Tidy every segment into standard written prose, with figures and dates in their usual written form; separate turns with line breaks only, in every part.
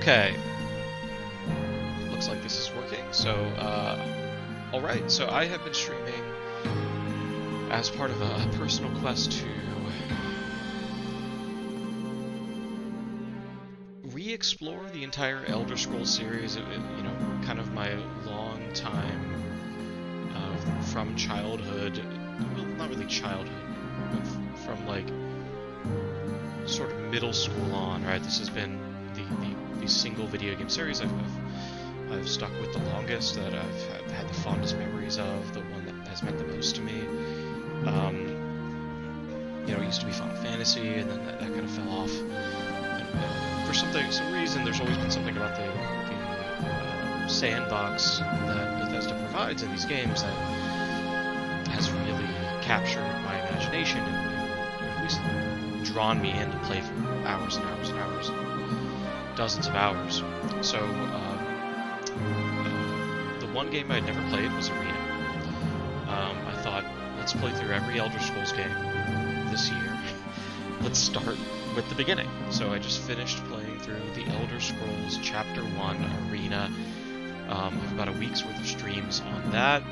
Okay, looks like this is working. So, alright, so I have been streaming as part of a personal quest to re-explore the entire Elder Scrolls series. Kind of my long time from childhood, well, not really childhood, but from like sort of middle school on, right? This has been the single video game series I've stuck with the longest, that I've had the fondest memories of, the one that has meant the most to me. It used to be Final Fantasy, and then that kind of fell off. And for some reason, there's always been something about the sandbox that Bethesda provides in these games that has really captured my imagination and at least drawn me in to play for hours and hours and hours, dozens of hours. So the one game I'd never played was Arena. I thought, let's play through every Elder Scrolls game this year. Let's start with the beginning. So I just finished playing through the Elder Scrolls Chapter 1 Arena. I have about a week's worth of streams on that,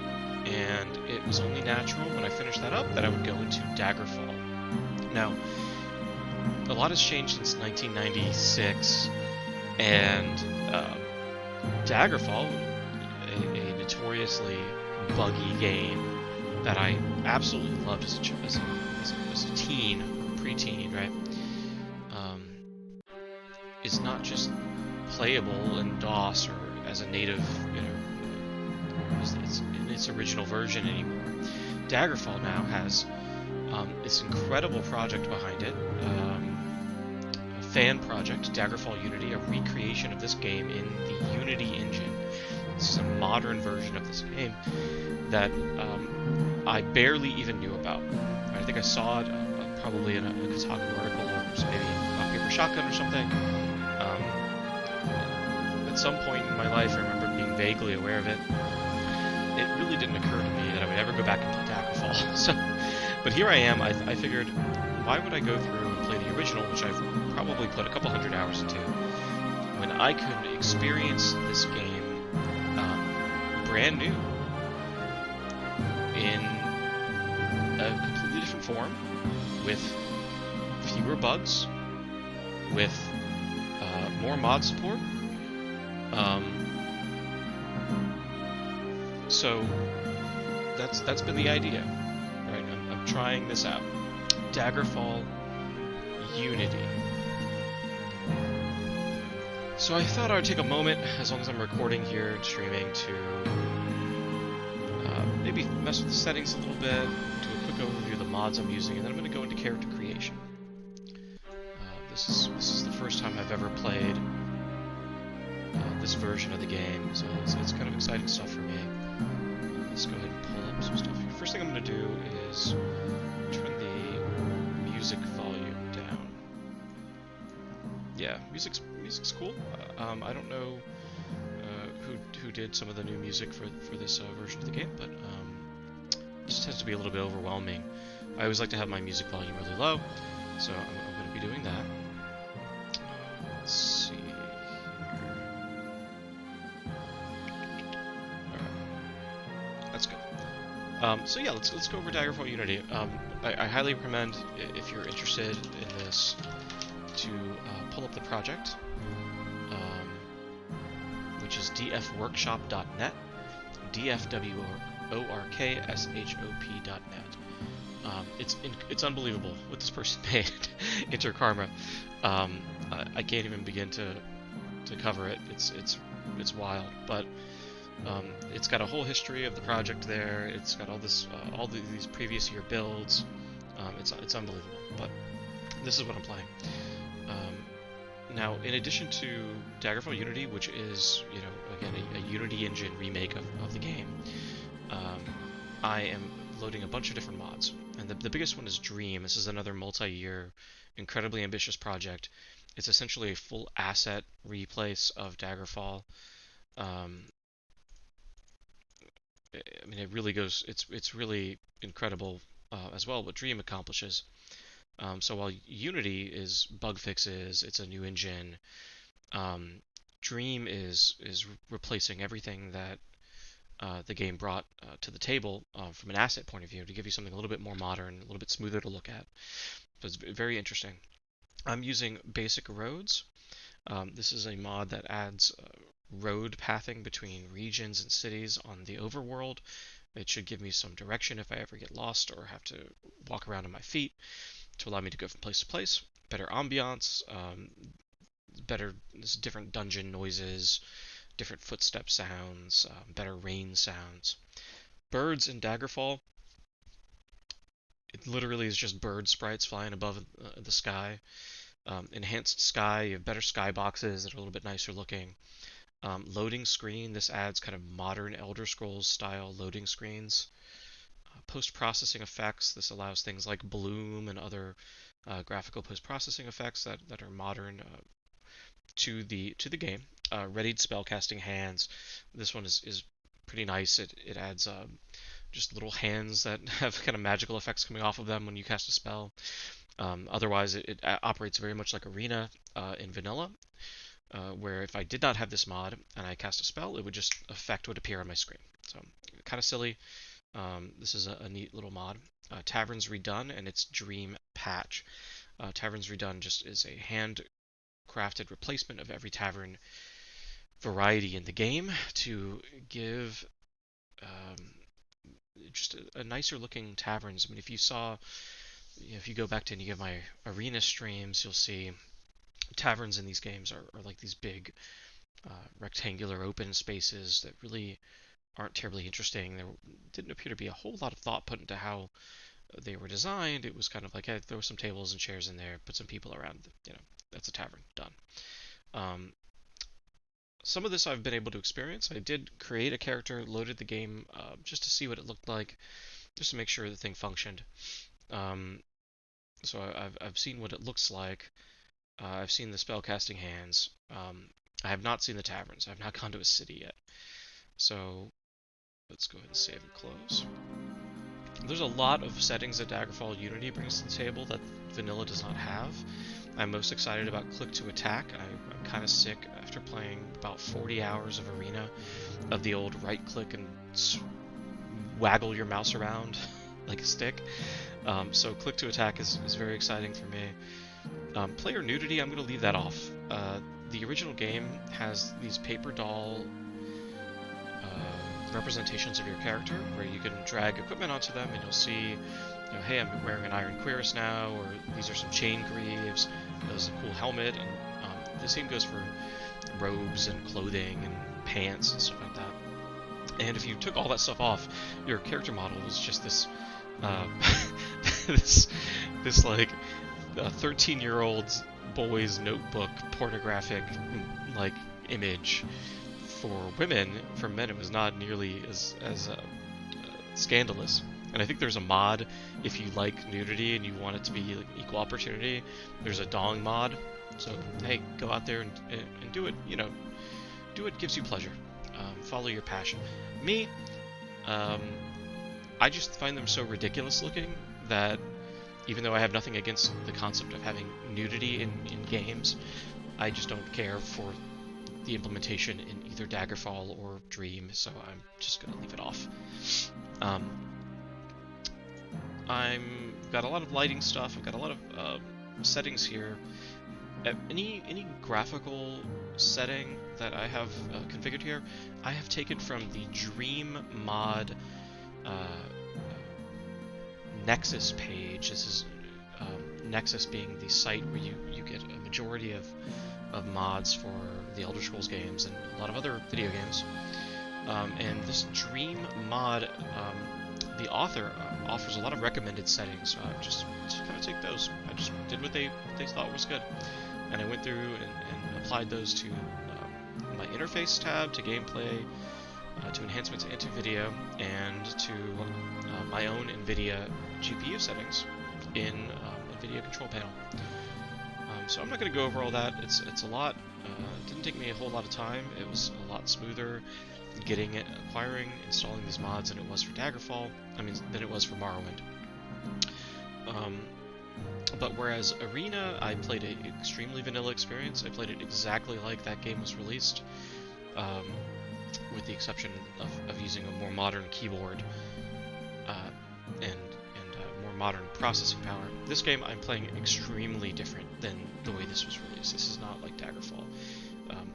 and it was only natural when I finished that up that I would go into Daggerfall. Now, a lot has changed since 1996, and Daggerfall, a notoriously buggy game that I absolutely loved as a teen, preteen, right? Is not just playable in DOS or as a native, it's in its original version anymore. Daggerfall now has this incredible project behind it, a fan project, Daggerfall Unity, a recreation of this game in the Unity engine. This is a modern version of this game that I barely even knew about. I think I saw it probably in a Kotaku article, or maybe Rock Paper Shotgun or something. At some point in my life, I remember being vaguely aware of it. It really didn't occur to me that I would ever go back and play Daggerfall. But here I am. I figured, why would I go through and play the original, which I've probably put a couple hundred hours into, when I could experience this game brand new in a completely different form, with fewer bugs, with more mod support. So that's been the idea, right? I'm trying this out. Daggerfall Unity. So I thought I would take a moment, as long as I'm recording here and streaming, to maybe mess with the settings a little bit, do a quick overview of the mods I'm using, and then I'm going to go into character creation. This is the first time I've ever played this version of the game, so it's kind of exciting stuff for me. Let's go ahead and pull up some stuff here. First thing I'm going to do is turn the music volume down. Yeah, music's cool. I don't know who did some of the new music for this version of the game, but it just tends to be a little bit overwhelming. I always like to have my music volume really low, so I'm going to be doing that. Let's see here. Alright, let's go. So yeah, let's go over Daggerfall Unity. I highly recommend, if you're interested in this, to pull up the project, which is dfworkshop.net, dfworkshop.net. It's unbelievable what this person made. Enter Karma. I can't even begin to cover it. It's wild, but it's got a whole history of the project there. It's got all these previous year builds. It's unbelievable. But this is what I'm playing. Now, in addition to Daggerfall Unity, which is, again, a Unity engine remake of the game, I am loading a bunch of different mods. And the biggest one is Dream. This is another multi-year, incredibly ambitious project. It's essentially a full asset replace of Daggerfall. It really goes. It's really incredible as well what Dream accomplishes. So while Unity is bug fixes, it's a new engine. Dream is replacing everything that the game brought to the table from an asset point of view to give you something a little bit more modern, a little bit smoother to look at. So it's very interesting. I'm using basic roads. This is a mod that adds road pathing between regions and cities on the overworld. It should give me some direction if I ever get lost or have to walk around on my feet to allow me to go from place to place. Better ambiance, better different dungeon noises, different footstep sounds, better rain sounds. Birds in Daggerfall, it literally is just bird sprites flying above the sky. Enhanced sky, you have better skyboxes that are a little bit nicer looking. Loading screen, this adds kind of modern Elder Scrolls style loading screens. Post-processing effects, this allows things like bloom and other graphical post-processing effects that are modern to the game. Readied spellcasting hands, this one is pretty nice. It adds just little hands that have kind of magical effects coming off of them when you cast a spell. Otherwise, it operates very much like Arena in vanilla, where if I did not have this mod and I cast a spell, it would just effect would appear on my screen. So kind of silly. This is a neat little mod. Taverns Redone and its Dream patch. Taverns Redone just is a handcrafted replacement of every tavern variety in the game to give just a nicer looking taverns. I mean, if you saw, if you go back to any of my Arena streams, you'll see taverns in these games are like these big rectangular open spaces that really aren't terribly interesting. There didn't appear to be a whole lot of thought put into how they were designed. It was kind of like, hey, throw some tables and chairs in there, put some people around, that's a tavern, done. Some of this I've been able to experience. I did create a character, loaded the game just to see what it looked like, just to make sure the thing functioned. So I've seen what it looks like. I've seen the spellcasting hands. I have not seen the taverns. I've not gone to a city yet. So let's go ahead and save and close. There's a lot of settings that Daggerfall Unity brings to the table that Vanilla does not have. I'm most excited about Click to Attack. I'm kind of sick after playing about 40 hours of Arena of the old right click and waggle your mouse around like a stick. So Click to Attack is very exciting for me. Player nudity, I'm going to leave that off. The original game has these paper doll representations of your character where you can drag equipment onto them and you'll see, hey, I'm wearing an iron cuirass now, or these are some chain greaves, there's a cool helmet, and the same goes for robes and clothing and pants and stuff like that. And if you took all that stuff off, your character model was just this this like 13-year-old boy's notebook pornographic like image. For women, for men, it was not nearly as scandalous. And I think there's a mod, if you like nudity and you want it to be like equal opportunity, there's a dong mod. So, hey, go out there and do it, do what gives you pleasure. Follow your passion. Me, I just find them so ridiculous looking that even though I have nothing against the concept of having nudity in games, I just don't care for the implementation in either Daggerfall or Dream, so I'm just gonna leave it off. I've got a lot of lighting stuff. I've got a lot of settings here. Any graphical setting that I have configured here, I have taken from the Dream mod Nexus page. This is Nexus being the site where you get a majority of mods for the Elder Scrolls games and a lot of other video games. And this Dream mod, the author offers a lot of recommended settings, so I just kind of take those. I just did what they thought was good, and I went through and applied those to my interface tab, to gameplay, to enhancements and to video, and to my own NVIDIA GPU settings in NVIDIA control panel. So I'm not going to go over all that. It's a lot. It didn't take me a whole lot of time. It was a lot smoother acquiring, installing these mods than it was for Daggerfall. Than it was for Morrowind. But whereas Arena, I played an extremely vanilla experience. I played it exactly like that game was released, um, with the exception of using a more modern keyboard and more modern processing power. This game I'm playing extremely different than the way this was released. This is not like Daggerfall. Um,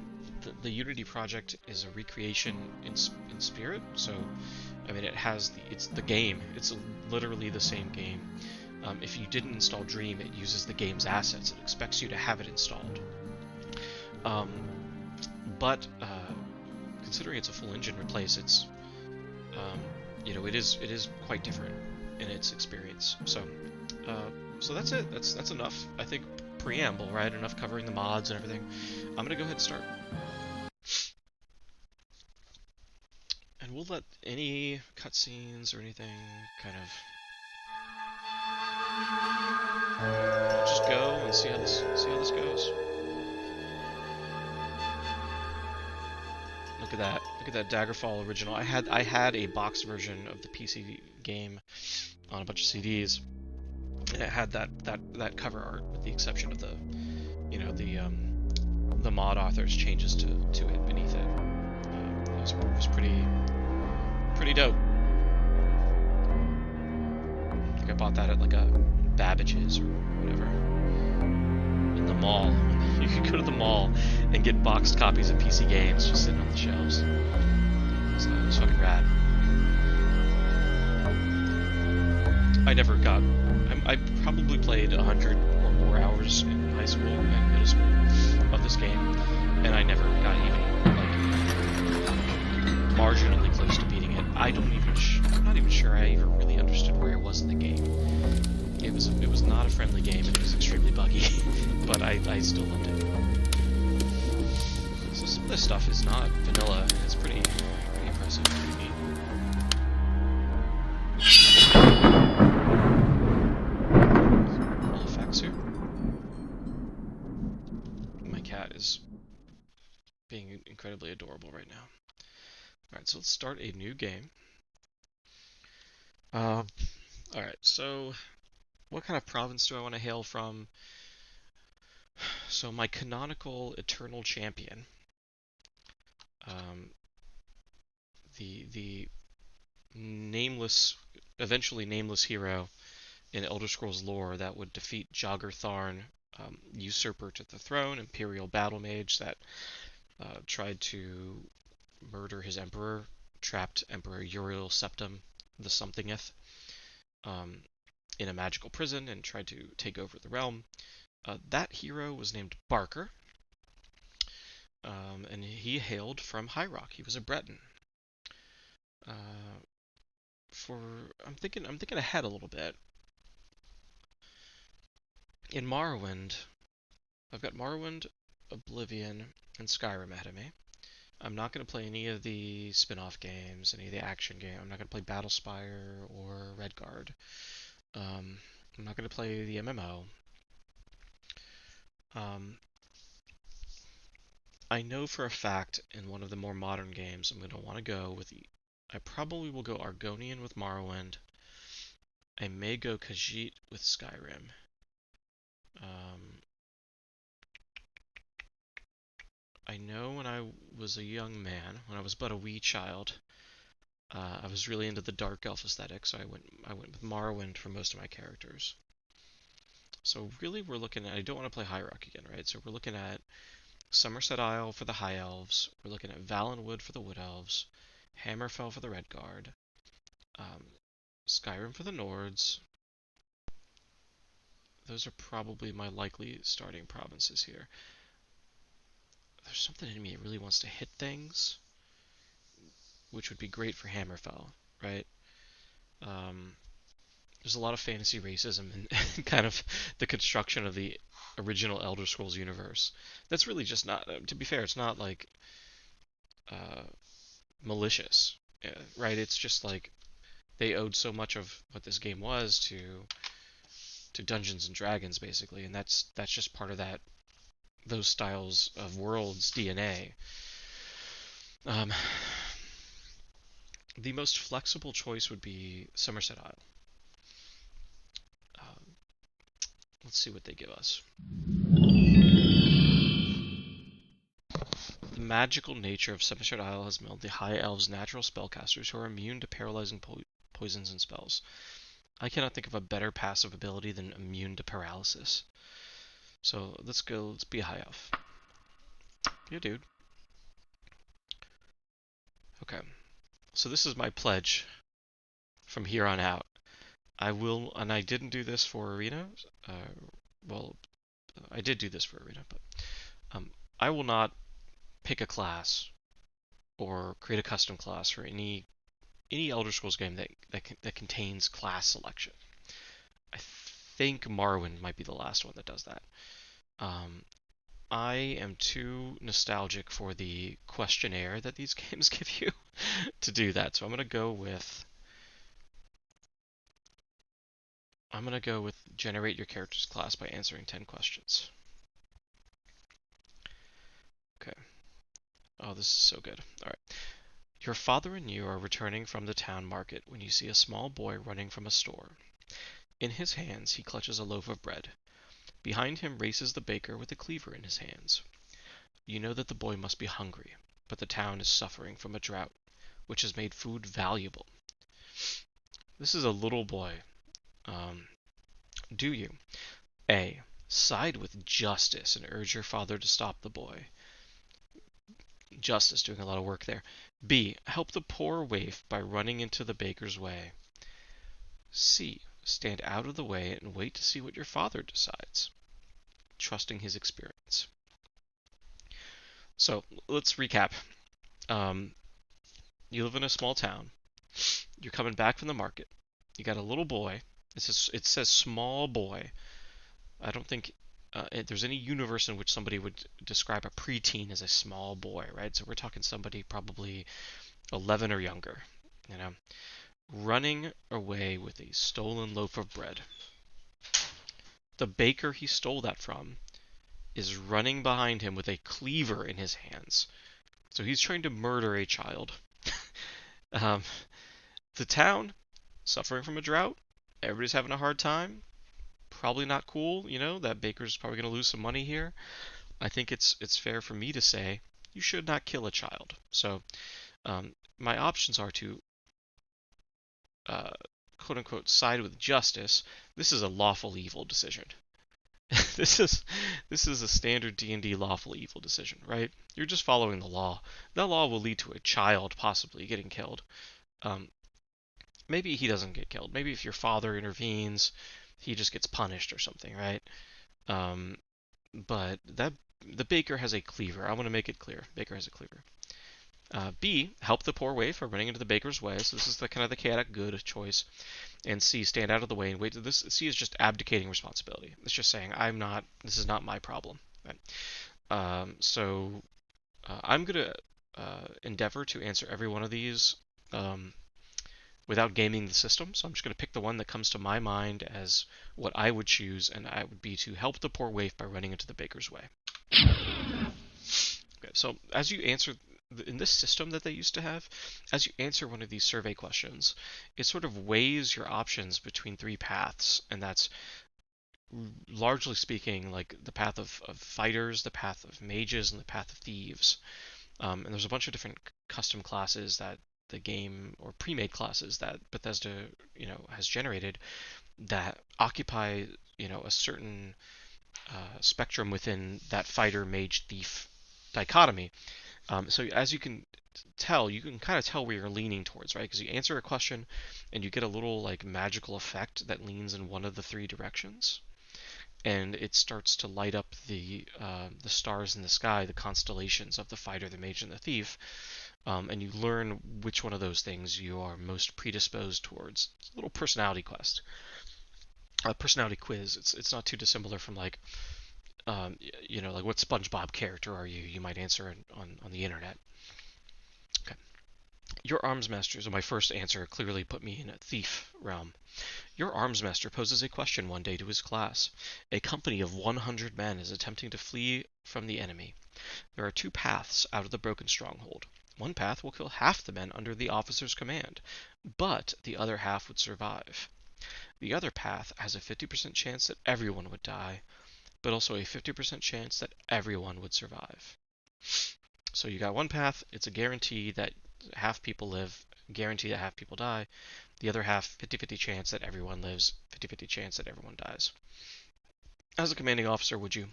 the Unity project is a recreation in spirit, so I mean it's the game. It's literally the same game. If you didn't install Dream, it uses the game's assets. It expects you to have it installed. Um, but considering it's a full engine replace, it's it is quite different in its experience. So that's it. That's enough. I think preamble, right? Enough covering the mods and everything. I'm gonna go ahead and start, and we'll let any cutscenes or anything kind of we'll just go and see how this goes. Look at that. Look at that Daggerfall original. I had a box version of the PC game on a bunch of CDs, and it had that cover art, with the exception of the mod author's changes to it beneath it. It was pretty dope. I think I bought that at like a Babbage's or whatever in the mall. You could go to the mall and get boxed copies of PC games just sitting on the shelves. So it was fucking rad. I probably played 100 or more hours in high school and middle school of this game, and I never got even like marginally close to beating it. I'm not even sure I even really understood where I was in the game. It was not a friendly game, and it was extremely buggy, but I still loved it. So some of this stuff is not vanilla, and it's pretty impressive, pretty neat. Cool effects here. My cat is being incredibly adorable right now. Alright, so let's start a new game. Alright, so what kind of province do I want to hail from? So my canonical eternal champion, the eventually nameless hero in Elder Scrolls lore that would defeat Jogger Tharn, usurper to the throne, Imperial battle mage that tried to murder his emperor, trapped Emperor Uriel Septim the Somethingeth in a magical prison, and tried to take over the realm. That hero was named Barker, and he hailed from High Rock. He was a Breton. I'm thinking ahead a little bit. In Morrowind, I've got Morrowind, Oblivion, and Skyrim ahead of me. I'm not going to play any of the spin-off games, any of the action games. I'm not going to play Battlespire or Redguard. I'm not going to play the MMO. I know for a fact in one of the more modern games I'm going to want to go with I probably will go Argonian with Morrowind. I may go Khajiit with Skyrim. I know when I was a young man, when I was but a wee child, I was really into the dark elf aesthetic, so I went with Morrowind for most of my characters. So really we're looking at, I don't want to play High Rock again, right? So we're looking at Somerset Isle for the High Elves, we're looking at Valenwood for the Wood Elves, Hammerfell for the Redguard, Skyrim for the Nords. Those are probably my likely starting provinces here. There's something in me that really wants to hit things, which would be great for Hammerfell, right? There's a lot of fantasy racism and kind of the construction of the original Elder Scrolls universe. That's really just not, to be fair, it's not like malicious, right? It's just like they owed so much of what this game was to Dungeons and Dragons, basically, and that's just part of those styles of worlds DNA. The most flexible choice would be Somerset Isle. Let's see what they give us. The magical nature of Sevenshard Isle has made the High Elves natural spellcasters who are immune to paralyzing poisons and spells. I cannot think of a better passive ability than immune to paralysis. So let's go, let's be a High Elf. Yeah, dude. Okay. So this is my pledge from here on out. I will, and I didn't do this for Arena. Well, I did do this for Arena, but I will not pick a class or create a custom class for any Elder Scrolls game that contains class selection. I think Morrowind might be the last one that does that. I am too nostalgic for the questionnaire that these games give you to do that, so I'm gonna go with generate your character's class by answering 10 questions. Okay. Oh, this is so good. All right. Your father and you are returning from the town market when you see a small boy running from a store. In his hands, he clutches a loaf of bread. Behind him races the baker with a cleaver in his hands. You know that the boy must be hungry, but the town is suffering from a drought, which has made food valuable. This is a little boy. Do you A. Side with justice and urge your father to stop the boy? Justice doing a lot of work there. B. Help the poor waif by running into the baker's way. C. Stand out of the way and wait to see what your father decides, trusting his experience. So let's recap. You live in a small town. You're coming back from the market. You got a little boy. It says small boy. I don't think there's any universe in which somebody would describe a preteen as a small boy, right? So we're talking somebody probably 11 or younger, you know, running away with a stolen loaf of bread. The baker he stole that from is running behind him with a cleaver in his hands. So he's trying to murder a child. The town, suffering from a drought. Everybody's having a hard time. Probably not cool, you know, that baker's probably going to lose some money here. I think it's fair for me to say you should not kill a child. So my options are to quote unquote side with justice. This is a lawful evil decision. this is a standard D&D lawful evil decision, right? You're just following the law. That law will lead to a child possibly getting killed. Maybe he doesn't get killed. Maybe if your father intervenes, he just gets punished or something, right? But the baker has a cleaver. I want to make it clear. Baker has a cleaver. B, help the poor waif by running into the baker's way. So this is the kind of the chaotic good choice. And C, stand out of the way and wait. C is just abdicating responsibility. It's just saying this is not my problem. Right? I'm gonna endeavor to answer every one of these without gaming the system. So I'm just gonna pick the one that comes to my mind as what I would choose, and I would be to help the poor waif by running into the baker's way. Okay, so as you answer in this system that they used to have, as you answer one of these survey questions, it sort of weighs your options between three paths, and that's largely speaking like the path of fighters, the path of mages, and the path of thieves. And there's a bunch of different custom classes that the game, or pre-made classes that Bethesda, has generated that occupy, a certain spectrum within that fighter, mage, thief dichotomy. So as you can tell, you can kind of tell where you're leaning towards, right? Because you answer a question and you get a little like magical effect that leans in one of the three directions, and it starts to light up the stars in the sky, the constellations of the fighter, the mage, and the thief, and you learn which one of those things you are most predisposed towards. It's a little personality quest, a personality quiz. It's not too dissimilar from like like what SpongeBob character are you? You might answer on the internet. Okay. Your Armsmaster, so my first answer clearly put me in a thief realm. Your Armsmaster poses a question one day to his class. A company of 100 men is attempting to flee from the enemy. There are two paths out of the broken stronghold. One path will kill half the men under the officer's command, but the other half would survive. The other path has a 50% chance that everyone would die, but also a 50% chance that everyone would survive. So you got one path, it's a guarantee that half people live, guarantee that half people die. The other half, 50-50 chance that everyone lives, 50-50 chance that everyone dies. As a commanding officer, would you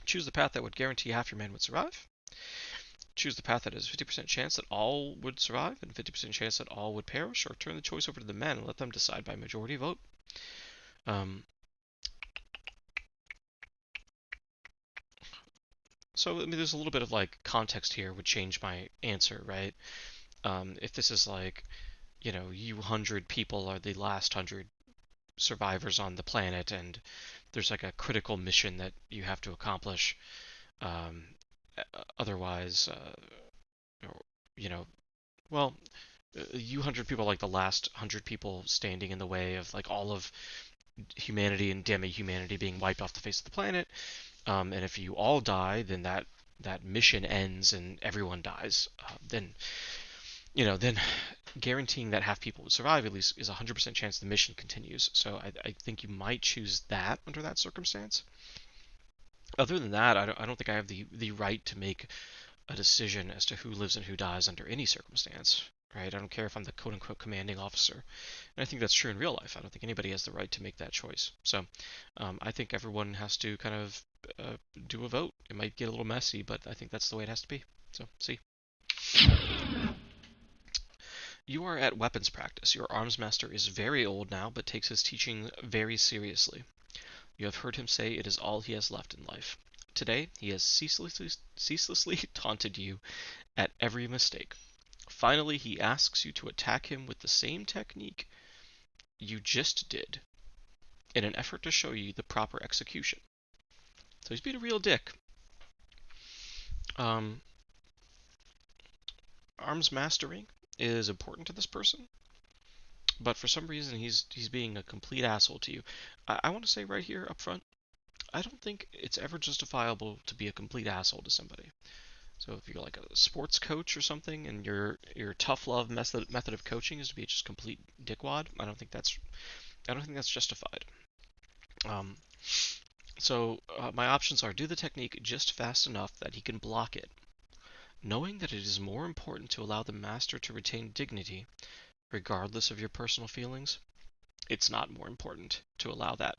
choose the path that would guarantee half your men would survive? Choose the path that has a 50% chance that all would survive and 50% chance that all would perish, or turn the choice over to the men and let them decide by majority vote? Um, so I mean, there's a little bit of like context here would change my answer, right? If this is like, you 100 people are the last 100 survivors on the planet, and there's like a critical mission that you have to accomplish. Um, Otherwise, you know, well, you 100 people are like the last 100 people standing in the way of like all of humanity and demi-humanity being wiped off the face of the planet. And if you all die, then that mission ends and everyone dies. Then guaranteeing that half people would survive at least is a 100% chance the mission continues. So I think you might choose that under that circumstance. Other than that, I don't think I have the right to make a decision as to who lives and who dies under any circumstance. Right? I don't care if I'm the quote unquote commanding officer. And I think that's true in real life. I don't think anybody has the right to make that choice. So I think everyone has to kind of do a vote. It might get a little messy, but I think that's the way it has to be. So, see. You are at weapons practice. Your arms master is very old now, but takes his teaching very seriously. You have heard him say it is all he has left in life. Today, he has ceaselessly taunted you at every mistake. Finally, he asks you to attack him with the same technique you just did, in an effort to show you the proper execution. So he's being a real dick. Um, Arms mastering is important to this person, but for some reason he's being a complete asshole to you. I want to say right here up front, I don't think it's ever justifiable to be a complete asshole to somebody. So if you're like a sports coach or something, and your tough love method of coaching is to be just complete dickwad, I don't think that's justified. Um, so my options are: do the technique just fast enough that he can block it, knowing that it is more important to allow the master to retain dignity, regardless of your personal feelings. It's not more important to allow that.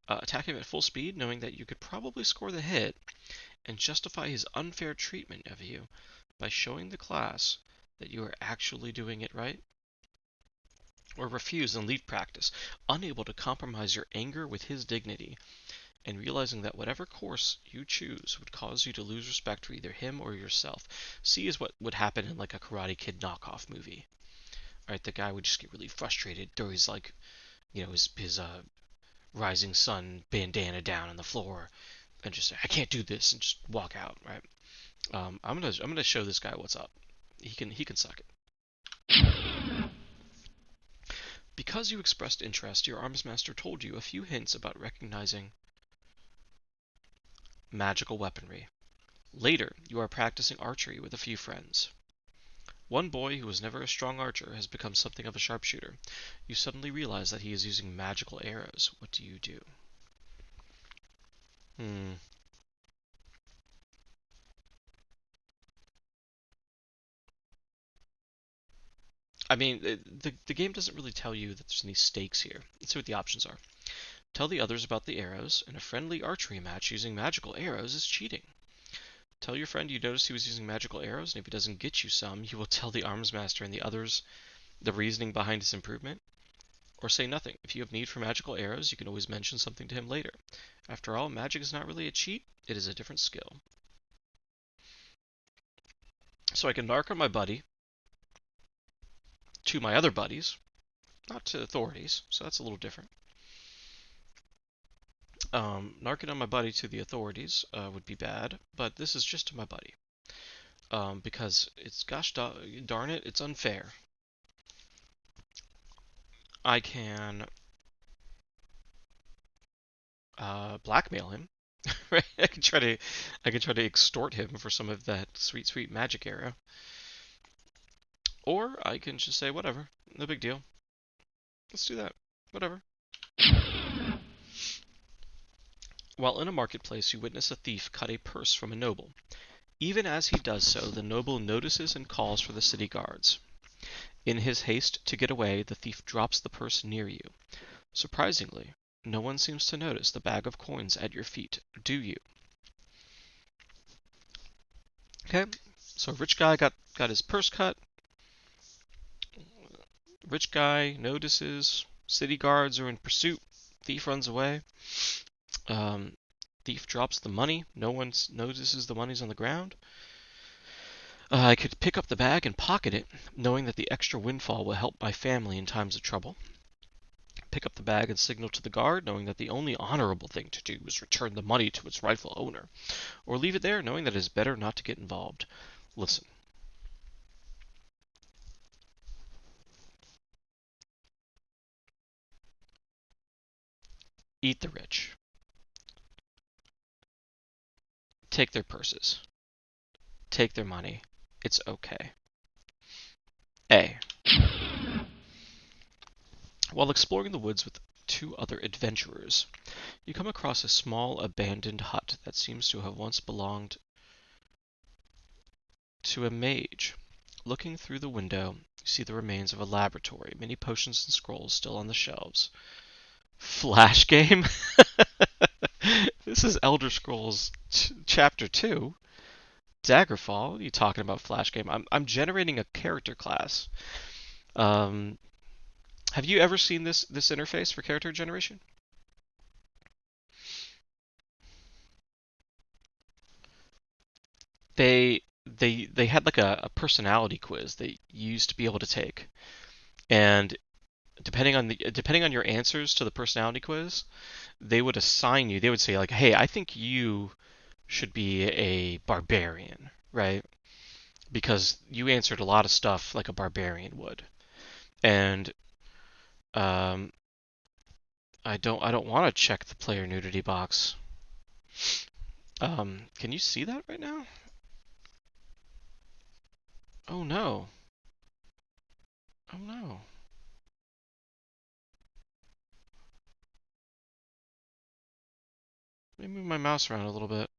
Attack him at full speed, knowing that you could probably score the hit, and justify his unfair treatment of you by showing the class that you are actually doing it right. Or refuse and leave practice, unable to compromise your anger with his dignity, and realizing that whatever course you choose would cause you to lose respect for either him or yourself. C is what would happen in like a Karate Kid knockoff movie. Right, the guy would just get really frustrated, throw his like, his rising sun bandana down on the floor, and just say, "I can't do this," and just walk out. Right. I'm gonna show this guy what's up. He can suck it. Because you expressed interest, your arms master told you a few hints about recognizing magical weaponry. Later, you are practicing archery with a few friends. One boy who was never a strong archer has become something of a sharpshooter. You suddenly realize that he is using magical arrows. What do you do? Hmm. I mean, the game doesn't really tell you that there's any stakes here. Let's see what the options are. Tell the others about the arrows, and a friendly archery match using magical arrows is cheating. Tell your friend you noticed he was using magical arrows, and if he doesn't get you some, you will tell the arms master and the others the reasoning behind his improvement. Or say nothing. If you have need for magical arrows, you can always mention something to him later. After all, magic is not really a cheat, it is a different skill. So I can narc on my buddy to my other buddies, not to authorities, so that's a little different. Narking on my buddy to the authorities would be bad, but this is just to my buddy. Because it's, gosh darn it, it's unfair. I can blackmail him. Right? I can try to extort him for some of that sweet, sweet magic arrow. Or I can just say, whatever, no big deal. Let's do that. Whatever. While in a marketplace, you witness a thief cut a purse from a noble. Even as he does so, the noble notices and calls for the city guards. In his haste to get away, the thief drops the purse near you. Surprisingly, no one seems to notice the bag of coins at your feet, do you? Okay, so rich guy got his purse cut. Rich guy notices. City guards are in pursuit. Thief runs away. Um, thief drops the money. No one notices the money's on the ground. I could pick up the bag and pocket it, knowing that the extra windfall will help my family in times of trouble. Pick up the bag and signal to the guard, knowing that the only honorable thing to do is return the money to its rightful owner. Or leave it there, knowing that it is better not to get involved. Listen. Eat the rich. Take their purses. Take their money. It's okay. A. While exploring the woods with two other adventurers, you come across a small abandoned hut that seems to have once belonged to a mage. Looking through the window, you see the remains of a laboratory, many potions and scrolls still on the shelves. Flash game? This is Elder Scrolls Chapter 2. Daggerfall? What are you talking about, Flash game? I'm generating a character class. Have you ever seen this interface for character generation? They had like a personality quiz that you used to be able to take, and depending on your answers to the personality quiz, they would assign you. They would say like, "Hey, I think you should be a barbarian, right? Because you answered a lot of stuff like a barbarian would." And um, I don't want to check the player nudity box. Can you see that right now? Oh no. Oh no. Let me move my mouse around a little bit.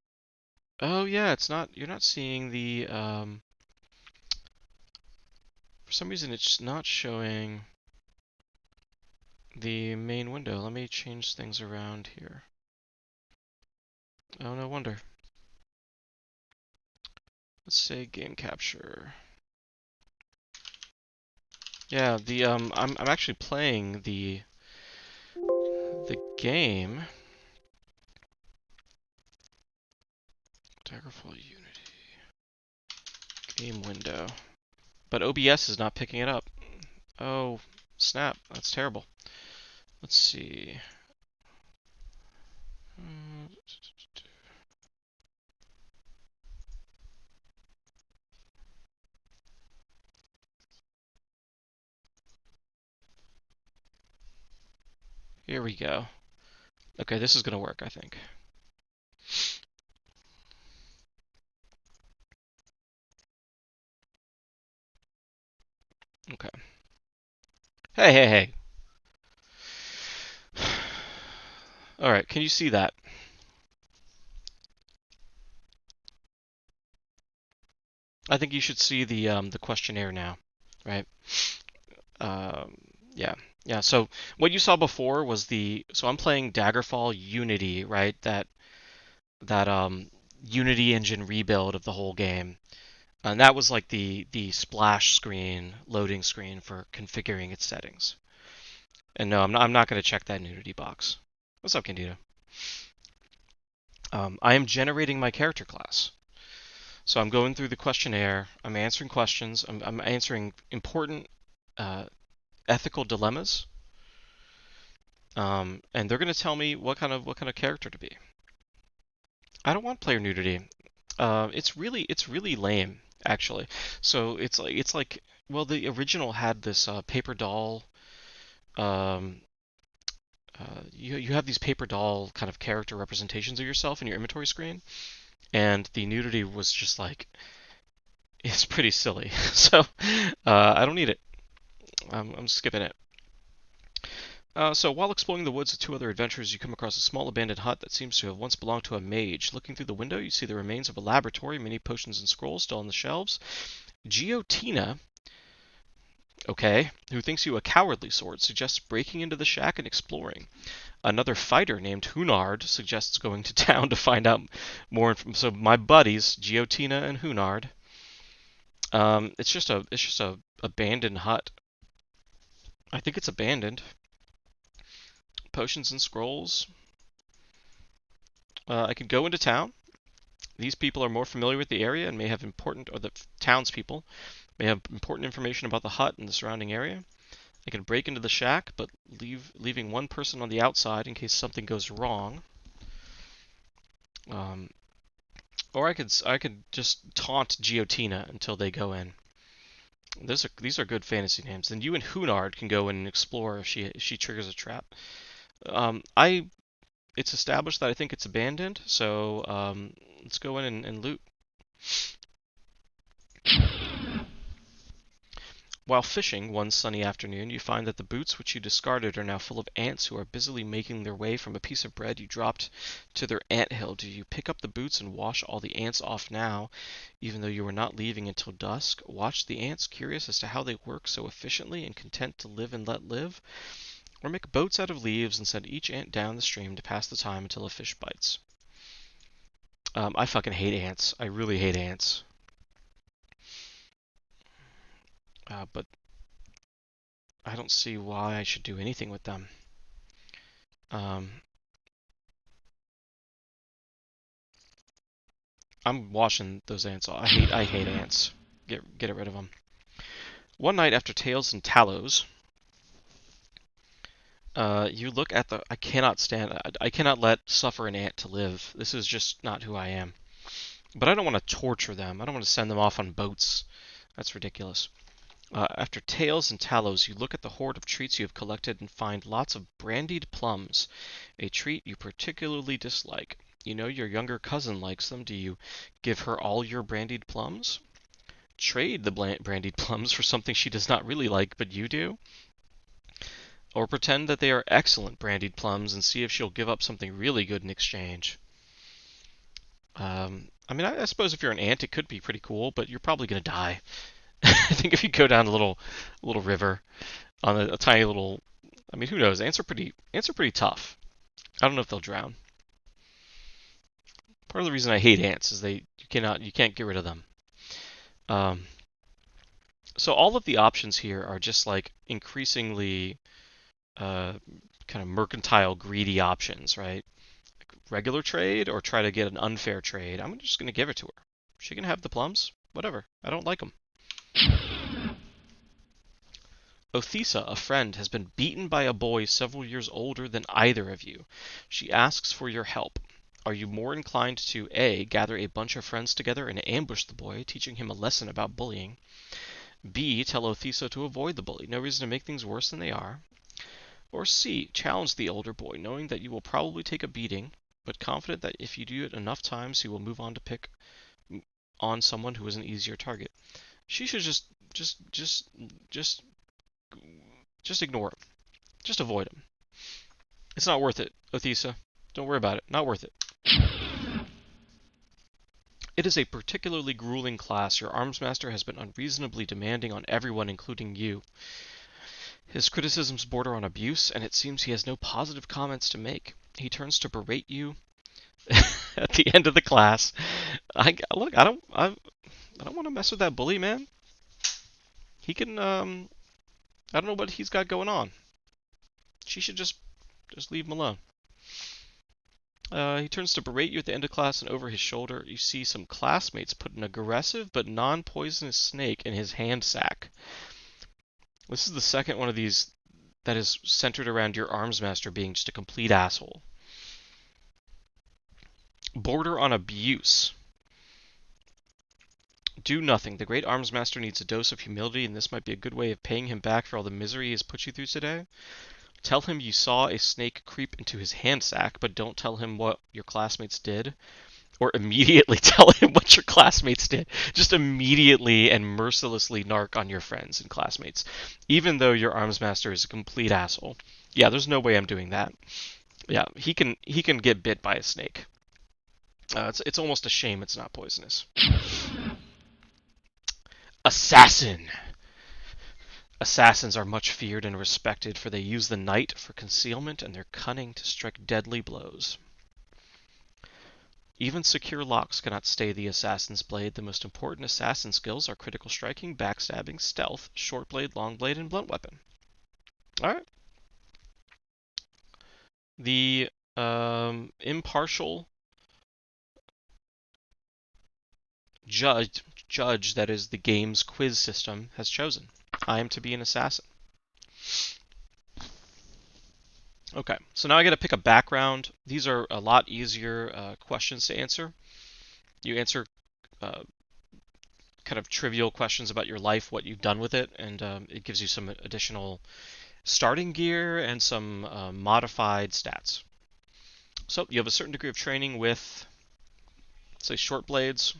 Oh yeah, it's not. You're not seeing the. For some reason, it's not showing the main window. Let me change things around here. Oh, no wonder. Let's say game capture. Yeah, I'm actually playing the game. Daggerfall Unity game window, but OBS is not picking it up. Oh, snap! That's terrible. Let's see. Here we go. Okay, this is gonna work, I think. Okay. Hey, hey, hey. All right, can you see that? I think you should see the questionnaire now, right? Um, yeah, yeah. So what you saw before was so I'm playing Daggerfall Unity, right? That Unity engine rebuild of the whole game, and that was like the splash screen, loading screen for configuring its settings. And no, I'm not going to check that nudity box. What's up, Candida? I am generating my character class. So I'm going through the questionnaire. I'm answering questions. I'm answering important ethical dilemmas. And they're going to tell me what kind of character to be. I don't want player nudity. It's really lame, actually. So it's like well, the original had this paper doll. Um, you have these paper doll kind of character representations of yourself in your inventory screen, and the nudity was just like it's pretty silly. So I don't need it. I'm skipping it. So while exploring the woods with two other adventurers, you come across a small abandoned hut that seems to have once belonged to a mage. Looking through the window, you see the remains of a laboratory, many potions and scrolls still on the shelves. Giotina, okay, who thinks you a cowardly sort, suggests breaking into the shack and exploring. Another fighter named Hunard suggests going to town to find out more information. So my buddies, Giotina and Hunard, it's just a abandoned hut. I think it's abandoned. Potions and scrolls. I could go into town. These people are more familiar with the area and may have important, or the townspeople may have important information about the hut and the surrounding area. I can break into the shack, but leaving one person on the outside in case something goes wrong. Um, or I could just taunt Giotina until they go in. These are good fantasy names. Then you and Hunard can go in and explore if she triggers a trap. I It's established that I think it's abandoned, so let's go in and loot. While fishing one sunny afternoon, you find that the boots which you discarded are now full of ants who are busily making their way from a piece of bread you dropped to their anthill. Do you pick up the boots and wash all the ants off now, even though you were not leaving until dusk? Watch the ants, curious as to how they work so efficiently and content to live and let live? Or make boats out of leaves and send each ant down the stream to pass the time until a fish bites? I fucking hate ants. I really hate ants. But I don't see why I should do anything with them. I'm washing those ants off. I hate ants. Get rid of them. One night after Tails and Talos, you look at the. I cannot stand. I cannot let suffer an ant to live. This is just not who I am. But I don't want to torture them. I don't want to send them off on boats. That's ridiculous. After Tails and Talos, you look at the hoard of treats you have collected and find lots of brandied plums, a treat you particularly dislike. You know your younger cousin likes them. Do you give her all your brandied plums? Trade the brandied plums for something she does not really like, but you do? Or pretend that they are excellent brandied plums and see if she'll give up something really good in exchange. I suppose if you're an ant, it could be pretty cool, but you're probably going to die. I think if you go down a little river on a tiny little, who knows? Ants are pretty tough. I don't know if they'll drown. Part of the reason I hate ants is you can't get rid of them. So all of the options here are just like increasingly kind of mercantile, greedy options, right? Regular trade or try to get an unfair trade. I'm just going to give it to her. She can have the plums. Whatever. I don't like them. Othisa, a friend, has been beaten by a boy several years older than either of you. She asks for your help. Are you more inclined to A. Gather a bunch of friends together and ambush the boy, teaching him a lesson about bullying? B. Tell Othisa to avoid the bully, no reason to make things worse than they are? Or C. Challenge the older boy, knowing that you will probably take a beating, but confident that if you do it enough times, he will move on to pick on someone who is an easier target. She should just ignore him. Just avoid him. It's not worth it, Othisa. Don't worry about it. Not worth it. It is a particularly grueling class. Your arms master has been unreasonably demanding on everyone, including you. His criticisms border on abuse, and it seems he has no positive comments to make. He turns to berate you at the end of the class. I don't want to mess with that bully, man. He can, I don't know what he's got going on. She should just leave him alone. He turns to berate you at the end of class, and over his shoulder, you see some classmates put an aggressive but non-poisonous snake in his hand sack. This is the second one of these that is centered around your arms master being just a complete asshole. Border on abuse. Do nothing. The great arms master needs a dose of humility, and this might be a good way of paying him back for all the misery he has put you through today. Tell him you saw a snake creep into his hand sack, but don't tell him what your classmates did. Or immediately tell him what your classmates did. Just immediately and mercilessly narc on your friends and classmates, even though your arms master is a complete asshole. Yeah, there's no way I'm doing that. Yeah, he can get bit by a snake. It's almost a shame it's not poisonous. Assassin. Assassins are much feared and respected, for they use the night for concealment and their cunning to strike deadly blows. Even secure locks cannot stay the assassin's blade. The most important assassin skills are critical striking, backstabbing, stealth, short blade, long blade, and blunt weapon. Alright. The impartial judge that is the game's quiz system has chosen. I am to be an assassin. Okay, so now I got to pick a background. These are a lot easier questions to answer. You answer uh, kind of trivial questions about your life, what you've done with it, and it gives you some additional starting gear and some modified stats. So you have a certain degree of training with, say, short blades.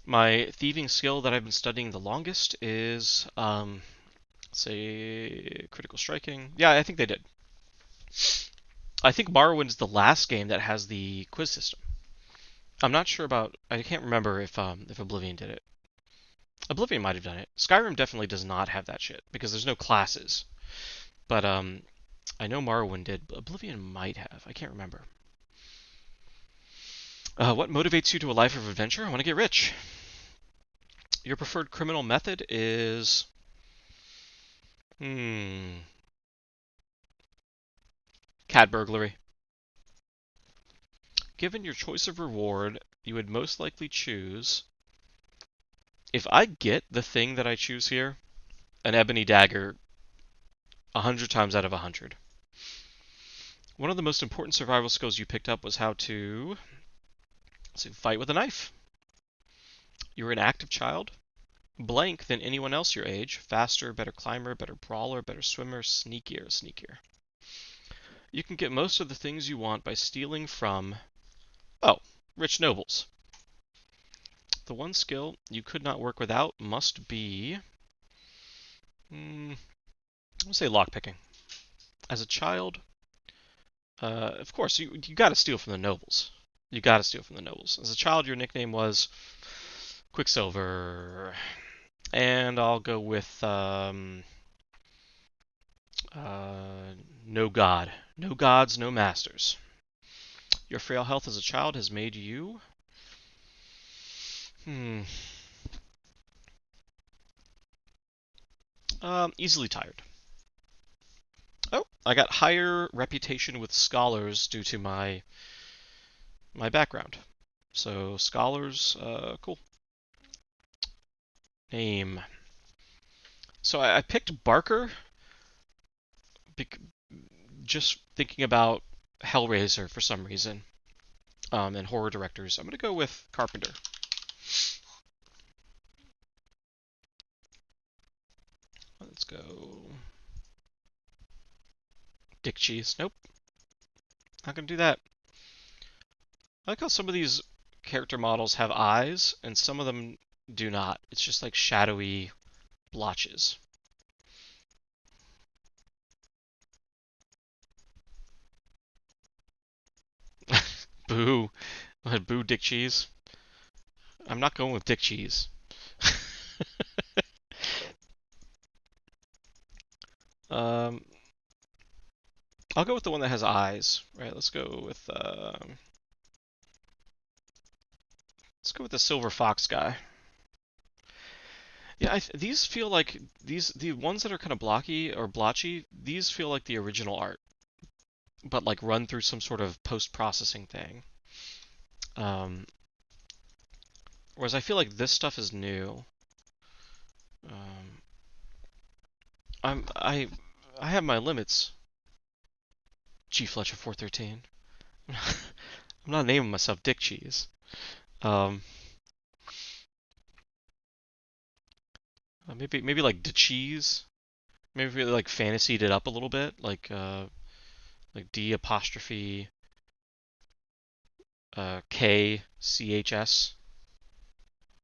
My thieving skill that I've been studying the longest is, say, critical striking. Yeah, I think they did. I think Morrowind's the last game that has the quiz system. I'm not sure about. I can't remember if Oblivion did it. Oblivion might have done it. Skyrim definitely does not have that shit because there's no classes. But I know Morrowind did. Oblivion might have. I can't remember. What motivates you to a life of adventure? I want to get rich. Your preferred criminal method is cat burglary. Given your choice of reward, you would most likely choose. If I get the thing that I choose here, an ebony dagger, 100 times out of 100. One of the most important survival skills you picked up was how to, let's see, fight with a knife. You're an active child, blank than anyone else your age, faster, better climber, better brawler, better swimmer, sneakier. You can get most of the things you want by stealing from, rich nobles. The one skill you could not work without must be, let's say lockpicking. As a child, of course, you got to steal from the nobles. You got to steal from the nobles. As a child, your nickname was Quicksilver, and I'll go with no god, no gods, no masters. Your frail health as a child has made you easily tired. Oh, I got higher reputation with scholars due to my background. So scholars, cool. Name. So I picked Barker, just thinking about Hellraiser for some reason, and horror directors. I'm gonna go with Carpenter. Let's go. Dick Cheese. Nope. Not gonna do that. I like how some of these character models have eyes, and some of them do not. It's just like shadowy blotches. Boo. Boo Dick Cheese. I'm not going with Dick Cheese. um, I'll go with the one that has eyes. Right, let's go with the Silver Fox guy. Yeah, these feel like the ones that are kind of blocky or blotchy. These feel like the original art, but like run through some sort of post-processing thing. Whereas I feel like this stuff is new. I have my limits. G Fletcher 413. I'm not naming myself Dick Cheese. Maybe like the cheese. Maybe we like fantasied it up a little bit, like D apostrophe K C H S.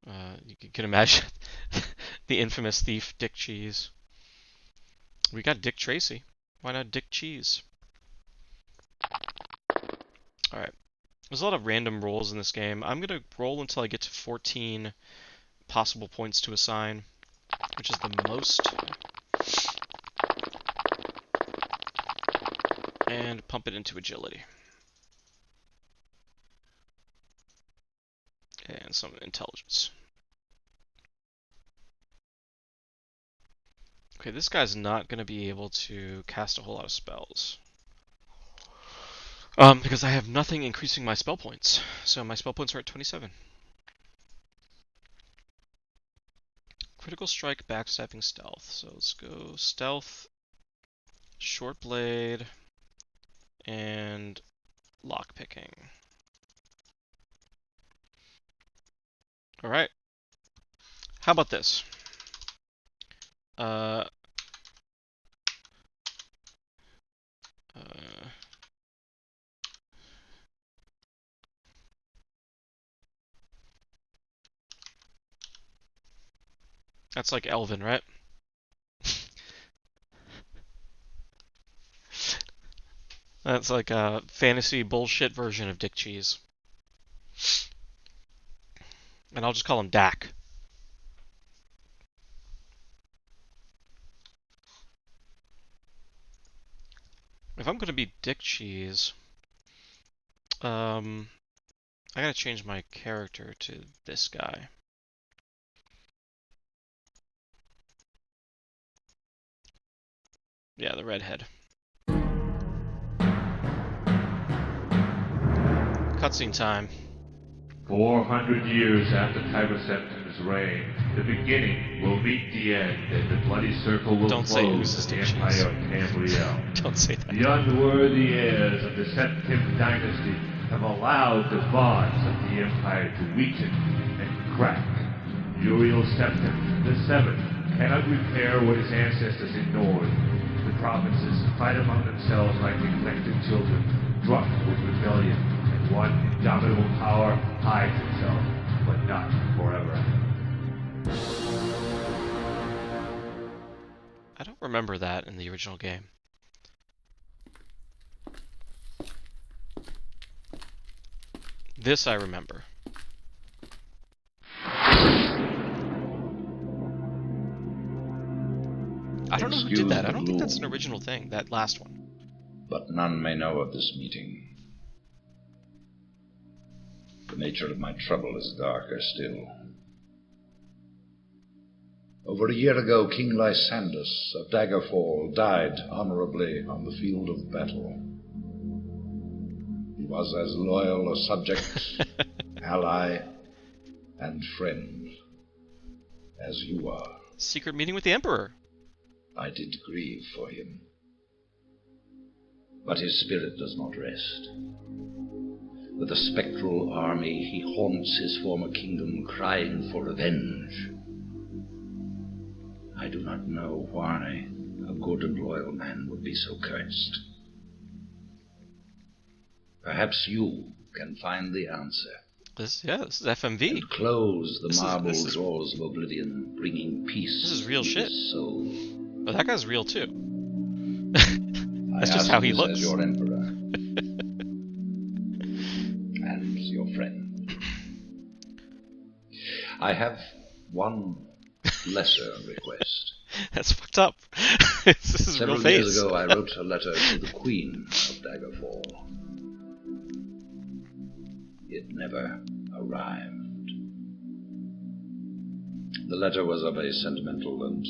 You can imagine the infamous thief Dick Cheese. We got Dick Tracy. Why not Dick Cheese? Alright. There's a lot of random rolls in this game. I'm gonna roll until I get to 14 possible points to assign, which is the most. And pump it into agility. And some intelligence. Okay, this guy's not going to be able to cast a whole lot of spells. Because I have nothing increasing my spell points. So my spell points are at 27. Critical strike, backstabbing, stealth. So let's go stealth, short blade, and lockpicking. Alright. How about this? That's like Elven, right? That's like a fantasy bullshit version of Dick Cheese. And I'll just call him Dak. If I'm gonna be Dick Cheese, I gotta change my character to this guy. Yeah, the redhead. Cutscene time.
400 years after Tiber Septim's reign, the beginning will meet the end, and the bloody circle will
Don't say
close
who's
in the
this
Empire of Tamriel.
Don't say that.
The unworthy heirs of the Septim dynasty have allowed the bonds of the Empire to weaken and crack. Uriel Septim, the Seventh, cannot repair what his ancestors ignored. The provinces fight among themselves like neglected children, drunk with rebellion. One indomitable power hides itself, but not forever.
I don't remember that in the original game. This I remember. I don't know who did that. I don't think that's an original thing, that last one.
But none may know of this meeting. The nature of my trouble is darker still. Over a year ago, King Lysandus of Daggerfall died honorably on the field of battle. He was as loyal a subject, ally, and friend as you are.
Secret meeting with the Emperor.
I did grieve for him. But his spirit does not rest. With a spectral army, he haunts his former kingdom, crying for revenge. I do not know why a good and loyal man would be so cursed. Perhaps you can find the answer.
This is FMV.
And close the marble doors of oblivion, bringing peace
This is real
to
shit.
his soul.
Oh, that guy's real too. That's
I
just
ask
how he
this
looks.
as your emperor. And your friend. I have one lesser request.
That's fucked up. This is
Several
real
years
face.
ago, I wrote a letter to the Queen of Daggerfall. It never arrived. The letter was of a sentimental and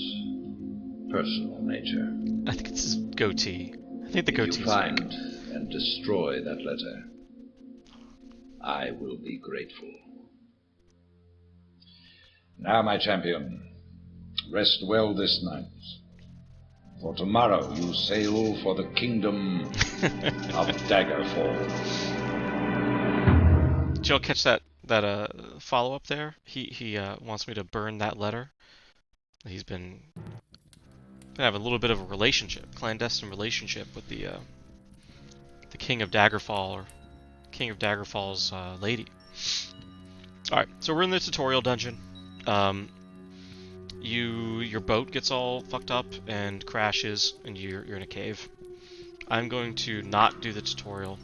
personal nature.
I think it's his goatee. I think the
If
goatee's
you find
fake.
and destroy that letter, I will be grateful. Now, my champion, rest well this night, for tomorrow you sail for the kingdom of Daggerfall.
Did y'all catch that follow up there? He wants me to burn that letter. He's been having a little bit of a relationship, clandestine relationship with the King of Daggerfall, or King of Daggerfall's lady. All right, so we're in the tutorial dungeon. Your boat gets all fucked up and crashes, and you're in a cave. I'm going to not do the tutorial.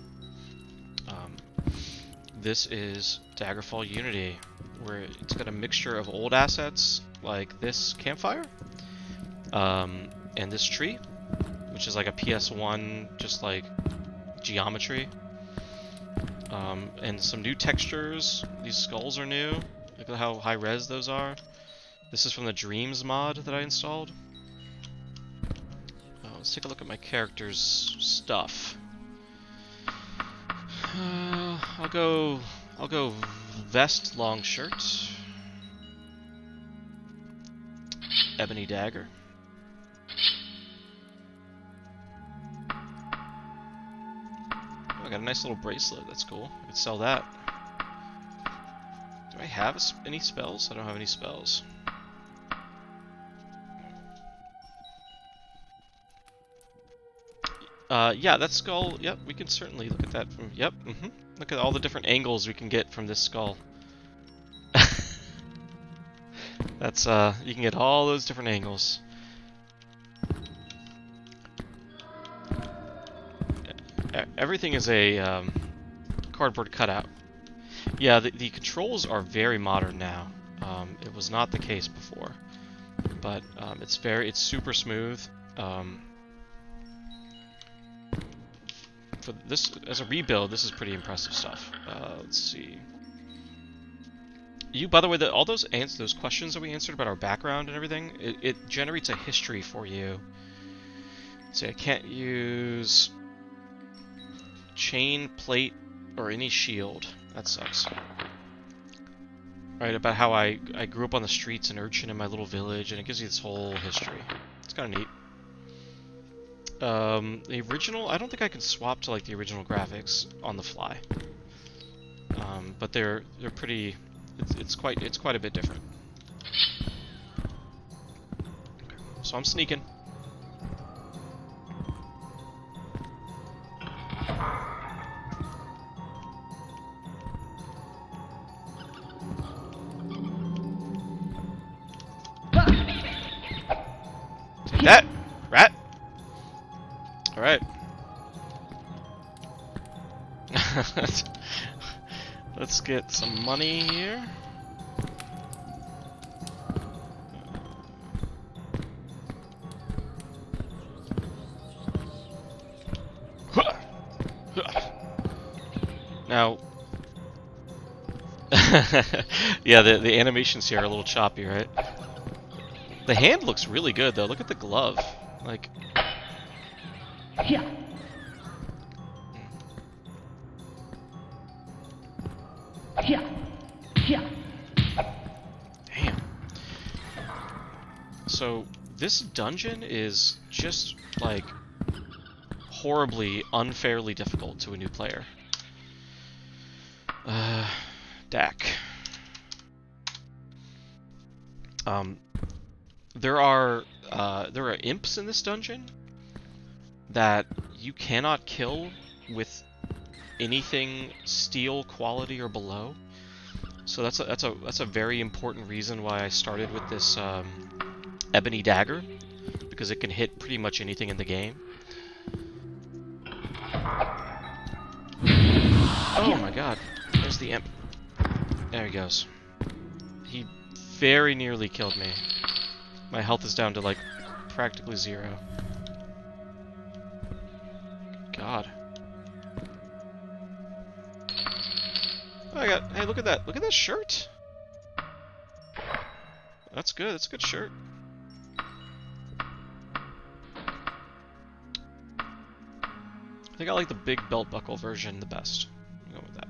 This is Daggerfall Unity, where it's got a mixture of old assets, like this campfire, and this tree, which is like a PS1, just like geometry, and some new textures. These skulls are new. Look at how high res those are. This is from the Dreams mod that I installed. Let's take a look at my character's stuff. I'll go vest, long shirt, ebony dagger. Oh, I got a nice little bracelet. That's cool. I could sell that. Do I have any spells? I don't have any spells. Yeah, that skull, yep, we can certainly look at that from, yep, Look at all the different angles we can get from this skull. That's, you can get all those different angles. Everything is a, cardboard cutout. Yeah, the controls are very modern now. It was not the case before. But, it's super smooth. For this, as a rebuild, this is pretty impressive stuff. Let's see. By the way, all those questions that we answered about our background and everything, it generates a history for you. Let's see, I can't use chain, plate, or any shield. That sucks. Right, about how I grew up on the streets and urchin in my little village, and it gives you this whole history. It's kind of neat. The original, I don't think I can swap to like the original graphics on the fly. But they're pretty. It's quite a bit different. So I'm sneaking. Take that, rat. All right. Let's get some money here. Now, yeah, the animations here are a little choppy, right? The hand looks really good, though. Look at the glove. Like...
Yeah. Yeah. Yeah.
Damn. So, this dungeon is just, like, horribly, unfairly difficult to a new player. Dak. There are imps in this dungeon that you cannot kill with anything steel quality or below. So that's a very important reason why I started with this ebony dagger, because it can hit pretty much anything in the game. Oh my god, there's the imp. There he goes. He very nearly killed me. My health is down to like practically 0. God. Oh, hey, look at that. Look at that shirt. That's good. That's a good shirt. I think I like the big belt buckle version the best. I'm going with that.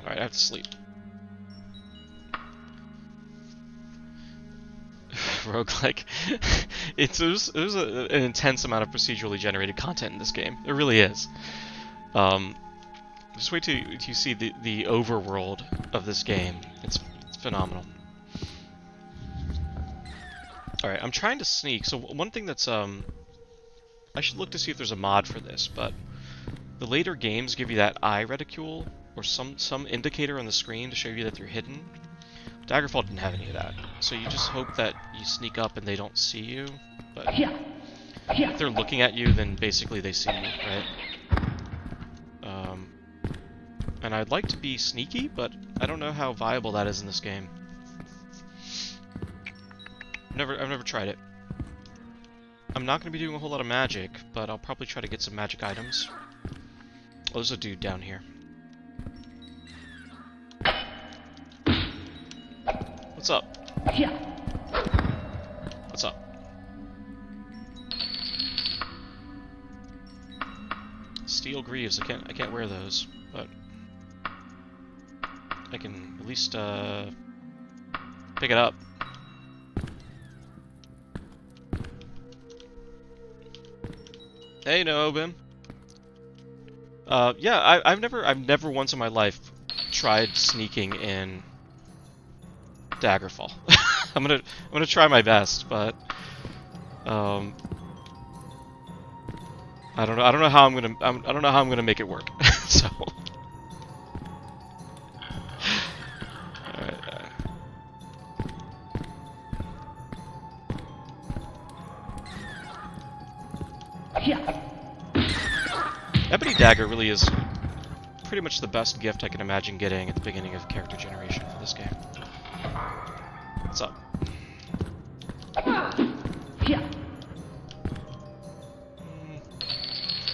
Alright, I have to sleep. Roguelike. It was an intense amount of procedurally generated content in this game. It really is. Just wait till you see the overworld of this game. It's phenomenal. Alright, I'm trying to sneak. So one thing that's I should look to see if there's a mod for this, but the later games give you that eye reticule or some indicator on the screen to show you that they're hidden. Daggerfall didn't have any of that, so you just hope that you sneak up and they don't see you. But
Yeah.
if they're looking at you, then basically they see you, right? And I'd like to be sneaky, but I don't know how viable that is in this game. I've never tried it. I'm not going to be doing a whole lot of magic, but I'll probably try to get some magic items. Oh, there's a dude down here. What's up? What's up? Steel greaves. I can't wear those, but I can at least pick it up. Hey, Noobin. Yeah, I've never once in my life tried sneaking in Daggerfall. I'm gonna try my best, but I don't know how I don't know how I'm gonna make it work. So. Ebony Dagger really is pretty much the best gift I can imagine getting at the beginning of character generation for this game. What's up?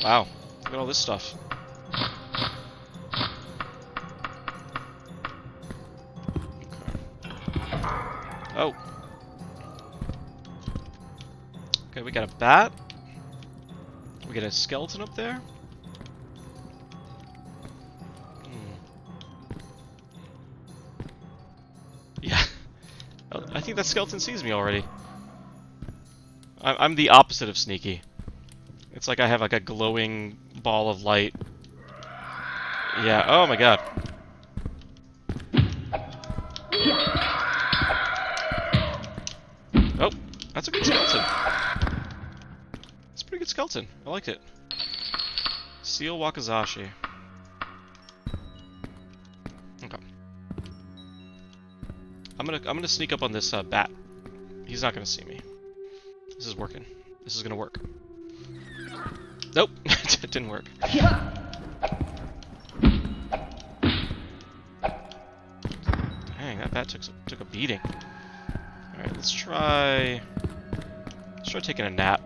Wow, look at all this stuff. Okay. Oh. Okay, we got a bat. We got a skeleton up there. Yeah. I think that skeleton sees me already. I'm the opposite of sneaky. It's like I have like a glowing ball of light. Yeah, oh my god. Oh, that's a good skeleton. That's a pretty good skeleton. I liked it. Seal Wakazashi. Okay. I'm gonna sneak up on this bat. He's not gonna see me. This is working. This is gonna work. Nope, it didn't work. Dang, that bat took a beating. All right, let's try taking a nap.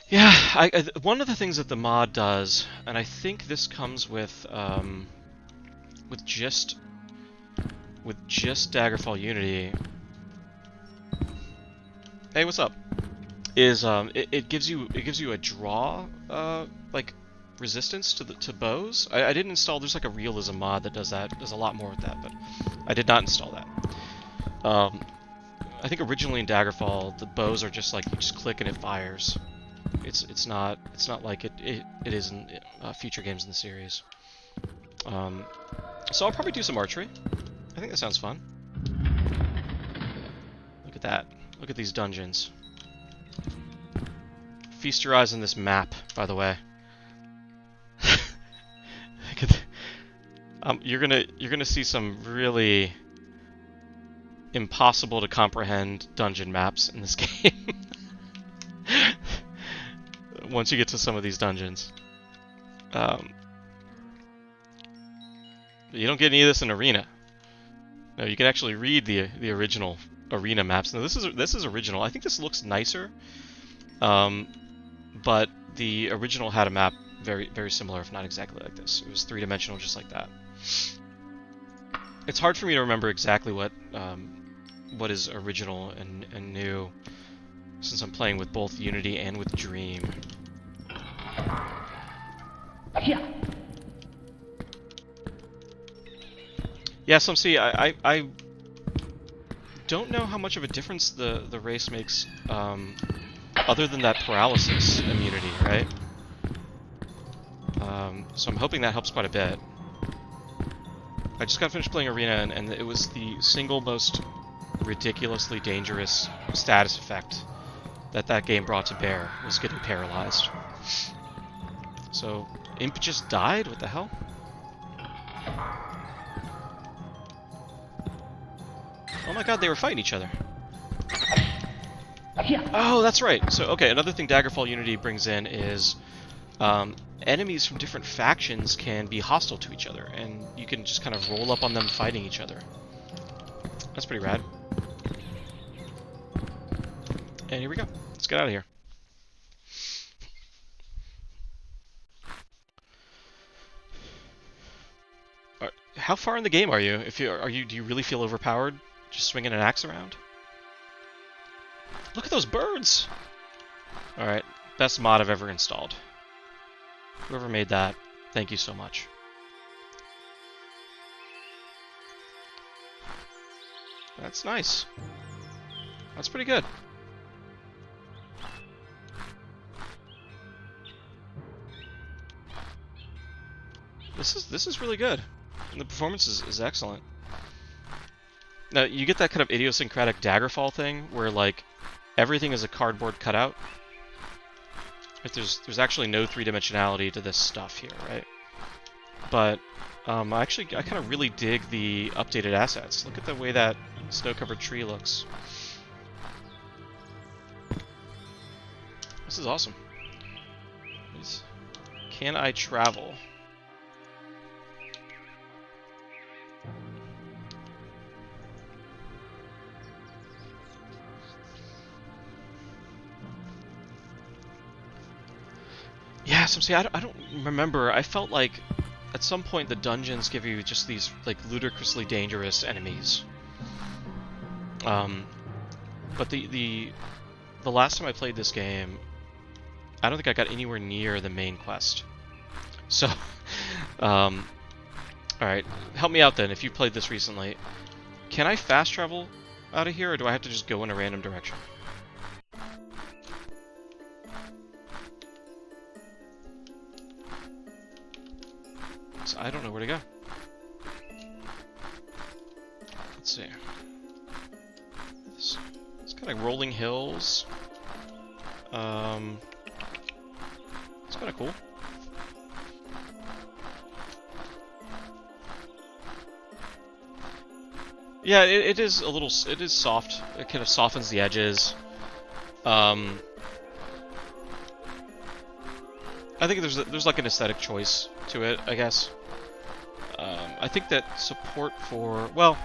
Yeah, one of the things that the mod does, and I think this comes with just Daggerfall Unity. Hey, what's up? Is it gives you a draw like resistance to bows. I didn't install. There's like a realism mod that does that. Does a lot more with that, but I did not install that. I think originally in Daggerfall the bows are just like you just click and it fires. It's not like it is in future games in the series. So I'll probably do some archery. I think that sounds fun. Look at that. Look at these dungeons. Feast your eyes on this map, by the way. You're gonna see some really impossible to comprehend dungeon maps in this game. Once you get to some of these dungeons. You don't get any of this in Arena. No, you can actually read the original Arena maps. Now this is original. I think this looks nicer. But the original had a map very similar, if not exactly like this. It was three-dimensional, just like that. It's hard for me to remember exactly what is original and new, since I'm playing with both Unity and with Dream. Yeah, so see, I don't know how much of a difference the race makes, other than that paralysis immunity, right? So I'm hoping that helps quite a bit. I just got finished playing Arena, and it was the single most ridiculously dangerous status effect that game brought to bear, was getting paralyzed. So, Imp just died? What the hell? Oh my god, they were fighting each other.
Yeah.
Oh, that's right. So, okay, another thing Daggerfall Unity brings in is enemies from different factions can be hostile to each other, and you can just kind of roll up on them fighting each other. That's pretty rad. And here we go. Let's get out of here. How far in the game are you? Do you really feel overpowered just swinging an axe around? Look at those birds! Alright, best mod I've ever installed. Whoever made that, thank you so much. That's nice. That's pretty good. This is really good. And the performance is excellent. Now, you get that kind of idiosyncratic Daggerfall thing, where, like, everything is a cardboard cutout. If there's actually no three-dimensionality to this stuff here, right? But, I kind of really dig the updated assets. Look at the way that snow-covered tree looks. This is awesome. Can I travel? Yeah, so see, I don't remember. I felt like at some point the dungeons give you just these like ludicrously dangerous enemies. But the last time I played this game, I don't think I got anywhere near the main quest. So, all right, help me out then. If you played this recently, can I fast travel out of here, or do I have to just go in a random direction? I don't know where to go. Let's see. It's kind of rolling hills. It's kind of cool. Yeah, it is a little. It is soft. It kind of softens the edges. I think there's like an aesthetic choice to it, I guess. I think that support for, well,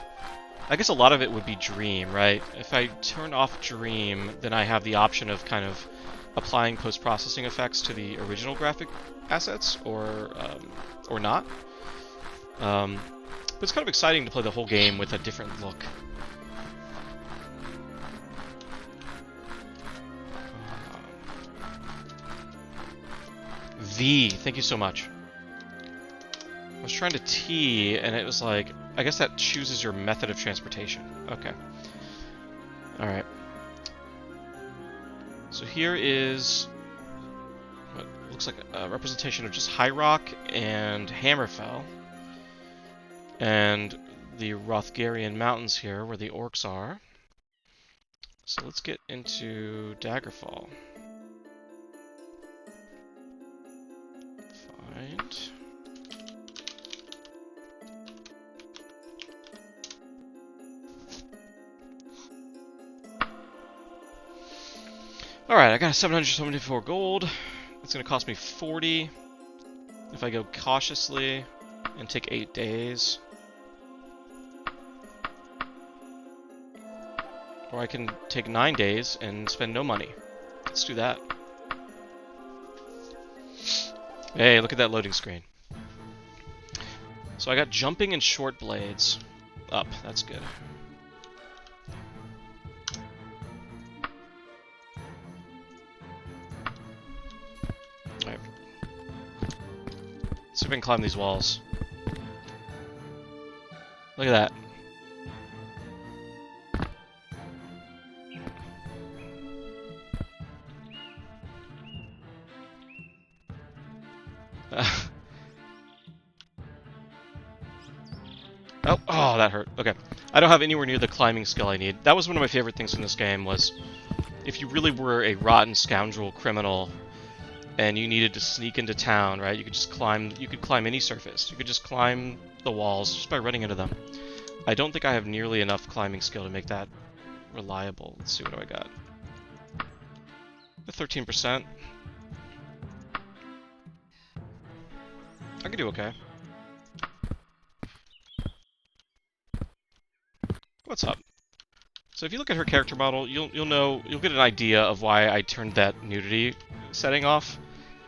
I guess a lot of it would be Dream, right? If I turn off Dream, then I have the option of kind of applying post-processing effects to the original graphic assets, or not. But it's kind of exciting to play the whole game with a different look. Thank you so much. I was trying to T, and it was like, I guess that chooses your method of transportation. Okay. Alright. So here is what looks like a representation of just High Rock and Hammerfell. And the Rothgarian Mountains here, where the orcs are. So let's get into Daggerfall. Find... Alright, I got 774 gold. It's going to cost me 40 if I go cautiously and take 8 days. Or I can take 9 days and spend no money. Let's do that. Hey, look at that loading screen. So I got jumping and short blades up. That's good. Alright. Let's see if I can climb these walls. Look at that. Oh, that hurt. Okay. I don't have anywhere near the climbing skill I need. That was one of my favorite things in this game, was if you really were a rotten scoundrel criminal, and you needed to sneak into town, right? You could just climb. You could climb any surface. You could just climb the walls just by running into them. I don't think I have nearly enough climbing skill to make that reliable. Let's see, what do I got? 13%. I could do okay. What's up? So if you look at her character model, you'll get an idea of why I turned that nudity setting off.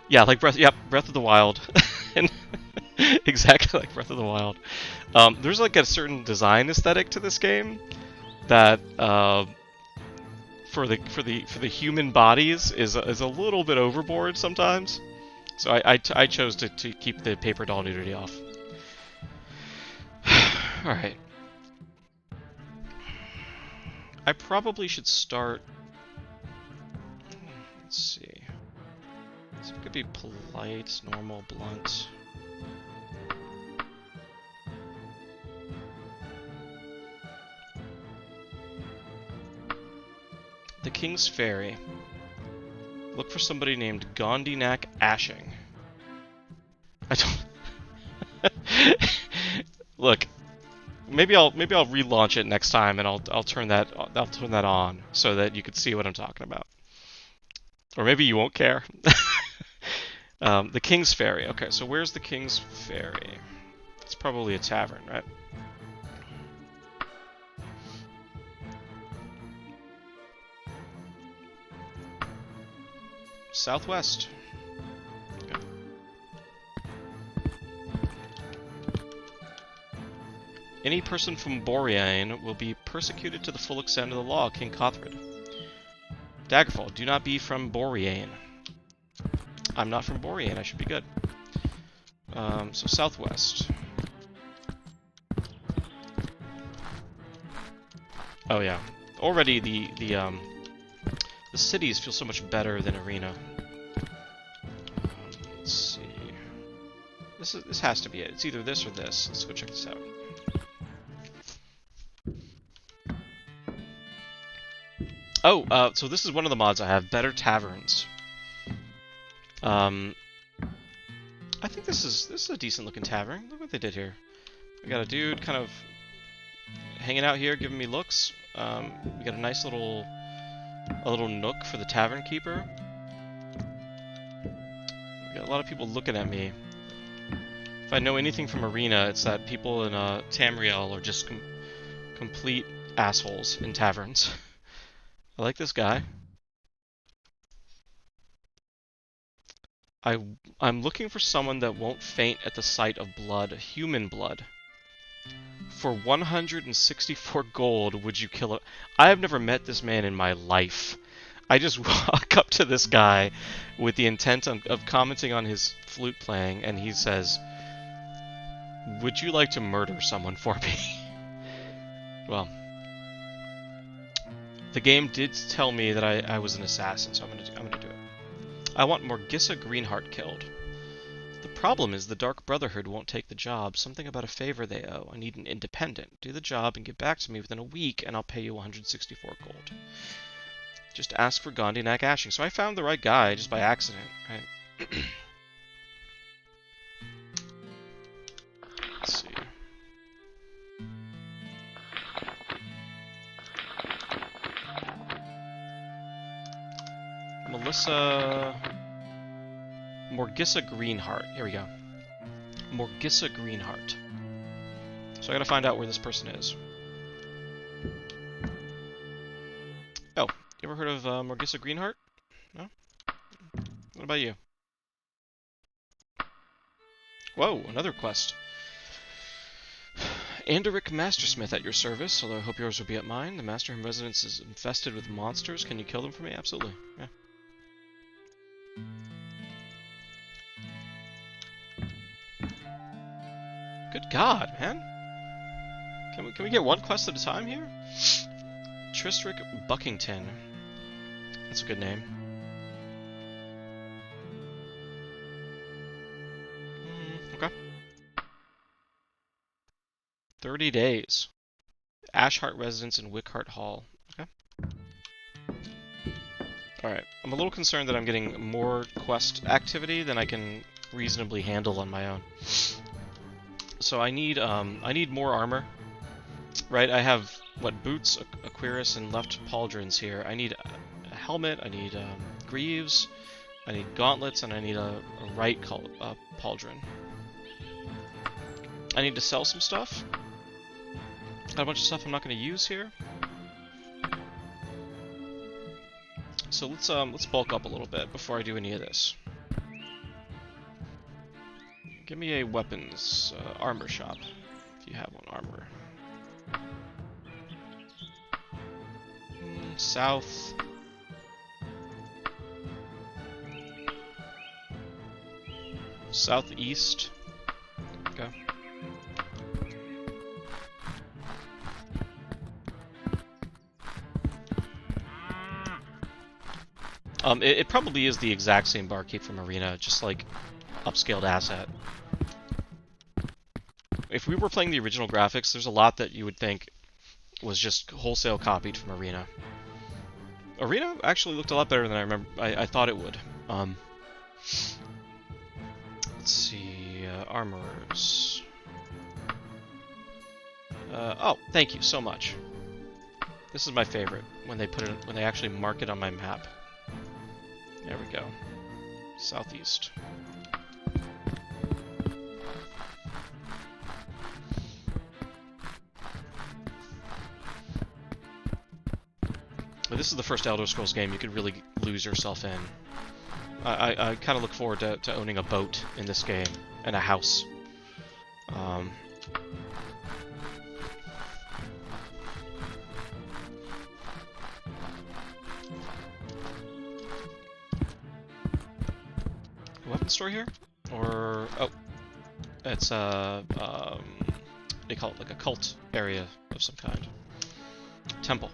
Yeah, like Breath of the Wild, and exactly like Breath of the Wild. There's like a certain design aesthetic to this game that for the human bodies is a little bit overboard sometimes. So I chose to keep the paper doll nudity off. All right. I probably should start. Let's see. So it could be polite, normal, blunt. The King's Ferry. Look for somebody named Gondinak Ashing. I don't. Look, maybe I'll relaunch it next time, and I'll turn that on so that you can see what I'm talking about. Or maybe you won't care. The King's Ferry. Okay, so where's the King's Ferry? It's probably a tavern, right? Southwest. Okay. Any person from Boreain will be persecuted to the full extent of the law, King Cothred. Daggerfall, do not be from Boreain. I'm not from Boreain, I should be good. So southwest. Oh yeah. Already the cities feel so much better than Arena. Let's see. This has to be it. It's either this or this. Let's go check this out. Oh, so this is one of the mods I have. Better taverns. I think this is a decent looking tavern. Look what they did here. We got a dude kind of hanging out here, giving me looks. We got a nice little nook for the tavern keeper. We got a lot of people looking at me. If I know anything from Arena, it's that people in Tamriel are just complete assholes in taverns. I like this guy. I'm looking for someone that won't faint at the sight of blood, human blood. For 164 gold, would you kill it? I have never met this man in my life. I just walk up to this guy with the intent of commenting on his flute playing, and he says, "Would you like to murder someone for me?" Well, the game did tell me that I was an assassin, so I'm gonna do it. I want Morgissa Greenheart killed. The problem is the Dark Brotherhood won't take the job. Something about a favor they owe. I need an independent. Do the job and get back to me within a week, and I'll pay you 164 gold. Just ask for Gondinak Ashing. So I found the right guy just by accident, right? Let's see. Morgissa Greenheart. Here we go. Morgissa Greenheart. So I gotta find out where this person is. Oh, you ever heard of Morgissa Greenheart? No? What about you? Whoa, another quest. Andaric Mastersmith at your service, although I hope yours will be at mine. The Master in Residence is infested with monsters. Can you kill them for me? Absolutely. Yeah. Good God, man. Can we get one quest at a time here? Tristric Buckington. That's a good name. Okay. 30 days. Ashheart Residence in Wickhart Hall. Okay. Alright, I'm a little concerned that I'm getting more quest activity than I can reasonably handle on my own. So I need more armor. Right, I have, what, boots, a cuirass, and left pauldrons here. I need a helmet, I need greaves, I need gauntlets, and I need a right pauldron. I need to sell some stuff. Got a bunch of stuff I'm not going to use here. So let's bulk up a little bit before I do any of this. Give me a weapons armor shop if you have one. Armor. South. Southeast. Okay. It probably is the exact same barkeep from Arena, just like upscaled asset. If we were playing the original graphics, there's a lot that you would think was just wholesale copied from Arena. Arena actually looked a lot better than I thought it would. Let's see, armorers. Oh, thank you so much. This is my favorite when they actually mark it on my map. There we go. Southeast. This is the first Elder Scrolls game you could really lose yourself in. I kind of look forward to owning a boat in this game, and a house. Weapon store here? Or... oh. It's they call it like a cult area of some kind. Temple.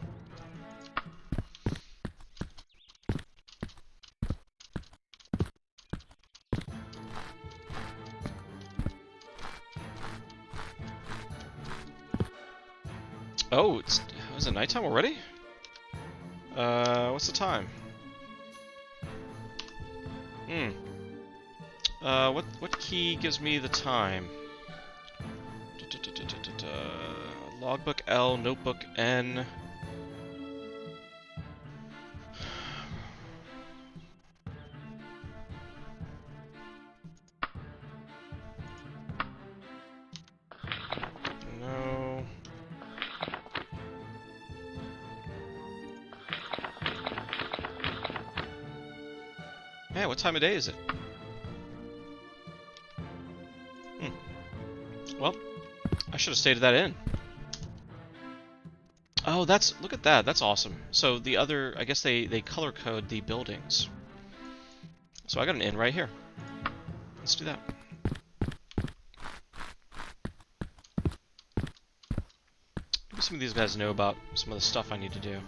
Oh, is it nighttime already? What's the time? What key gives me the time? Logbook L, notebook N. No. Man, what time of day is it? Well, I should have stayed at that inn. Oh, look at that. That's awesome. So the other, I guess they color code the buildings. So I got an inn right here. Let's do that. Maybe some of these guys know about some of the stuff I need to do.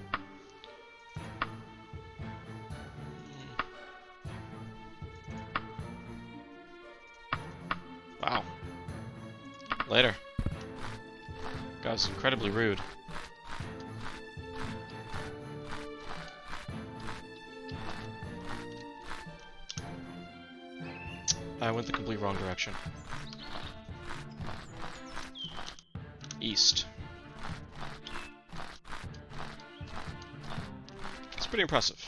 Wow. Later. Guy's incredibly rude. I went the complete wrong direction. East. It's pretty impressive.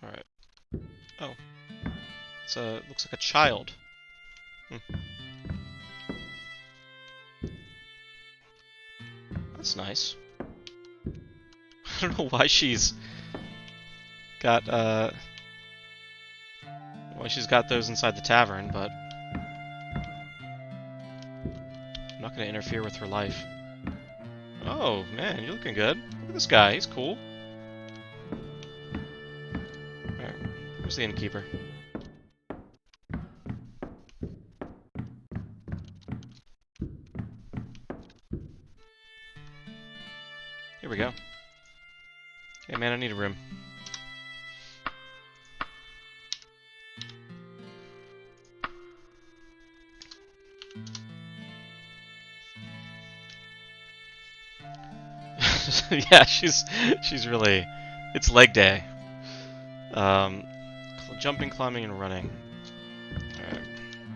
Alright. Oh. Looks like a child. That's nice. I don't know why she's got those inside the tavern, but I'm not gonna interfere with her life. Oh man, you're looking good. Look at this guy, he's cool. Alright, where's the innkeeper? Here we go. Hey man, I need a room. Yeah, she's really. It's leg day. Jumping, climbing, and running.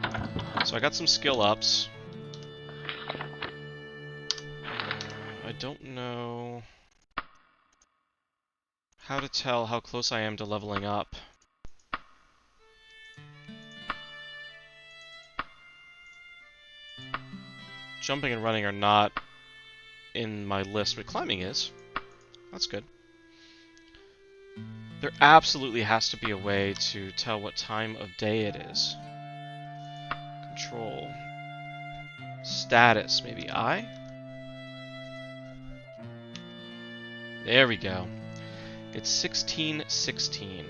Alright. So I got some skill ups. I don't know how to tell how close I am to leveling up. Jumping and running are not in my list, but climbing is. That's good. There absolutely has to be a way to tell what time of day it is. Control. Status, maybe I? There we go. It's 16:16. Okay,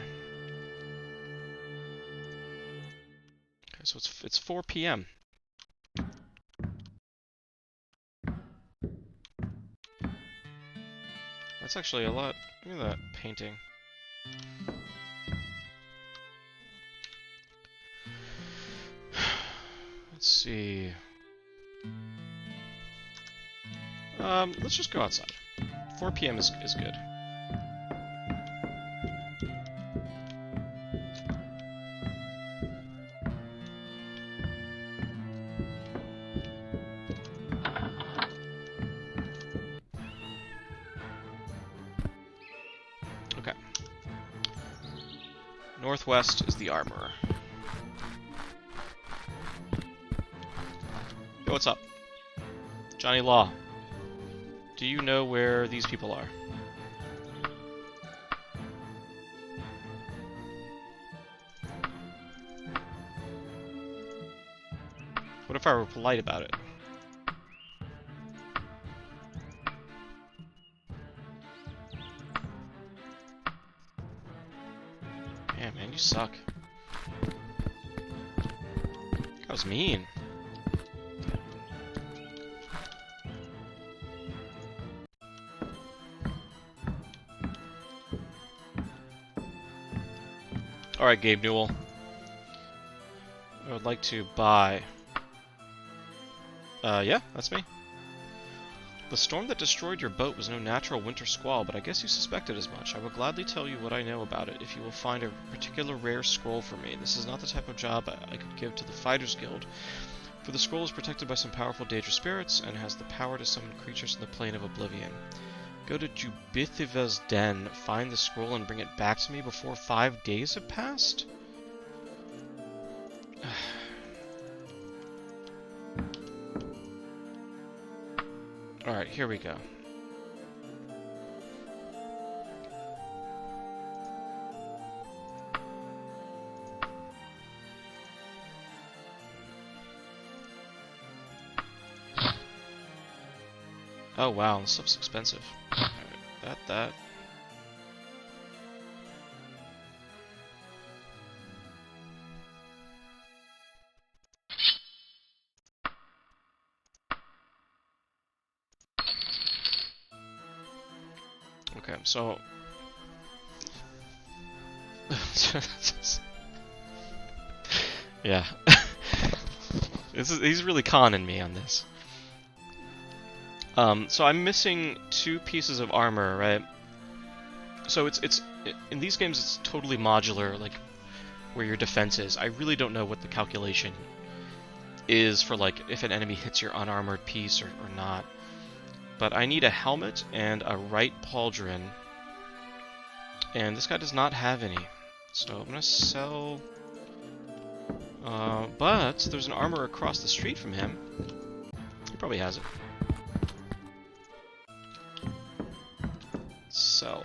so it's 4 p.m. That's actually a lot. Look at that painting. Let's see. Let's just go outside. 4 p.m. is good. Okay. Northwest is the armorer. Yo, what's up? Johnny Law. Do you know where these people are? What if I were polite about it? Yeah, man, you suck. That was mean. Alright, Gabe Newell. I would like to buy... yeah, that's me. The storm that destroyed your boat was no natural winter squall, but I guess you suspected as much. I will gladly tell you what I know about it if you will find a particular rare scroll for me. This is not the type of job I could give to the Fighters Guild, for the scroll is protected by some powerful dangerous spirits and has the power to summon creatures in the plane of oblivion. Go to Jubithiva's den, find the scroll, and bring it back to me before 5 days have passed? Alright, here we go. Oh wow, this stuff's expensive. Alright, that. Okay, so... yeah. He's really conning me on this. So I'm missing 2 pieces of armor, right? So it's in these games it's totally modular, like where your defense is. I really don't know what the calculation is for like if an enemy hits your unarmored piece or not. But I need a helmet and a right pauldron, and this guy does not have any. So I'm gonna sell. But there's an armor across the street from him. He probably has it. Sell.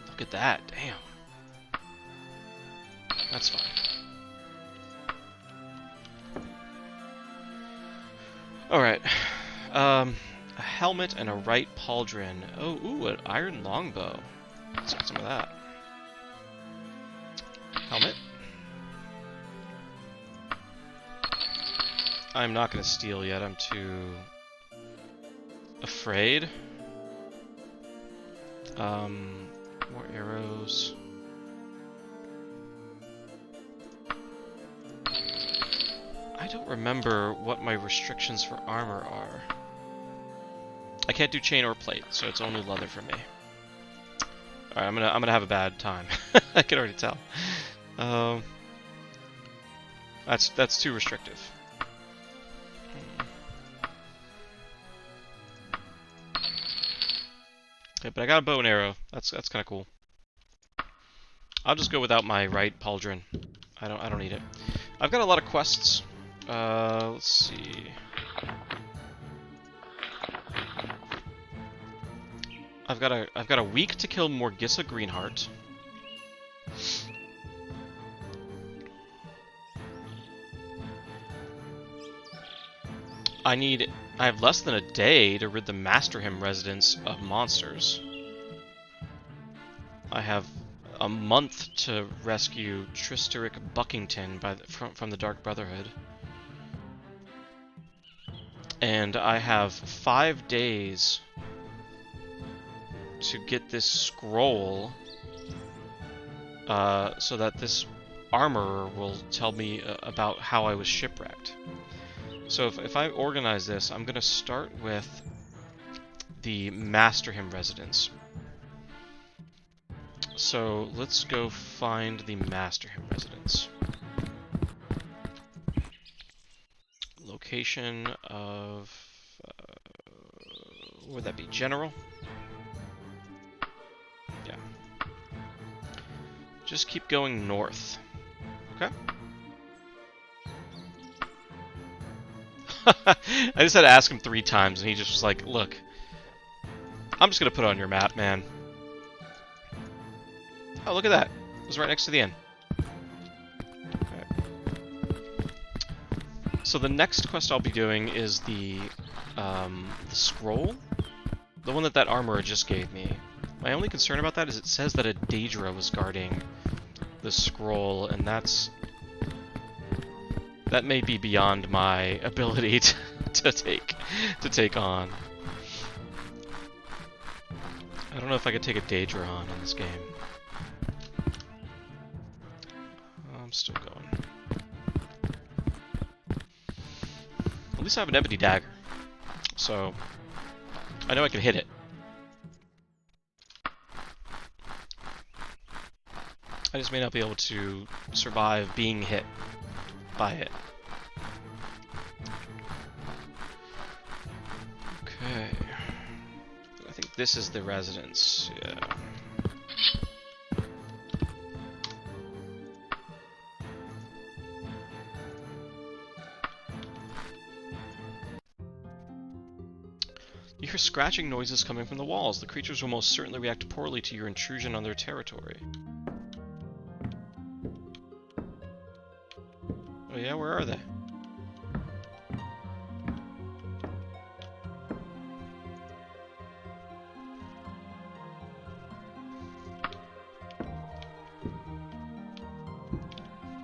Look at that, damn. That's fine. Alright. A helmet and a right pauldron. Oh, ooh, an iron longbow. Let's get some of that. Helmet. I'm not gonna steal yet, I'm too afraid. More arrows. don't remember what my restrictions for armor are. I can't do chain or plate, so it's only leather for me. Alright, I'm gonna have a bad time. I can already tell. That's too restrictive. Okay, but I got a bow and arrow. That's kind of cool. I'll just go without my right pauldron. I don't need it. I've got a lot of quests. Let's see. I've got a week to kill Morgissa Greenheart. I have less than a day to rid the Masterham residence of monsters. I have a month to rescue Tristeric Buckington from the Dark Brotherhood. And I have 5 days to get this scroll so that this armorer will tell me about how I was shipwrecked. So if I organize this, I'm going to start with the Masterham residence. So let's go find the Masterham residence. Location of... what would that be? General? Yeah. Just keep going north. Okay? I just had to ask him 3 times, and he just was like, look, I'm just going to put it on your map, man. Oh, look at that. It was right next to the inn. So the next quest I'll be doing is the scroll. The one that armorer just gave me. My only concern about that is it says that a Daedra was guarding the scroll, and that may be beyond my ability to take on. I don't know if I could take a Daedra on in this game. I'm still going. At least I have an ebony dagger, so I know I can hit it. I just may not be able to survive being hit by it. Okay. I think this is the residence, yeah. You hear scratching noises coming from the walls. The creatures will most certainly react poorly to your intrusion on their territory. Oh yeah, where are they?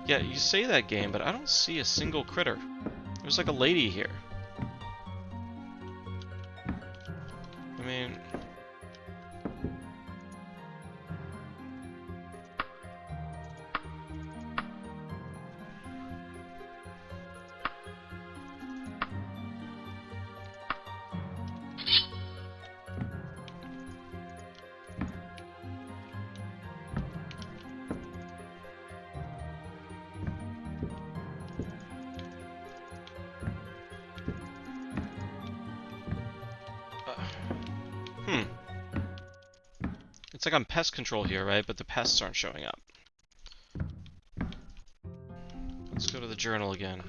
Yeah, you say that, game, but I don't see a single critter. There's like a lady here. I mean... It's like I'm pest control here, right? But the pests aren't showing up. Let's go to the journal again.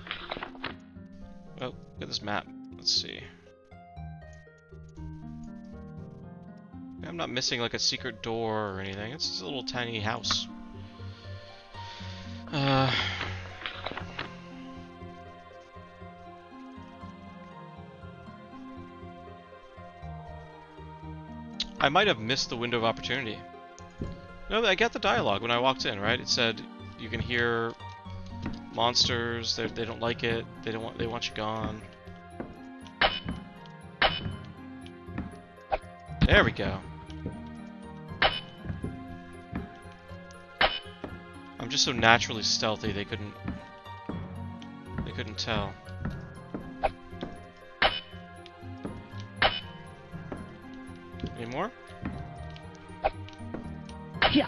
Oh, look at this map. Let's see. I'm not missing like a secret door or anything. It's just a little tiny house. I might have missed the window of opportunity. No, I got the dialogue when I walked in, right? It said you can hear monsters. They don't like it. They want you gone. There we go. I'm just so naturally stealthy they couldn't couldn't tell. Any more?
Yeah.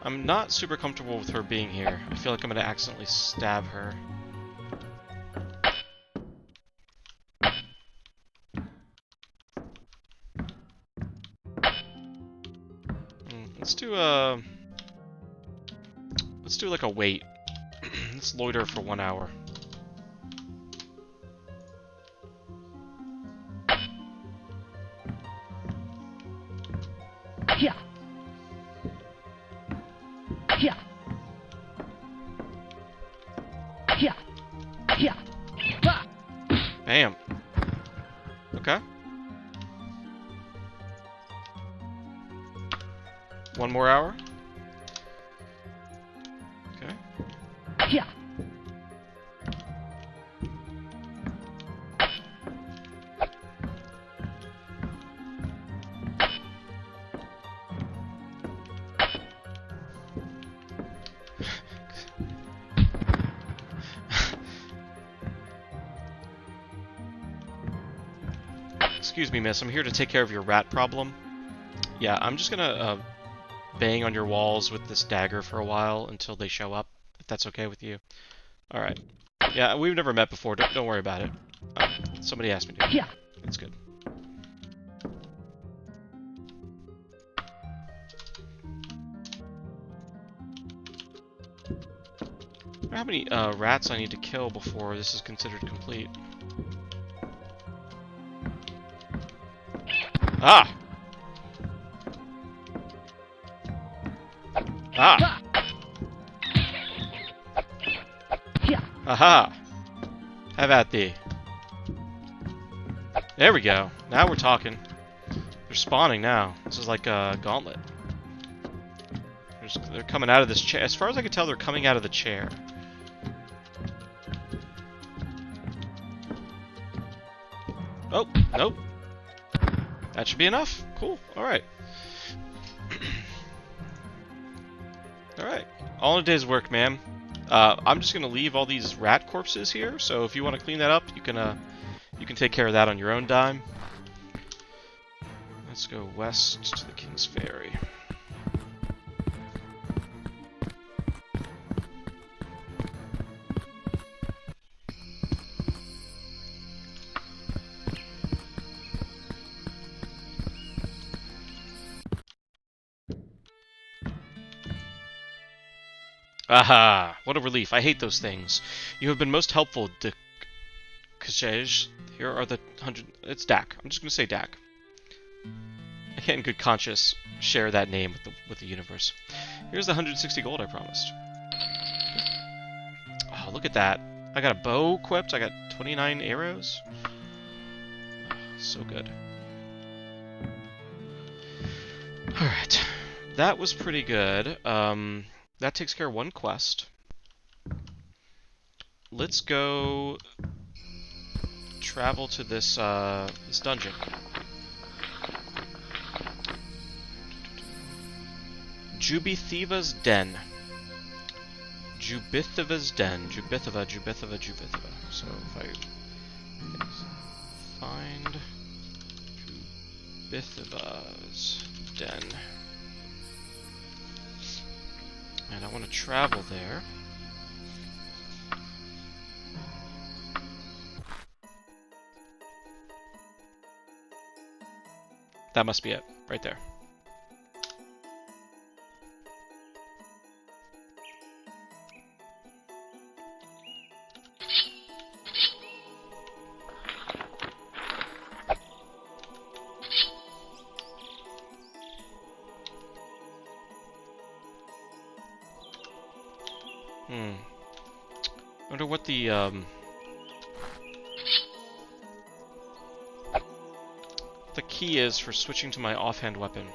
I'm not super comfortable with her being here. I feel like I'm gonna accidentally stab her. Let's do like a wait. Let's loiter for 1 hour.
Yeah. Yeah. Yeah. Yeah. Ah.
Bam. Okay. 1 more hour. Okay.
Yeah.
Excuse me, miss. I'm here to take care of your rat problem. Yeah, I'm just gonna bang on your walls with this dagger for a while until they show up, if that's okay with you. Alright. Yeah, we've never met before. Don't worry about it. Somebody asked me to.
Yeah.
It's good. I wonder how many rats I need to kill before this is considered complete. Ah! Ah!
Yeah.
Aha! Have at thee. There we go. Now we're talking. They're spawning now. This is like a gauntlet. They're coming out of this chair. As far as I can tell, they're coming out of the chair. Oh, nope. That should be enough. Cool. Alright. Alright. All in a day's work, ma'am. I'm just gonna leave all these rat corpses here, so if you want to clean that up, you can take care of that on your own dime. Let's go west to the King's Ferry. Aha! What a relief. I hate those things. You have been most helpful, de Kajej. Here are the 100... It's Dak. I'm just gonna say Dak. I can't in good conscience share that name with the universe. Here's the 160 gold I promised. Oh, look at that. I got a bow equipped. I got 29 arrows. Oh, so good. Alright. That was pretty good. That takes care of one quest. Let's go travel to this this dungeon. Jubithiva's Den. Jubithiva's Den. Jubithiva. So if I find Jubithiva's Den. And I want to travel there. That must be it, right there. I wonder what the key is for switching to my offhand weapon.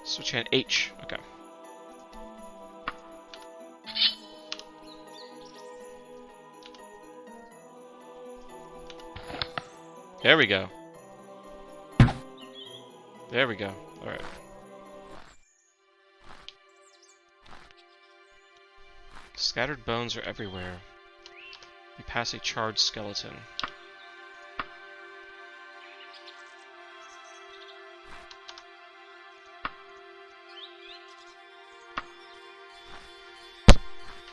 Switch hand H. Okay. There we go. There we go. Alright. Scattered bones are everywhere. You pass a charred skeleton.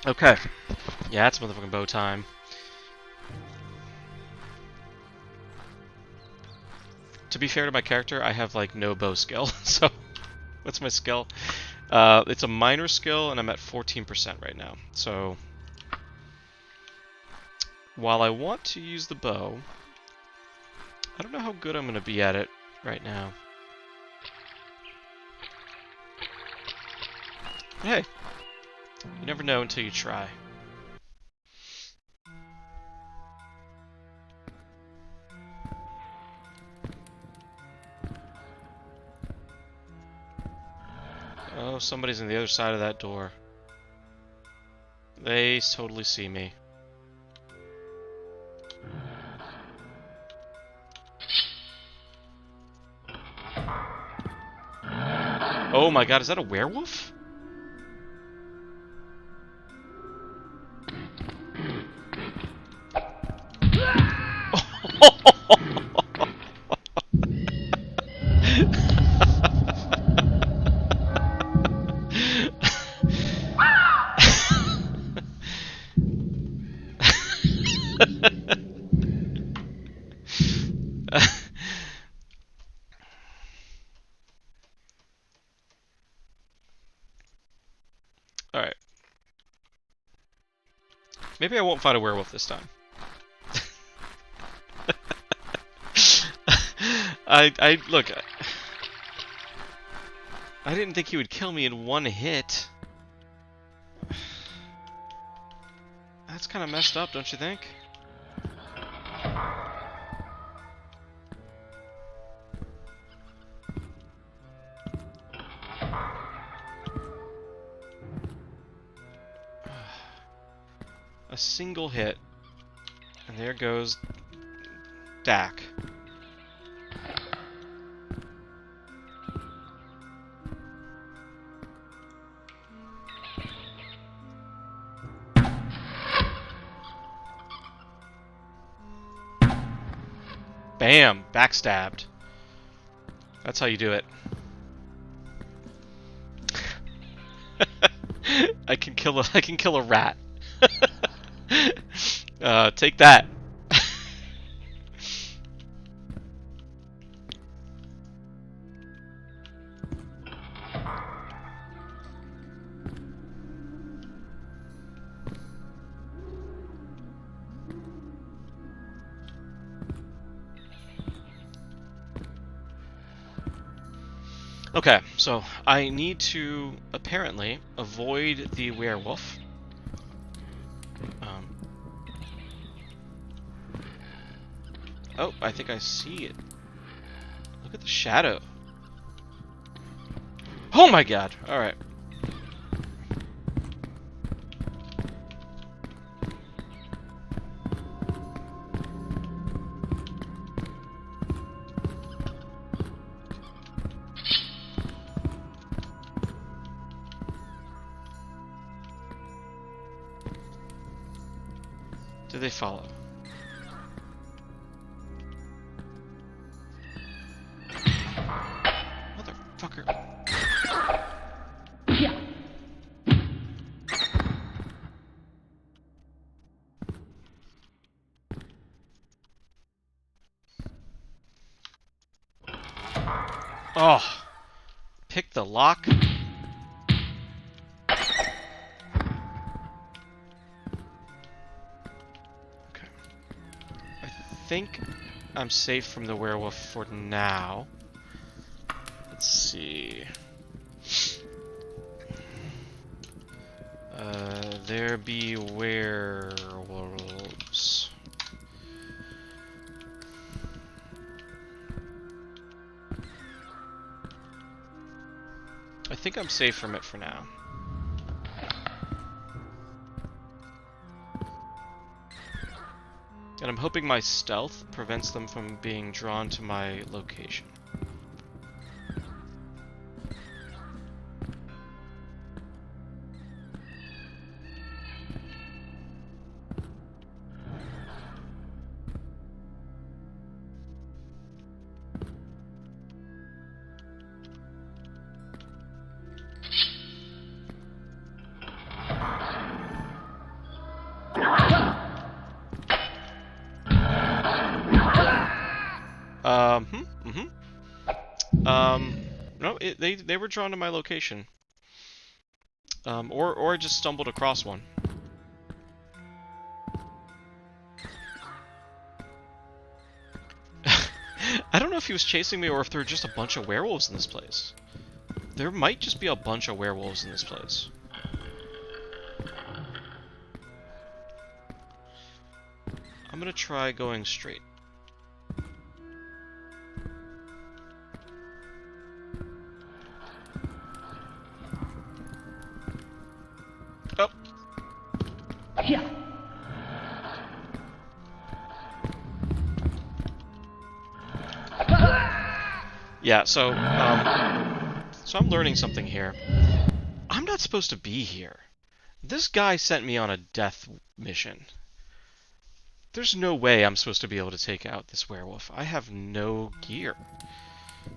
Okay. Yeah, it's motherfucking bow time. To be fair to my character, I have, like, no bow skill, so... What's my skill? It's a minor skill, and I'm at 14% right now. So... While I want to use the bow... I don't know how good I'm gonna be at it right now. But hey, you never know until you try. Oh, somebody's on the other side of that door. They totally see me. Oh my god, is that a werewolf? Alright. Maybe I won't find a werewolf this time. Look, I didn't think he would kill me in one hit. That's kind of messed up, don't you think? A single hit, and there goes Dak. Bam! Backstabbed. That's how you do it. I can kill a rat. Take that. Okay, so I need to apparently avoid the werewolf. Oh, I think I see it. Look at the shadow. Oh my god! Alright. Do they follow? Motherfucker.
Yeah.
Oh. Pick the lock. I think I'm safe from the werewolf for now. Let's see. There be werewolves. I think I'm safe from it for now. And I'm hoping my stealth prevents them from being drawn to my location. No, they were drawn to my location. Or I just stumbled across one. I don't know if he was chasing me or if there are just a bunch of werewolves in this place. There might just be a bunch of werewolves in this place. I'm gonna try going straight. Oh.
Yeah.
Yeah, so I'm learning something here. I'm not supposed to be here. This guy sent me on a death mission. There's no way I'm supposed to be able to take out this werewolf. I have no gear.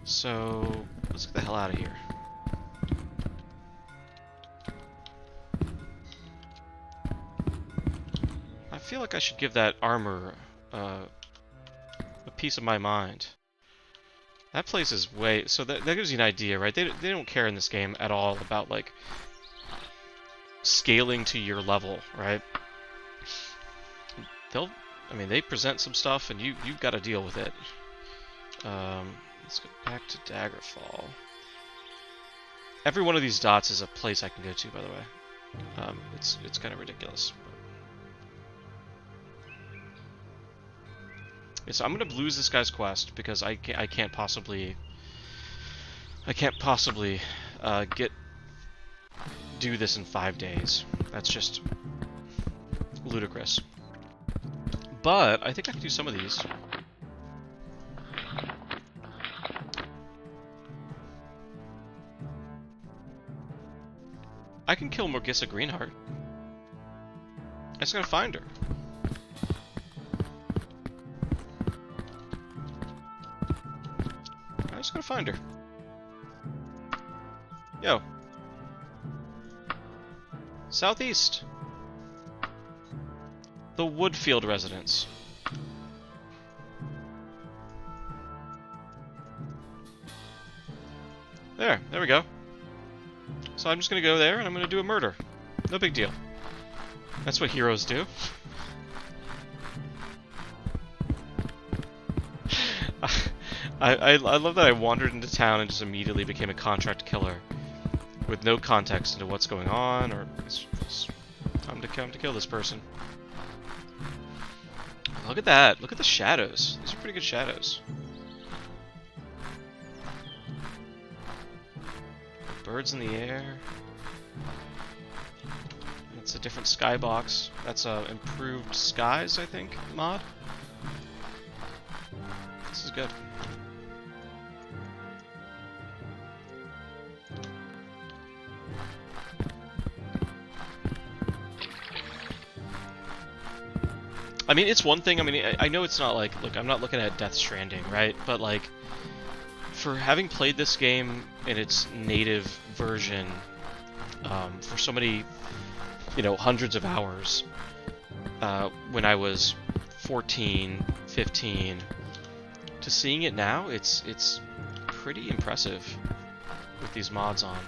So, let's get the hell out of here. I feel like I should give that armor a piece of my mind. That place is way... So that gives you an idea, right? They don't care in this game at all about, like, scaling to your level, right? They present some stuff, and you've got to deal with it. Let's go back to Daggerfall. Every one of these dots is a place I can go to, by the way. It's kind of ridiculous. Yeah, so I'm gonna lose this guy's quest because I can't possibly do this in 5 days. That's just ludicrous. But I think I can do some of these. I can kill Morgissa Greenheart. I just gotta find her. I just gotta find her. Yo. Southeast. The Woodfield residence. There we go. So I'm just gonna go there and I'm gonna do a murder. No big deal. That's what heroes do. I love that I wandered into town and just immediately became a contract killer with no context into what's going on, or it's time to kill this person. Look at that! Look at the shadows. These are pretty good shadows. Birds in the air. It's a different skybox. That's a improved skies, I think, mod. This is good. I mean, it's one thing. I mean, I know it's not like, look, I'm not looking at Death Stranding, right? But like, for having played this game in its native version for so many, hundreds of hours when I was 14, 15, to seeing it now, it's pretty impressive with these mods on.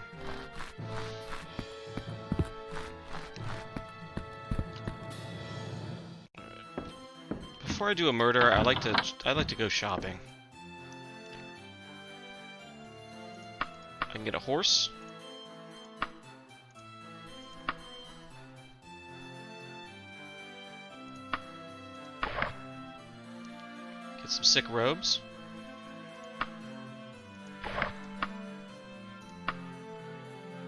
Before I do a murder, I like to go shopping. I can get a horse. Get some sick robes.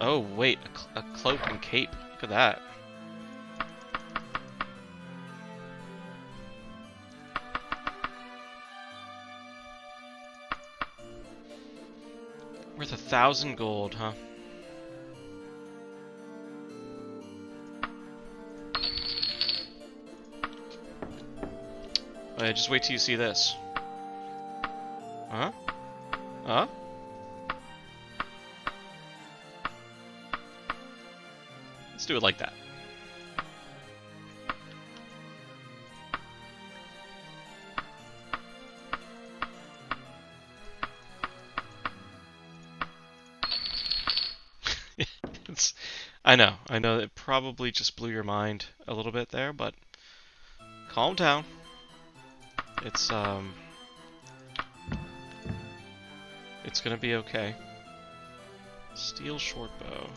Oh wait, a cloak and cape. Look at that. Worth 1,000 gold, huh? Oh, yeah, just wait till you see this. Huh? Huh? Let's do it like that. I know it probably just blew your mind a little bit there, but calm down. It's gonna be okay. Steel short bow.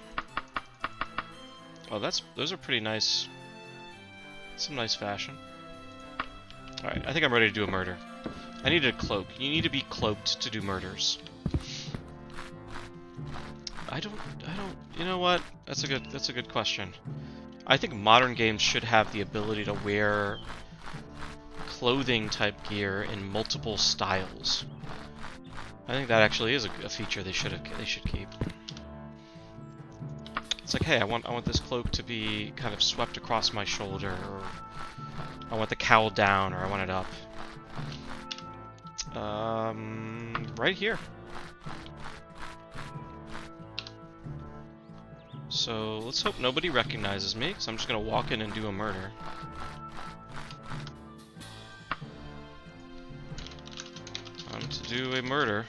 Oh, those are pretty nice. Some nice fashion. Alright, I think I'm ready to do a murder. I need a cloak. You need to be cloaked to do murders. I don't, you know what? That's a good question. I think modern games should have the ability to wear clothing type gear in multiple styles. I think that actually is a feature they should keep. It's like, hey, I want this cloak to be kind of swept across my shoulder, or I want the cowl down, or I want it up. Right here. So let's hope nobody recognizes me, because I'm just gonna walk in and do a murder. Time to do a murder.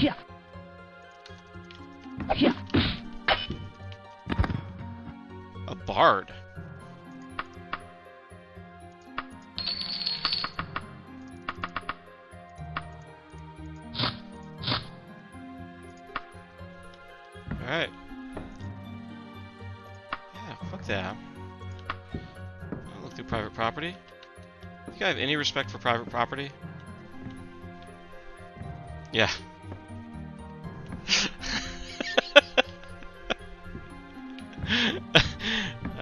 Yeah. Yeah.
A bard. Alright. Yeah, fuck that. I'll look through private property. Think I have any respect for private property? Yeah.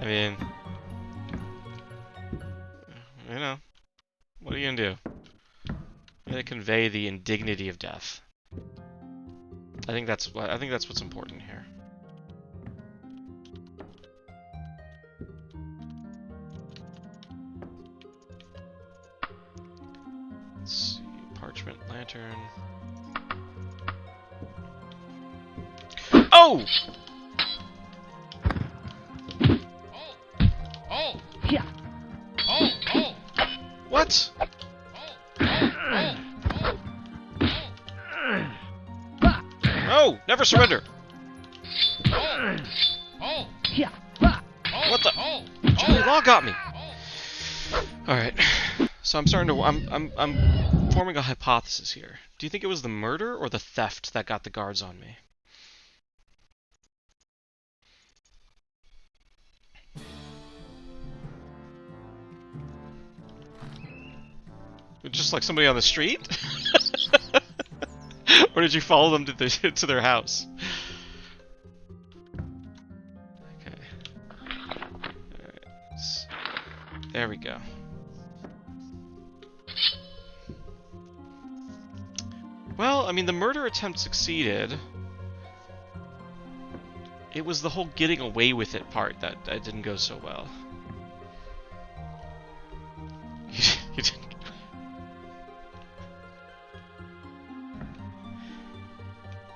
I mean, you know, what are you gonna do? You're gonna convey the indignity of death. I think that's what's important here. Let's see, parchment lantern. Oh!
Yeah.
What? No! Never surrender!
Yeah.
What the? Johnny Law got me! Alright. So I'm starting to... I'm forming a hypothesis here. Do you think it was the murder or the theft that got the guards on me? Just like somebody on the street? Or did you follow them to their house? Okay. Alright. There we go. Well, I mean, the murder attempt succeeded. It was the whole getting away with it part that didn't go so well. You didn't.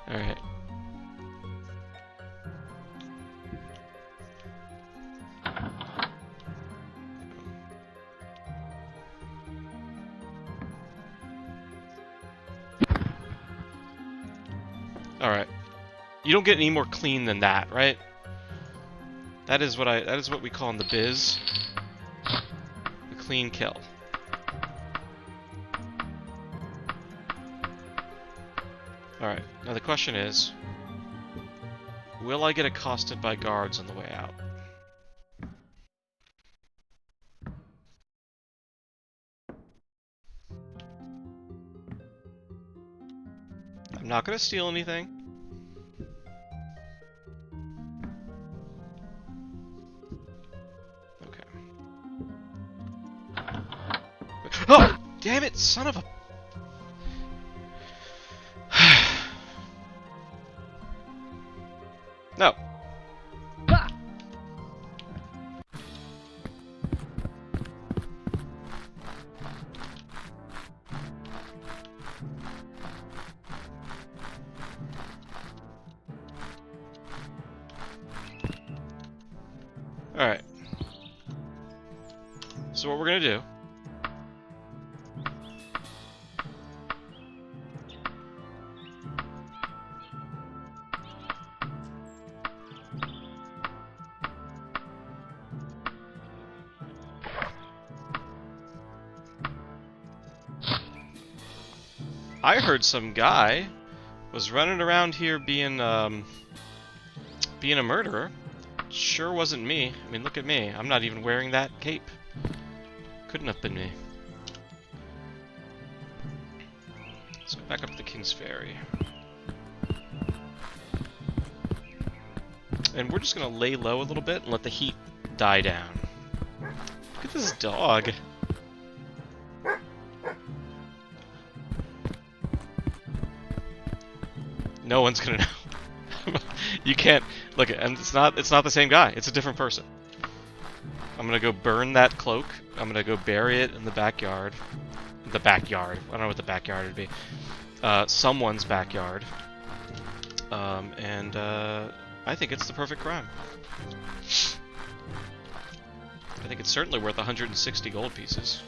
Alright. Alright. You don't get any more clean than that, right? That is what we call in the biz a clean kill. Alright, now the question is, will I get accosted by guards on the way out? I'm not gonna steal anything. Okay. Oh! Damn it, son of a... No. is what we're gonna do. I heard some guy was running around here being a murderer. Sure wasn't me. I mean, look at me. I'm not even wearing that cape. Couldn't have been me. Let's go back up to the King's Ferry. And we're just gonna lay low a little bit and let the heat die down. Look at this dog. No one's gonna know. You can't look at, and it's not the same guy. It's a different person. I'm gonna go burn that cloak. I'm gonna go bury it in the backyard. The backyard. I don't know what the backyard would be. Someone's backyard. I think it's the perfect crime. I think it's certainly worth 160 gold pieces.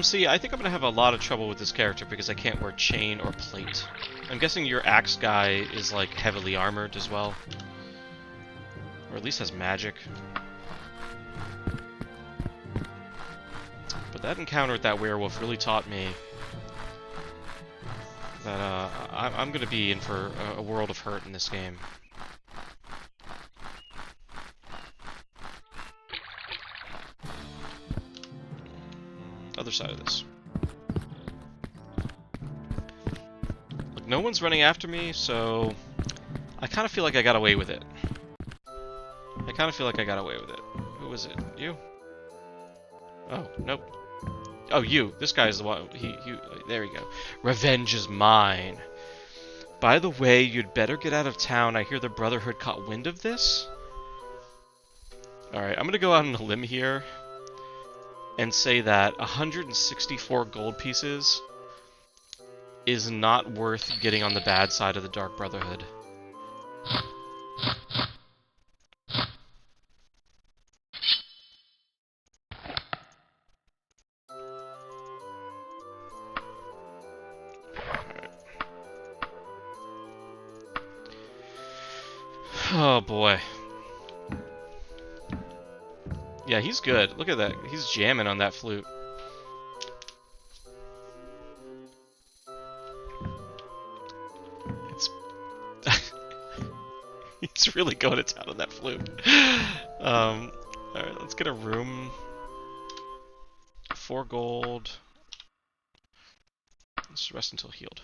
See, I think I'm gonna have a lot of trouble with this character because I can't wear chain or plate. I'm guessing your axe guy is like heavily armored as well. Or at least has magic. But that encounter with that werewolf really taught me that I'm gonna be in for a world of hurt in this game. Other side of this. Look, no one's running after me, so I kind of feel like I got away with it. I kind of feel like I got away with it. Who was it? You? Oh, nope. Oh, you. This guy's the one. There we go. Revenge is mine. By the way, you'd better get out of town. I hear the Brotherhood caught wind of this. Alright, I'm gonna go out on a limb here and say that 164 gold pieces is not worth getting on the bad side of the Dark Brotherhood. Oh boy. Yeah, he's good. Look at that. He's jamming on that flute. It's... He's really going to town on that flute. Alright, let's get a room. 4 gold. Let's rest until healed.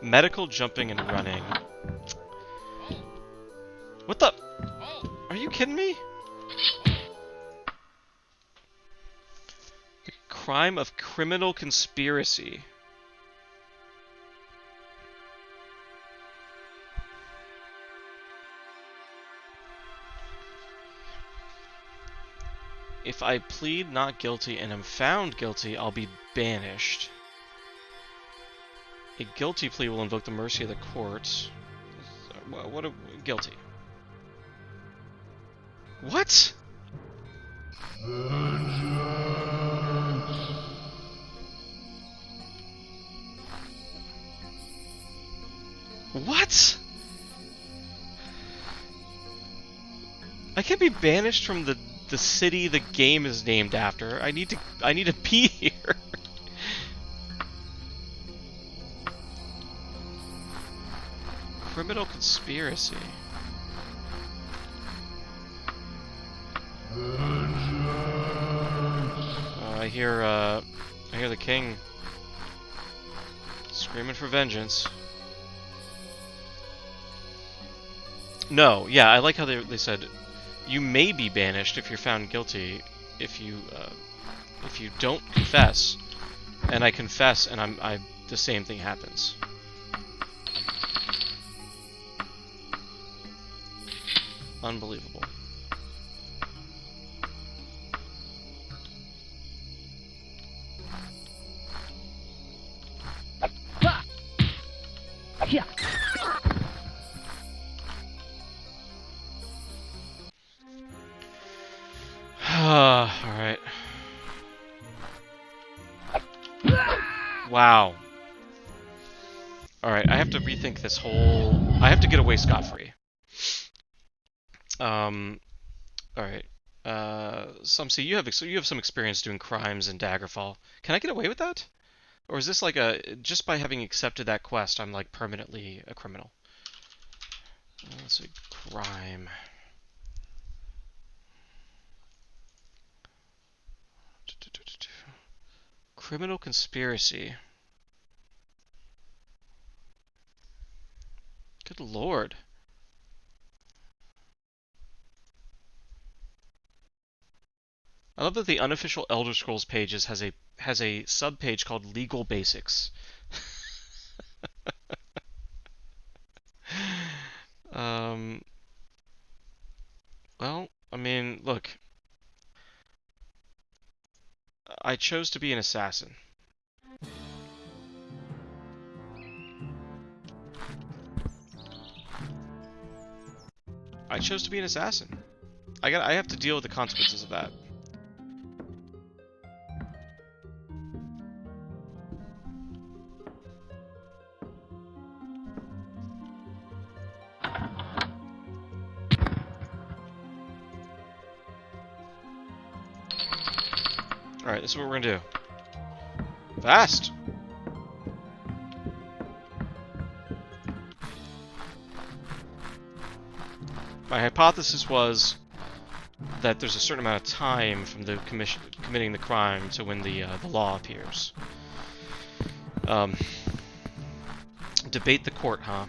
Medical, jumping, and running. What the? Are you kidding me? The crime of criminal conspiracy. If I plead not guilty and am found guilty, I'll be banished. A guilty plea will invoke the mercy of the courts. What a guilty. What? What? I can't be banished from the city the game is named after. I need to be here. Criminal conspiracy. I hear the king screaming for vengeance. No, yeah, I like how they said you may be banished if you're found guilty if you don't confess. And I confess, and the same thing happens. Unbelievable.
Yeah.
Alright. Wow. Alright, I have to rethink this whole... I have to get away scot-free. Alright. Sumsy, you have some experience doing crimes in Daggerfall. Can I get away with that? Or is this like a... just by having accepted that quest, I'm like permanently a criminal? Let's see, crime. Criminal conspiracy. Good lord. I love that the unofficial Elder Scrolls pages has a sub-page called Legal Basics. Well, I mean, look. I chose to be an assassin. I chose to be an assassin. I have to deal with the consequences of that. Alright, this is what we're gonna do. Fast! My hypothesis was that there's a certain amount of time from the committing the crime to when the law appears. Debate the court, huh?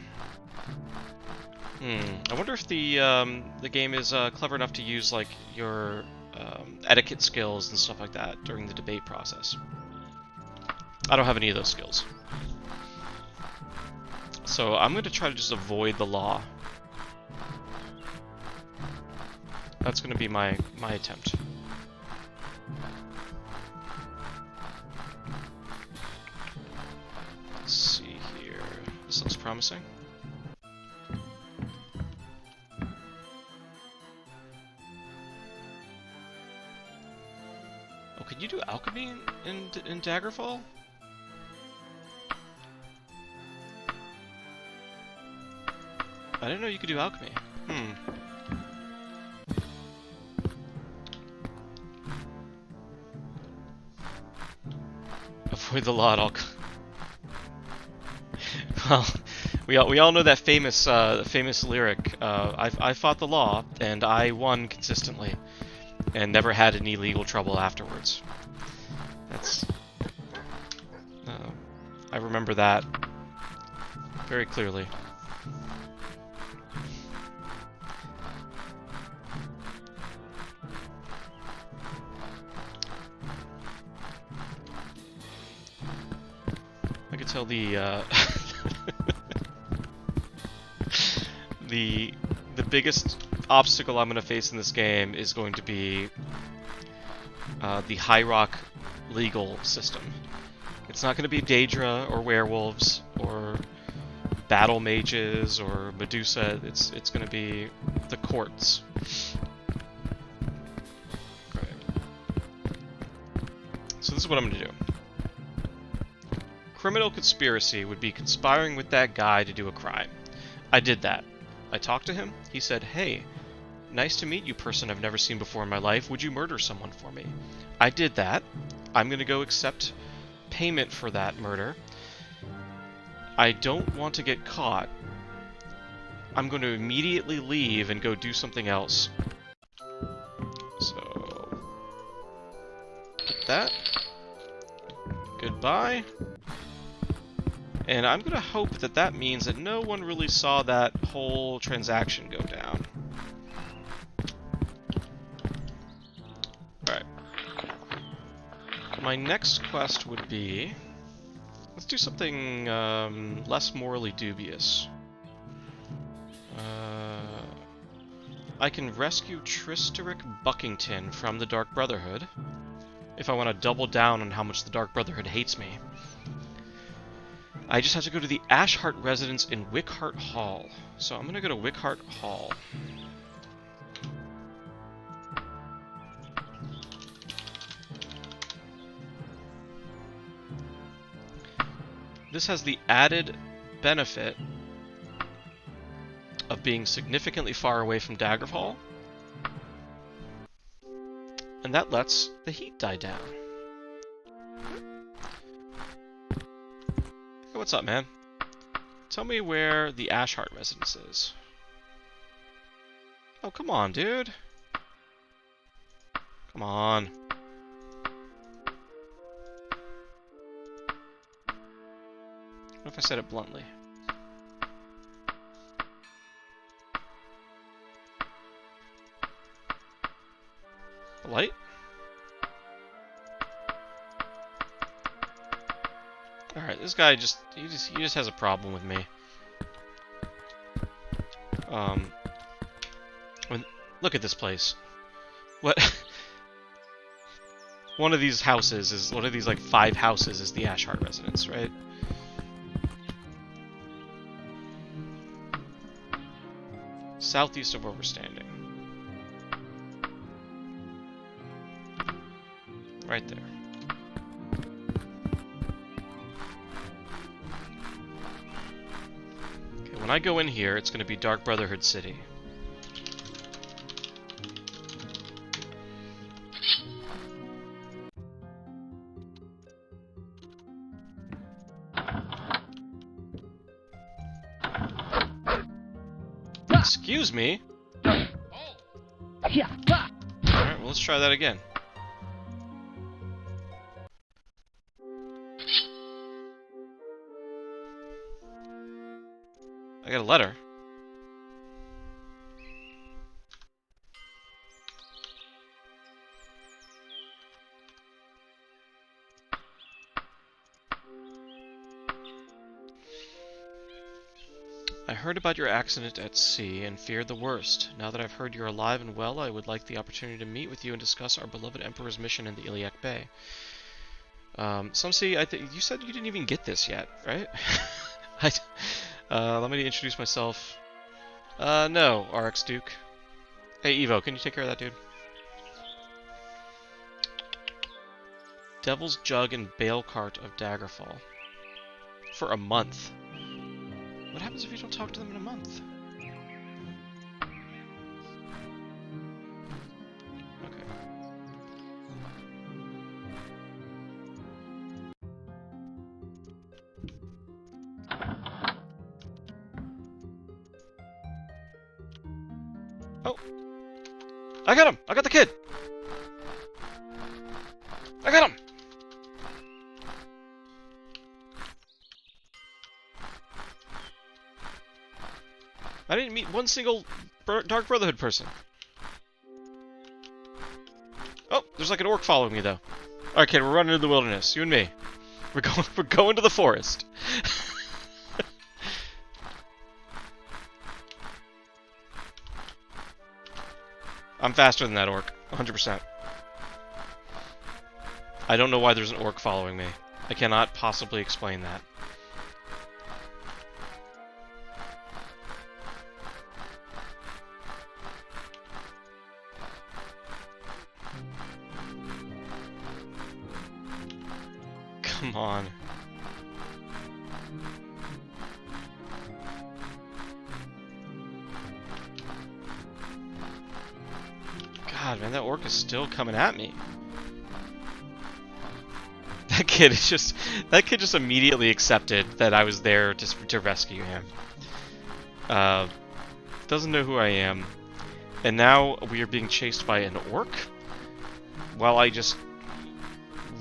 I wonder if the game is clever enough to use like your etiquette skills and stuff like that during the debate process. I don't have any of those skills, so I'm going to try to just avoid the law. That's going to be my attempt. Let's see here. This looks promising. Oh, can you do alchemy in Daggerfall? I didn't know you could do alchemy. Avoid the law at all. Well, we all know that famous lyric. I fought the law and I won consistently, and never had any legal trouble afterwards. That's. I remember that very clearly. I could tell the the biggest obstacle I'm going to face in this game is going to be the High Rock legal system. It's not going to be Daedra or werewolves or battle mages or Medusa. It's going to be the courts. Okay. So this is what I'm going to do. Criminal conspiracy would be conspiring with that guy to do a crime. I did that. I talked to him. He said, "Hey, nice to meet you, person I've never seen before in my life. Would you murder someone for me?" I did that. I'm going to go accept payment for that murder. I don't want to get caught. I'm going to immediately leave and go do something else. So, get that. Goodbye. And I'm going to hope that that means that no one really saw that whole transaction go down. Alright. My next quest would be... let's do something less morally dubious. I can rescue Tristaric Buckington from the Dark Brotherhood, if I want to double down on how much the Dark Brotherhood hates me. I just have to go to the Ashheart residence in Wickhart Hall. So I'm going to go to Wickhart Hall. This has the added benefit of being significantly far away from Daggerfall. And that lets the heat die down. Hey, what's up, man? Tell me where the Ashheart residence is. Oh, come on, dude. Come on. What if I said it bluntly? The light? Alright, this guy just has a problem with me. Look at this place. What? One of these like 5 houses is the Ashheart residence, right? Southeast of where we're standing. Right there. Okay, when I go in here, it's going to be Dark Brotherhood City. Excuse me?
Yeah.
Alright, well, let's try that again. I got a letter. I heard about your accident at sea and feared the worst. Now that I've heard you're alive and well, I would like the opportunity to meet with you and discuss our beloved Emperor's mission in the Iliac Bay. Some see, you said you didn't even get this yet, right? Let me introduce myself. No, Archduke. Hey, Evo, can you take care of that dude? Devil's Jug and Bale Cart of Daggerfall. For a month. What happens if you don't talk to them in a month? Okay. Oh! I got him! I got the kid! I got him! I didn't meet one single Dark Brotherhood person. Oh, there's like an orc following me though. Alright, kid, we're running into the wilderness. You and me. We're going to the forest. I'm faster than that orc, 100%. I don't know why there's an orc following me. I cannot possibly explain that. Come on. God, man, that orc is still coming at me. That kid just immediately accepted that I was there to rescue him. Doesn't know who I am. And now we are being chased by an orc while I just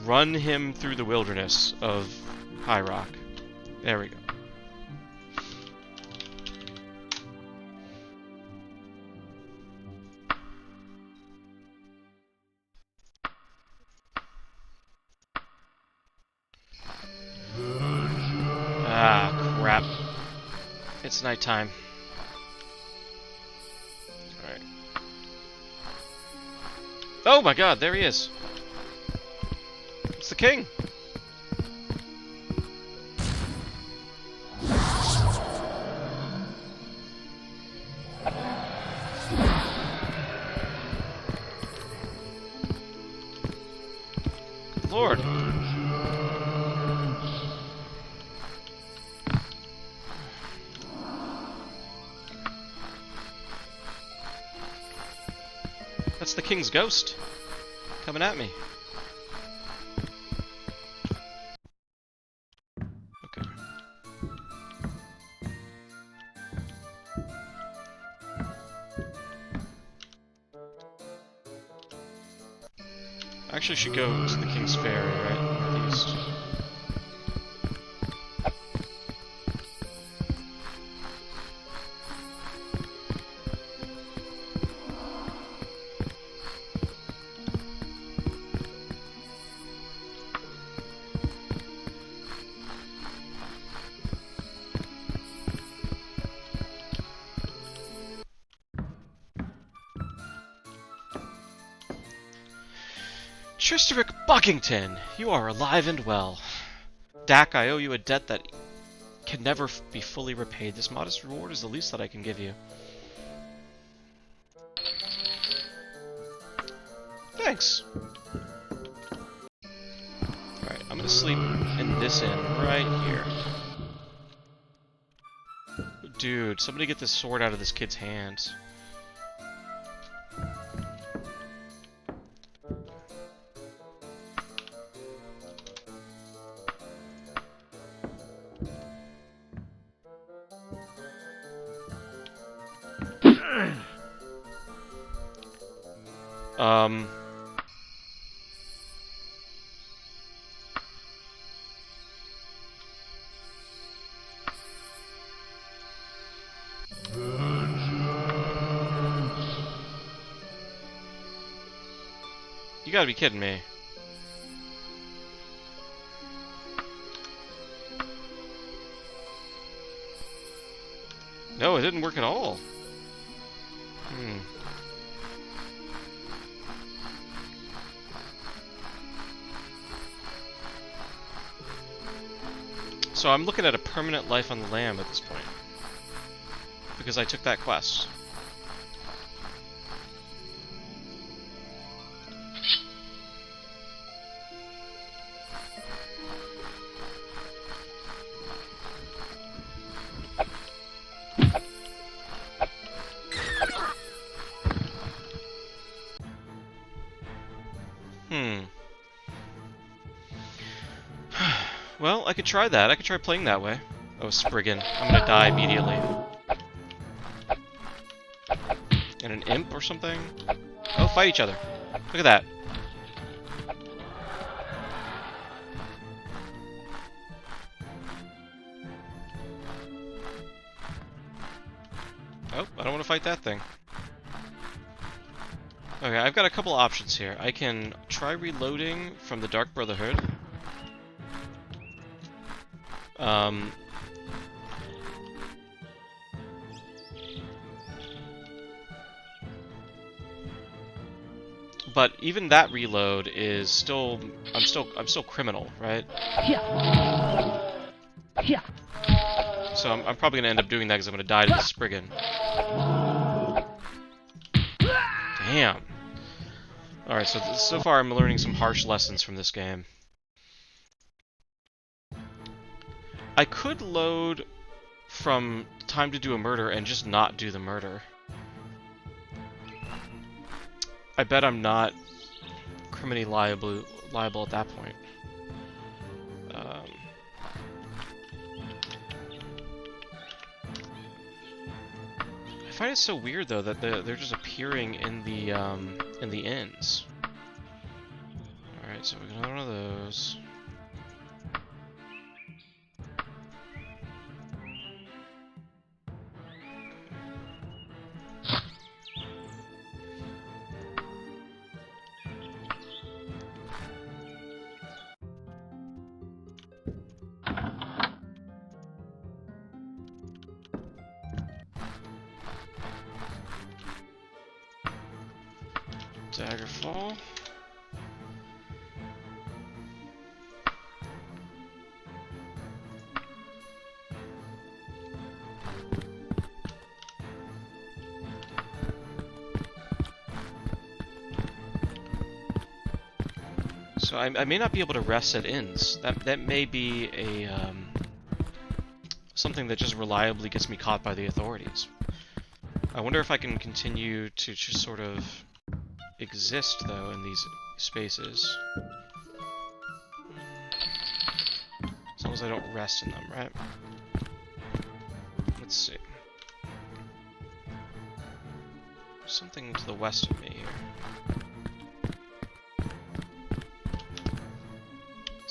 run him through the wilderness of High Rock. There we go. Ah, crap. It's nighttime. Alright. Oh my god, there he is. It's the king! lord! That's the king's ghost coming at me. Okay. I actually should go to the King's Ferry, right? Northeast. Tristeric Buckington, you are alive and well. Dak, I owe you a debt that can never be fully repaid. This modest reward is the least that I can give you. Thanks. Alright, I'm gonna sleep in this inn right here. Dude, somebody get this sword out of this kid's hands. You gotta be kidding me. No, it didn't work at all. So I'm looking at a permanent life on the lam at this point. Because I took that quest. Well, I could try that. I could try playing that way. Oh, Spriggan. I'm gonna die immediately. And an imp or something? Oh, fight each other. Look at that. Oh, I don't want to fight that thing. Okay, I've got a couple options here. I can try reloading from the Dark Brotherhood. But even that reload is still I'm still criminal, right? So I'm probably gonna end up doing that because I'm gonna die to the Spriggan. Damn. Alright, so far I'm learning some harsh lessons from this game. I could load from time to do a murder and just not do the murder. I bet I'm not criminally liable at that point. I find it so weird though that they're just appearing in the inns. All right, so we got another one of those. Daggerfall. So I may not be able to rest at inns. That may be a something that just reliably gets me caught by the authorities. I wonder if I can continue to just sort of exist, though, in these spaces. As long as I don't rest in them, right? Let's see. There's something to the west of me here.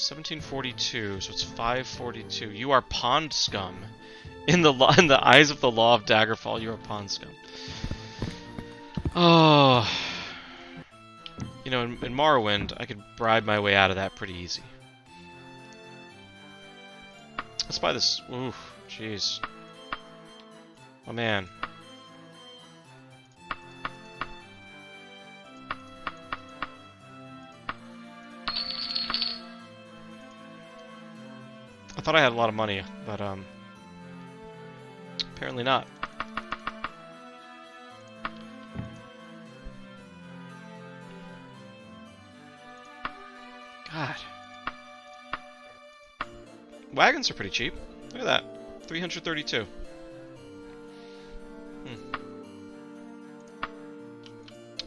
1742, so it's 542. You are pond scum. In the eyes of the law of Daggerfall, you are pond scum. Oh. You know, in Morrowind, I could bribe my way out of that pretty easy. Let's buy this. Ooh, jeez. Oh, man. I thought I had a lot of money, but, apparently not. God. Wagons are pretty cheap. Look at that. 332.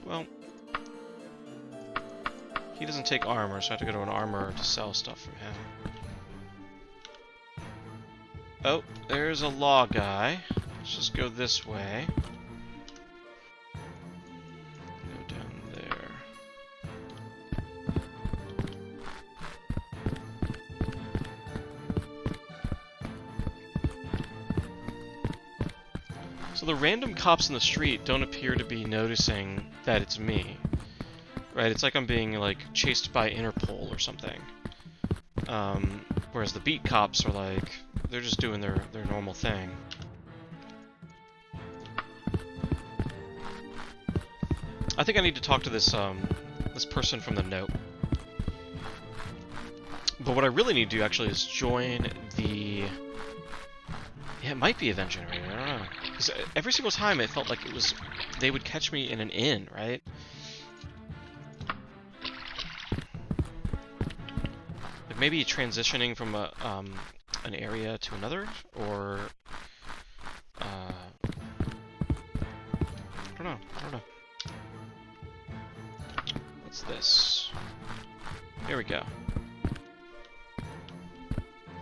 Well, he doesn't take armor, so I have to go to an armorer to sell stuff from him. Oh, there's a law guy. Let's just go this way. Go down there. So the random cops in the street don't appear to be noticing that it's me. Right? It's like I'm being, like, chased by Interpol or something. Whereas the beat cops are like, they're just doing their normal thing. I think I need to talk to this this person from the note. But what I really need to do actually is join the... Yeah, it might be Event Generator, I don't know. Because every single time it felt like it was... They would catch me in an inn, right? Like maybe transitioning from a, an area to another, or... I don't know. What's this? Here we go.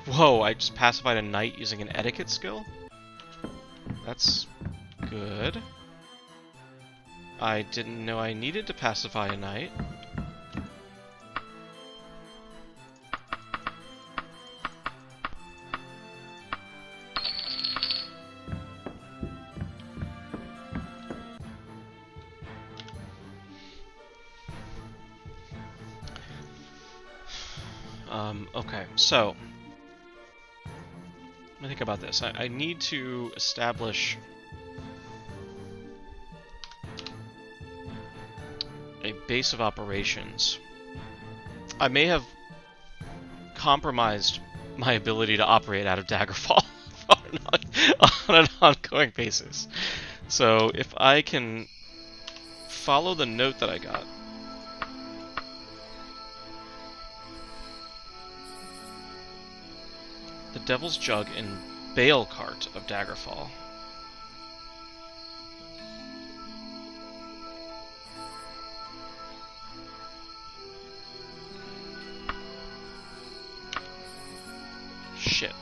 Whoa, I just pacified a knight using an etiquette skill? That's good. I didn't know I needed to pacify a knight. Okay, so... Let me think about this. I need to establish a base of operations. I may have compromised my ability to operate out of Daggerfall on an ongoing basis. So if I can follow the note that I got, the Devil's Jug and Bale Cart of Daggerfall. Shit.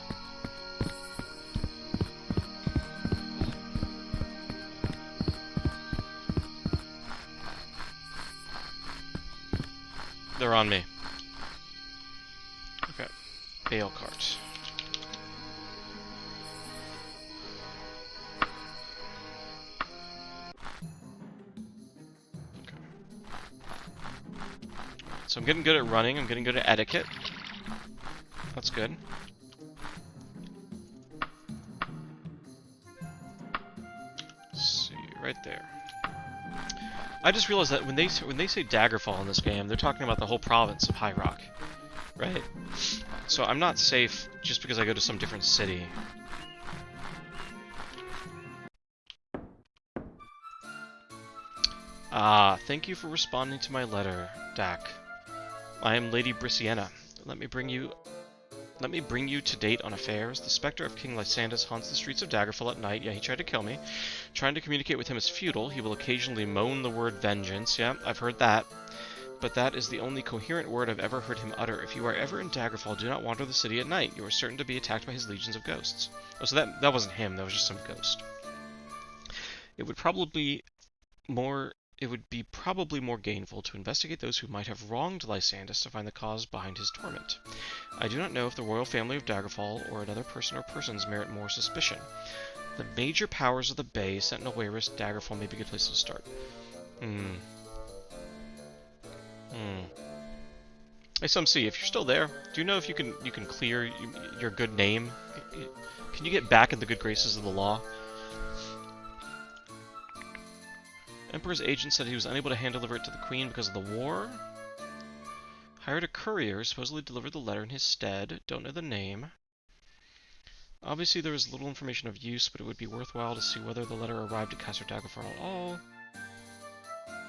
They're on me. Okay. Bale Cart. So I'm getting good at running, I'm getting good at etiquette. That's good. Let's see, right there. I just realized that when they say Daggerfall in this game, they're talking about the whole province of High Rock, right? So I'm not safe just because I go to some different city. Ah, thank you for responding to my letter, Dak. I am Lady Brisciana. Let me bring you to date on affairs. The specter of King Lysandas haunts the streets of Daggerfall at night. Yeah, he tried to kill me. Trying to communicate with him is futile. He will occasionally moan the word vengeance. Yeah, I've heard that. But that is the only coherent word I've ever heard him utter. If you are ever in Daggerfall, do not wander the city at night. You are certain to be attacked by his legions of ghosts. Oh, so that wasn't him. That was just some ghost. It would be probably more gainful to investigate those who might have wronged Lysandas to find the cause behind his torment. I do not know if the royal family of Daggerfall or another person or persons merit more suspicion. The major powers of the Bay sent away risk Daggerfall may be a good place to start. Hey, Some C, if you're still there, do you know if you can clear your good name? Can you get back in the good graces of the law? Emperor's agent said he was unable to hand deliver it to the Queen because of the war. Hired a courier, supposedly delivered the letter in his stead. Don't know the name. Obviously there is little information of use, but it would be worthwhile to see whether the letter arrived at Castle Daggerfall at all.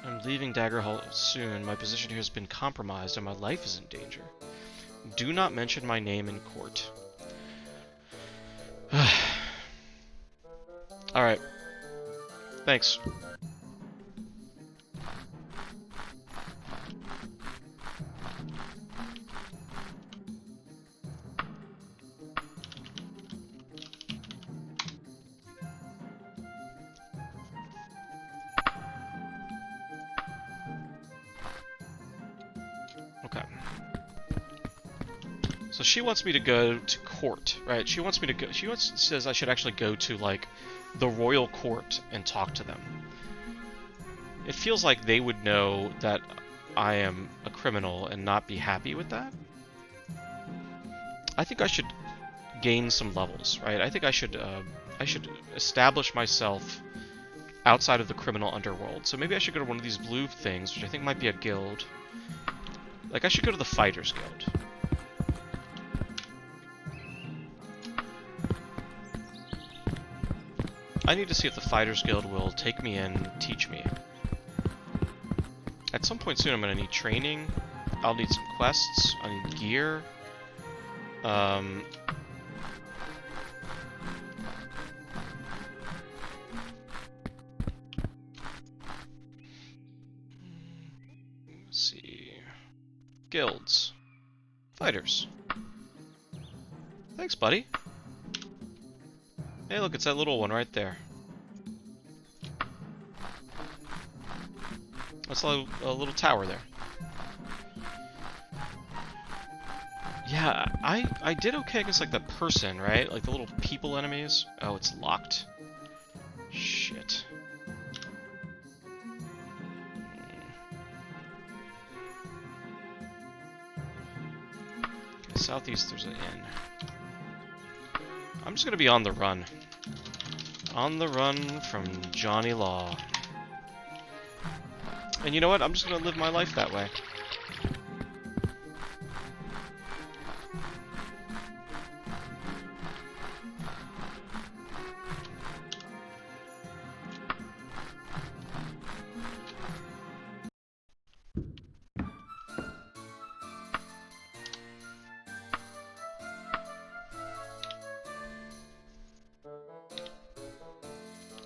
I'm leaving Daggerfall soon. My position here has been compromised and my life is in danger. Do not mention my name in court. Alright. Thanks. Okay. So she wants me to go to court, right? She says I should actually go to, like, the royal court and talk to them. It feels like they would know that I am a criminal and not be happy with that. I think I should gain some levels, right? I think I should establish myself outside of the criminal underworld. So maybe I should go to one of these blue things, which I think might be a guild. Like, I should go to the Fighters Guild. I need to see if the Fighters Guild will take me in, teach me. At some point soon I'm going to need training. I'll need some quests. I need gear. Let's see. Guilds. Fighters. Thanks, buddy. Hey, look, it's that little one right there. That's a little tower there. Yeah, I did okay against, like, the person, right? Like, the little people enemies. Oh, it's locked. Shit. Okay, southeast there's an inn. I'm just gonna be on the run. On the run from Johnny Law. And you know what? I'm just gonna live my life that way.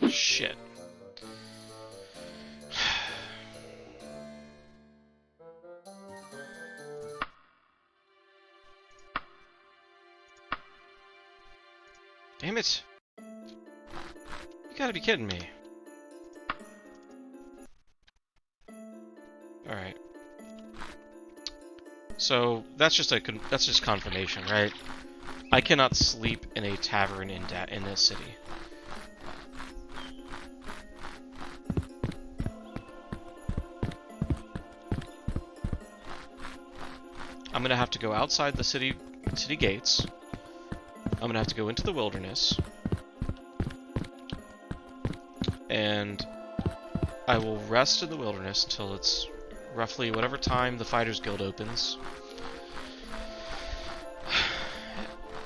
Shit. Damn it. You gotta be kidding me. Alright. So, that's just confirmation, right? I cannot sleep in a tavern in this city. I'm gonna have to go outside the city gates. I'm gonna have to go into the wilderness. And I will rest in the wilderness until it's roughly whatever time the Fighters Guild opens.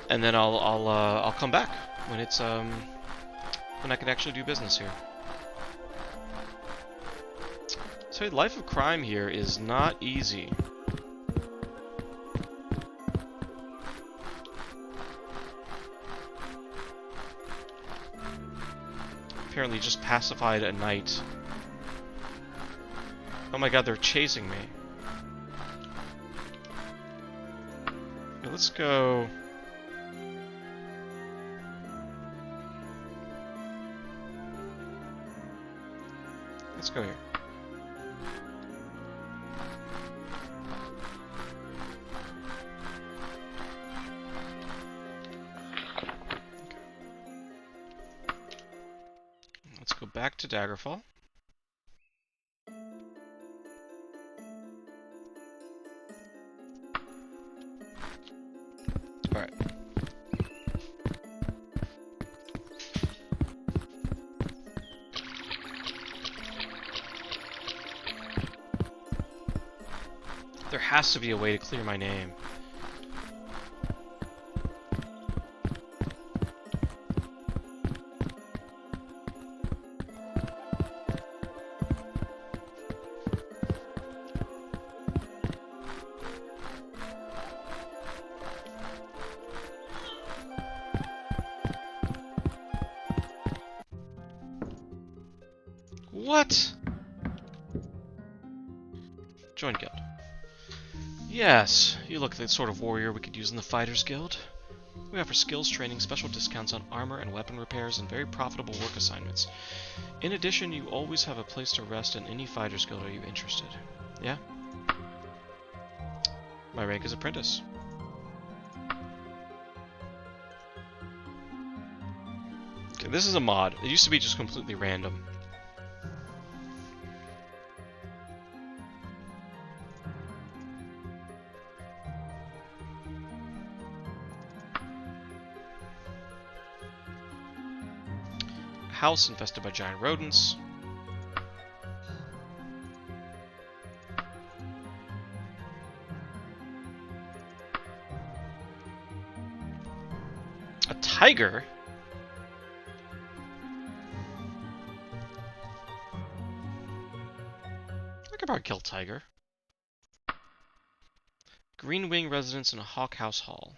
And then I'll come back when it's when I can actually do business here. So life of crime here is not easy. apparently just pacified a knight. Oh my god, they're chasing me. Okay, let's go... Let's go here. Let's go back to Daggerfall. Alright. There has to be a way to clear my name. What? Join guild. Yes, you look like the sort of warrior we could use in the Fighters Guild. We offer skills training, special discounts on armor and weapon repairs, and very profitable work assignments. In addition, you always have a place to rest in any Fighters Guild. Are you interested? Yeah? My rank is apprentice. Okay, this is a mod. It used to be just completely random. House infested by giant rodents. A tiger? I could probably kill a tiger. Green Wing residence in a Hawk House Hall.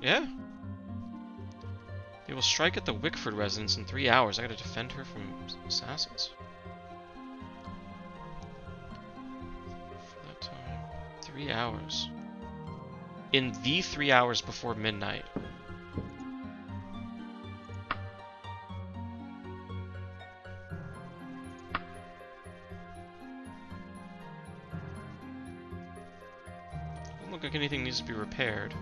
Yeah. They will strike at the Wickford residence in 3 hours. I gotta defend her from assassins. For that time. 3 hours. In the 3 hours before midnight. Doesn't look like anything needs to be repaired.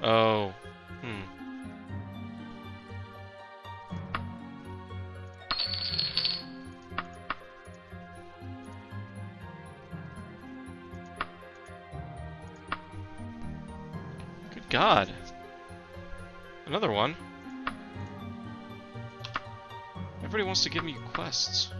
Oh. Good God. Another one. Everybody wants to give me quests.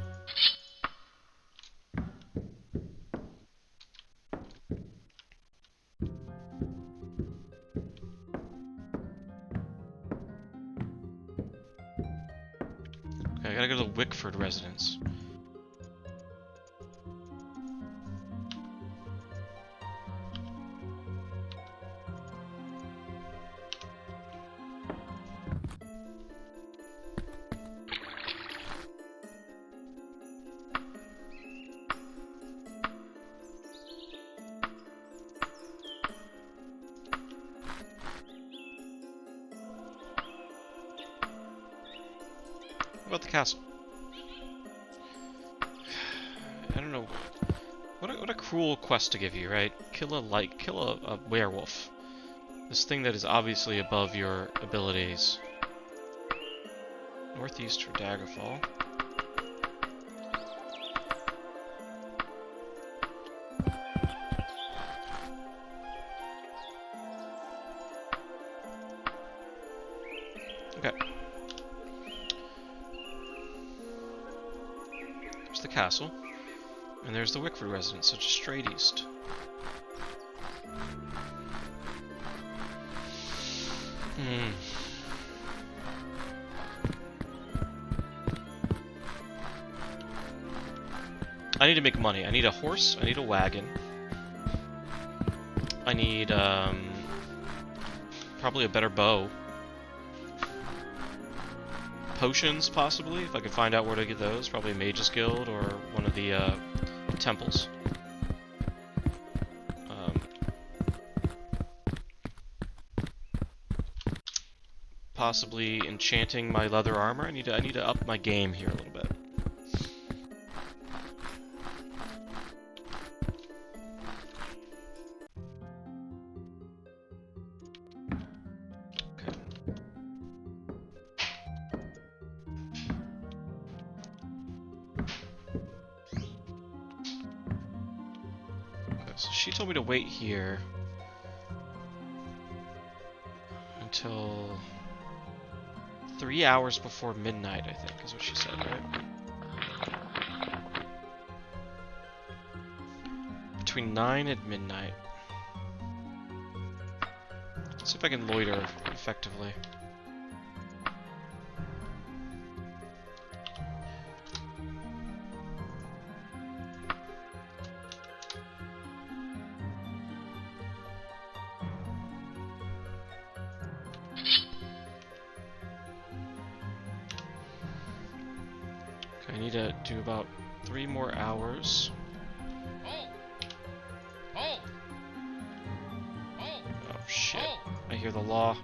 I gotta go to the Wickford residence. What about the castle? I don't know. What a cruel quest to give you, right? Kill a werewolf. This thing that is obviously above your abilities. Northeast for Daggerfall. Okay. There's the castle. And there's the Wickford residence, so just straight east. I need to make money. I need a horse, I need a wagon. I need, probably a better bow. Potions, possibly, if I could find out where to get those. Probably a Mage's Guild or one of the, temples. Possibly enchanting my leather armor. I need to up my game here a little bit. So she told me to wait here until 3 hours before midnight, I think, is what she said, right? Between 9 and midnight. Let's see if I can loiter effectively. I need to do about 3 more hours. Oh shit, I hear the law.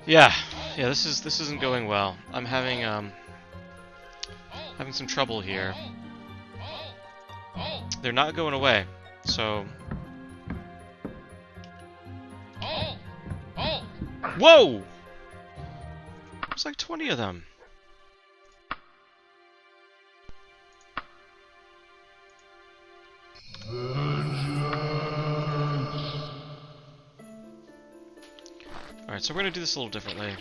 Yeah, this isn't going well. I'm having some trouble here. They're not going away, so. Whoa! There's like 20 of them. Alright, so we're gonna do this a little differently.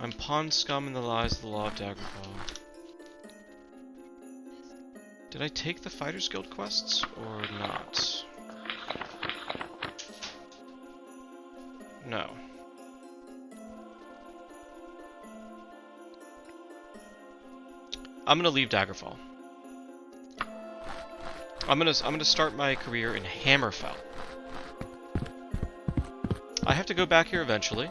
I'm pawn scum in the lies of the law of Daggerfall. Did I take the Fighters Guild quests or not? No. I'm gonna leave Daggerfall. I'm gonna start my career in Hammerfell. I have to go back here eventually,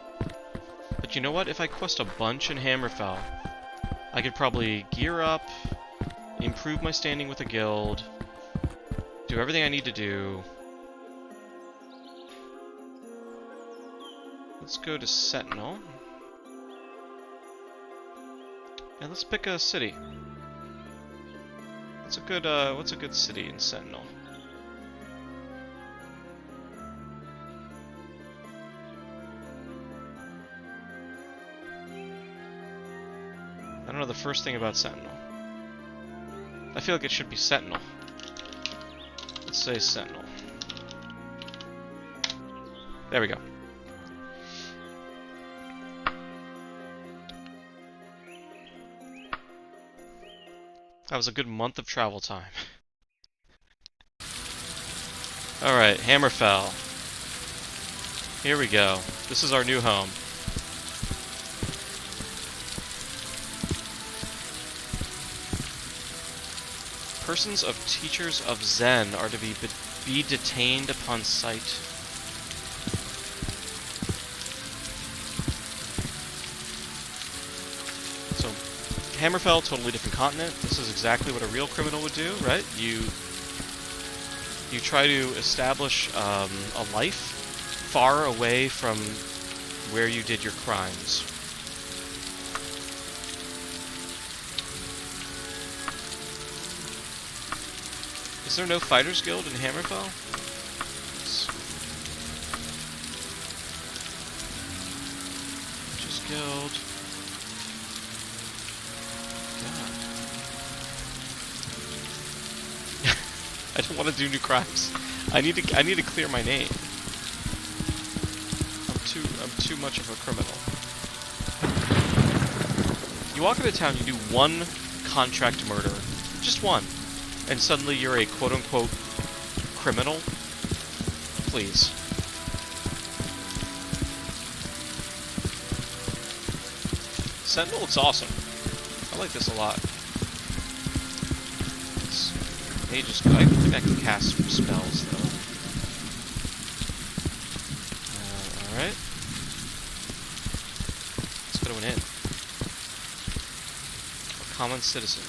but you know what? If I quest a bunch in Hammerfell, I could probably gear up, improve my standing with the guild, do everything I need to do. Let's go to Sentinel, and let's pick a city. What's a good city in Sentinel? know the first thing about Sentinel. I feel like it should be Sentinel. Let's say Sentinel. There we go. That was a good month of travel time. Alright, Hammerfell. Here we go. This is our new home. Persons of teachers of Zen are to be detained upon sight. So, Hammerfell, totally different continent. This is exactly what a real criminal would do, right? You try to establish a life far away from where you did your crimes. Is there no Fighters Guild in Hammerfell? Witches Guild. God. I don't want to do new crimes. I need to clear my name. I'm too much of a criminal. You walk into town, you do one contract murder, just one, and suddenly you're a quote-unquote criminal? Please. Sentinel looks awesome. I like this a lot. I think I can cast some spells, though. Alright. Let's go to an inn. A common citizen.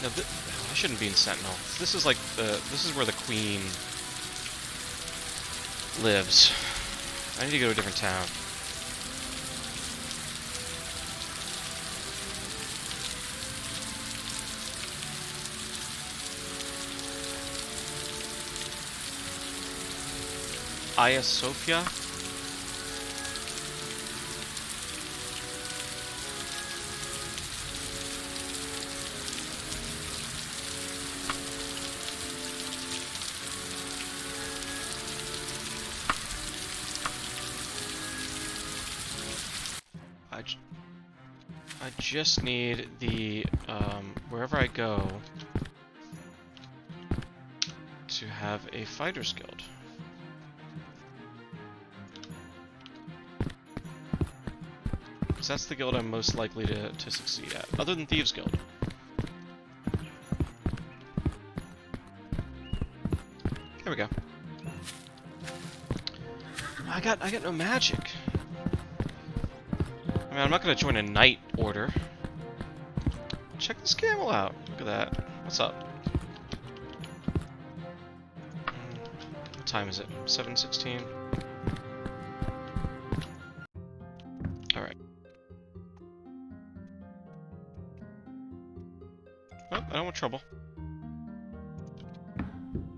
No, I shouldn't be in Sentinel. This is like this is where the Queen lives. I need to go to a different town. Hagia Sophia? I just need the, wherever I go, to have a Fighters Guild. Because that's the guild I'm most likely to succeed at, other than Thieves Guild. There we go. I got no magic. I mean, I'm not gonna join a knight order. Check this camel out. Look at that. What's up? What time is it? 7:16. All right. Well, I don't want trouble.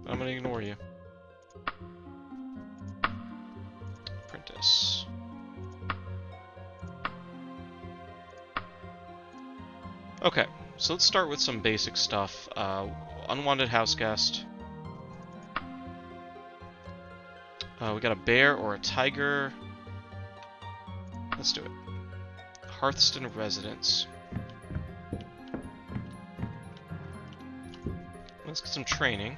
I'm gonna ignore you. Apprentice. Okay, so let's start with some basic stuff. Unwanted house guest. We got a bear or a tiger. Let's do it. Hearthstone residence. Let's get some training.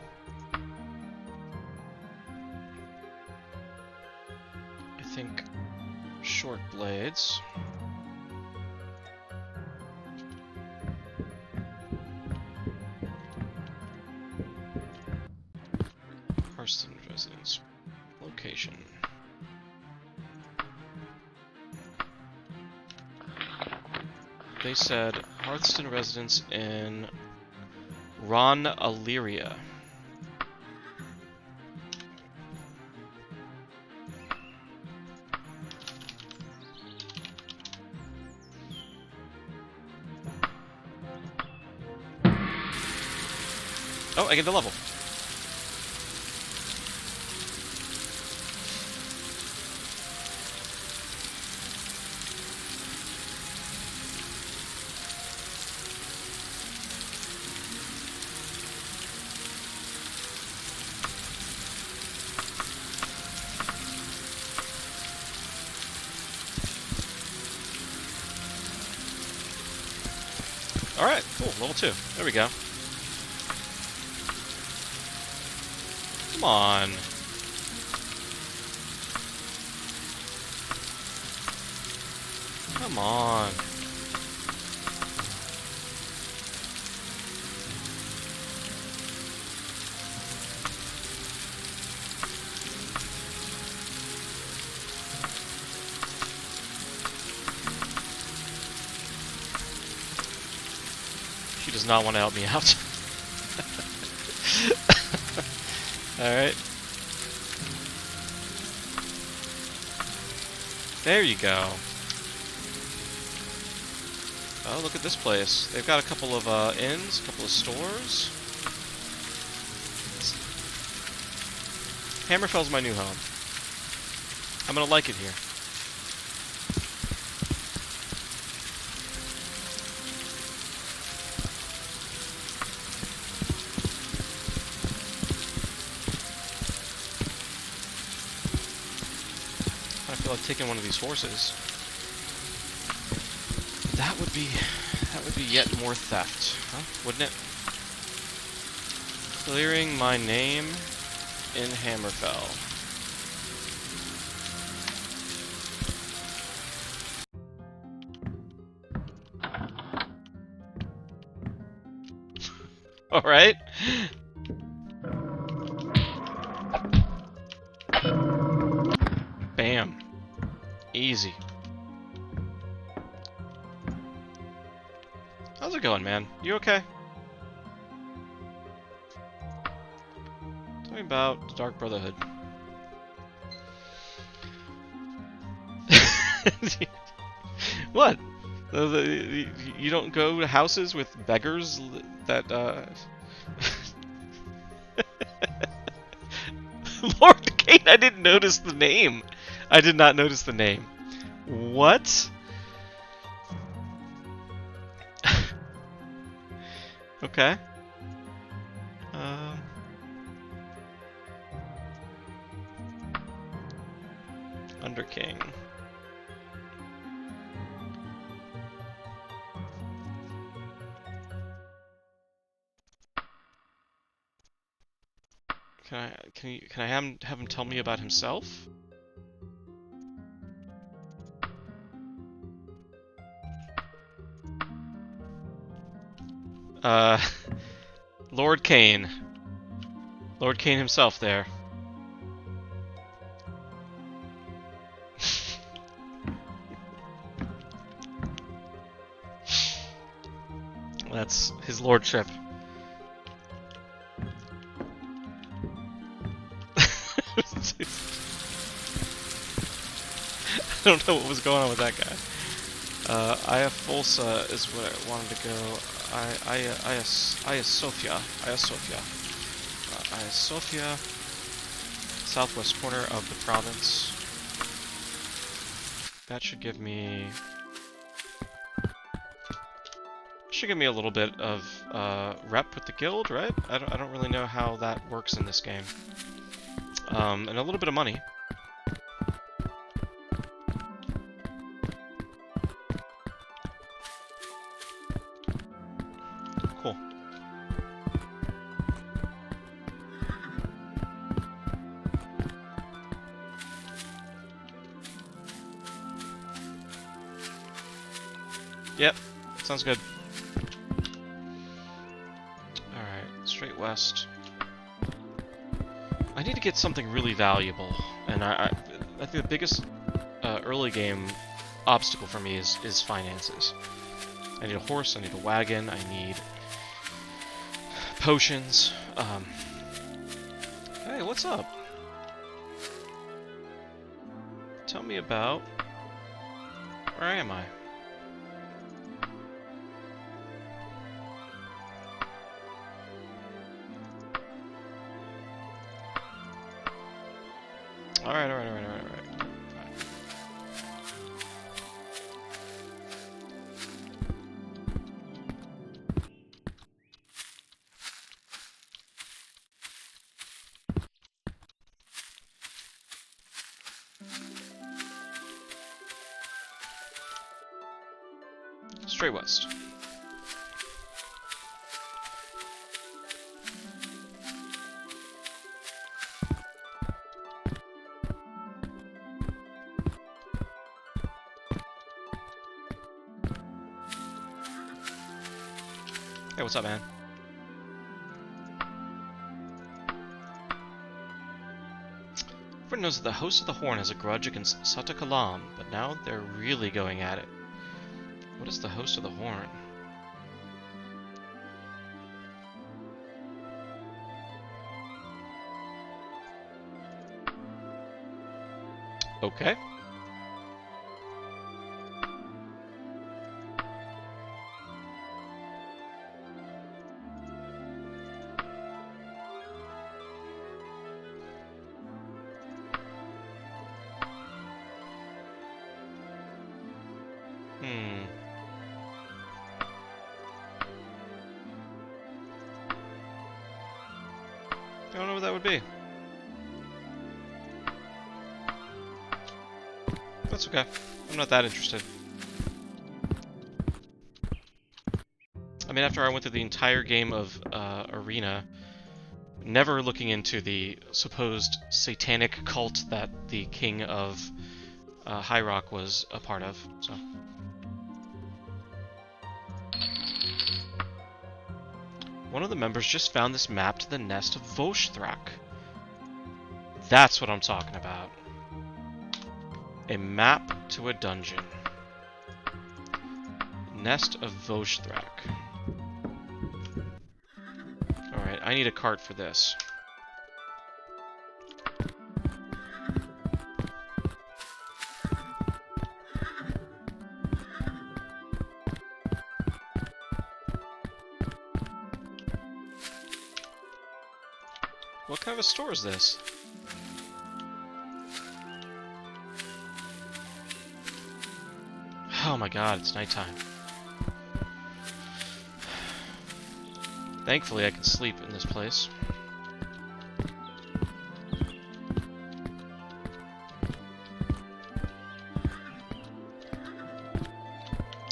I think short blades. Hearthstone residence. Location. They said Hearthstone residence in Ron Illyria. Oh, I get the level. Alright, cool, level 2. There we go. Come on. Come on. She does not want to help me out. Alright. There you go. Oh, look at this place. They've got a couple of inns, a couple of stores. Hammerfell's my new home. I'm gonna like it here. I feel like taking one of these horses. That would be yet more theft, huh? Wouldn't it? Clearing my name in Hammerfell. All right. Bam. Easy. How's it going, man? You okay? Tell me about the Dark Brotherhood. What? You don't go to houses with beggars that, Lord Kane, I didn't notice the name. I did not notice the name. What? Okay. Underking. Can I have him tell me about himself? Lord Kane. Lord Kane himself there. That's his lordship. I don't know what was going on with that guy. Aya Folsa is where I wanted to go. Aya Sofia. Aya Sofia. Southwest corner of the province. That should give me... a little bit of rep with the guild, right? I don't really know how that works in this game. And a little bit of money. Cool. Yep, sounds good. Alright, straight west. I need to get something really valuable, and I think the biggest early game obstacle for me is finances. I need a horse, I need a wagon, I need potions. Hey, what's up? Tell me about... Where am I? Alright. Straight west. Hey, what's up, man? Everyone knows that the host of the Horn has a grudge against Sutta Kalam, but now they're really going at it. What is the host of the Horn? Okay. I don't know what that would be. That's okay. I'm not that interested. I mean, after I went through the entire game of Arena, never looking into the supposed satanic cult that the king of High Rock was a part of, so... One of the members just found this map to the nest of Voshthrak. That's what I'm talking about. A map to a dungeon. Nest of Voshthrak. Alright, I need a cart for this. What kind of a store is this? Oh my god, it's nighttime. Thankfully, I can sleep in this place.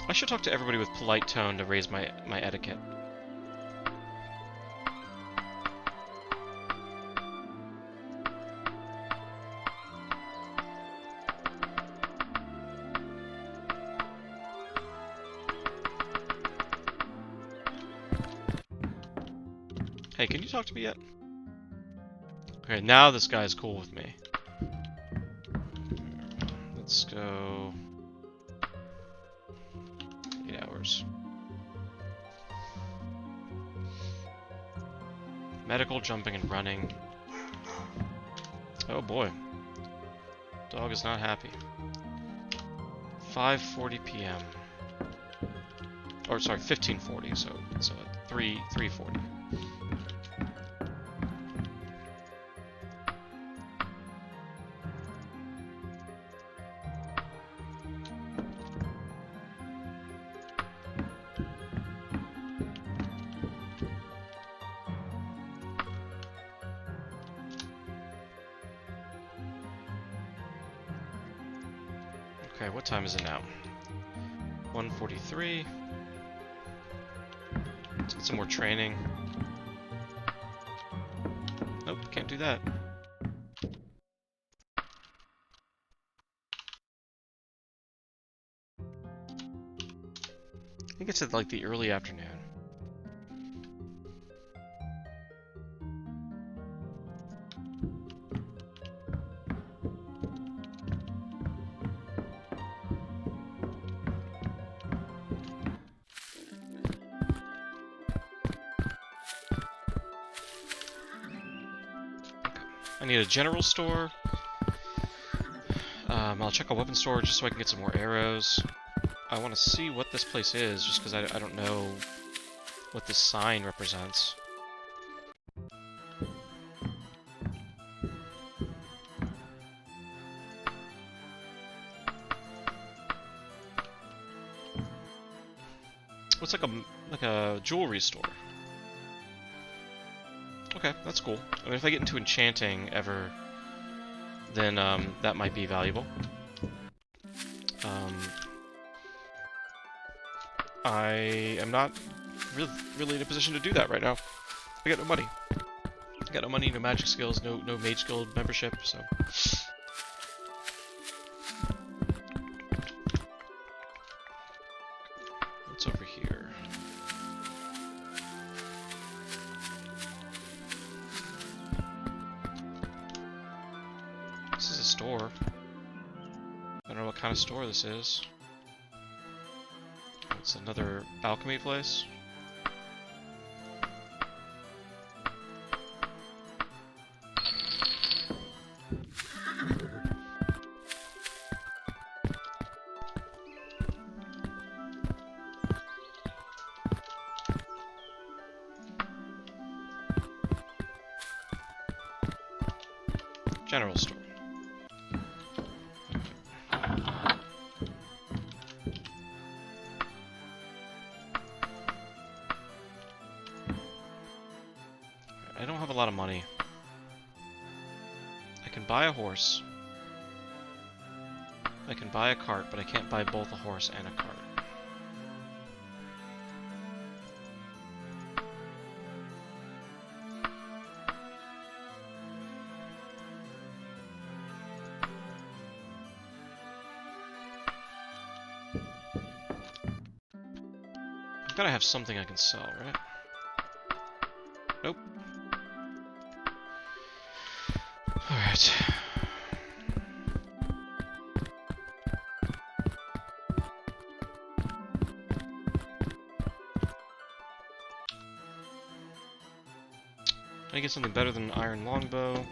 I should talk to everybody with polite tone to raise my etiquette. Hey, can you talk to me yet? Okay, now this guy's cool with me. Let's go... 8 hours. Medical, jumping, and running. Oh boy. Dog is not happy. 5:40 p.m. Or sorry, 15:40, so it's 3:40. Okay, what time is it now? 1:43. Let's get some more training. Nope, can't do that. I think it's at like the early afternoon. I need a general store. I'll check a weapon store just so I can get some more arrows. I want to see what this place is, just because I don't know what this sign represents. Looks like a jewelry store. Okay, that's cool. I mean, if I get into enchanting ever, then that might be valuable. I am not really in a position to do that right now. I got no money. I got no money, no magic skills, no mage guild membership, so... What's over here? kind of store this is. It's another alchemy place. General store. I don't have a lot of money. I can buy a horse. I can buy a cart, but I can't buy both a horse and a cart. I've gotta have something I can sell, right? Nope. Alright. Can I get something better than an iron longbow?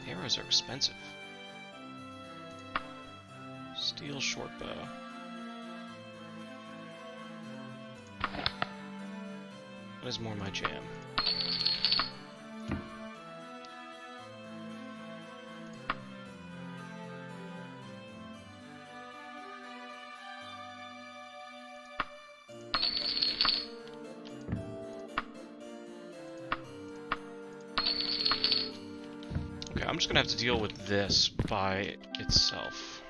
Arrows are expensive. Steel short bow. That is more my jam. I'm just gonna have to deal with this by itself.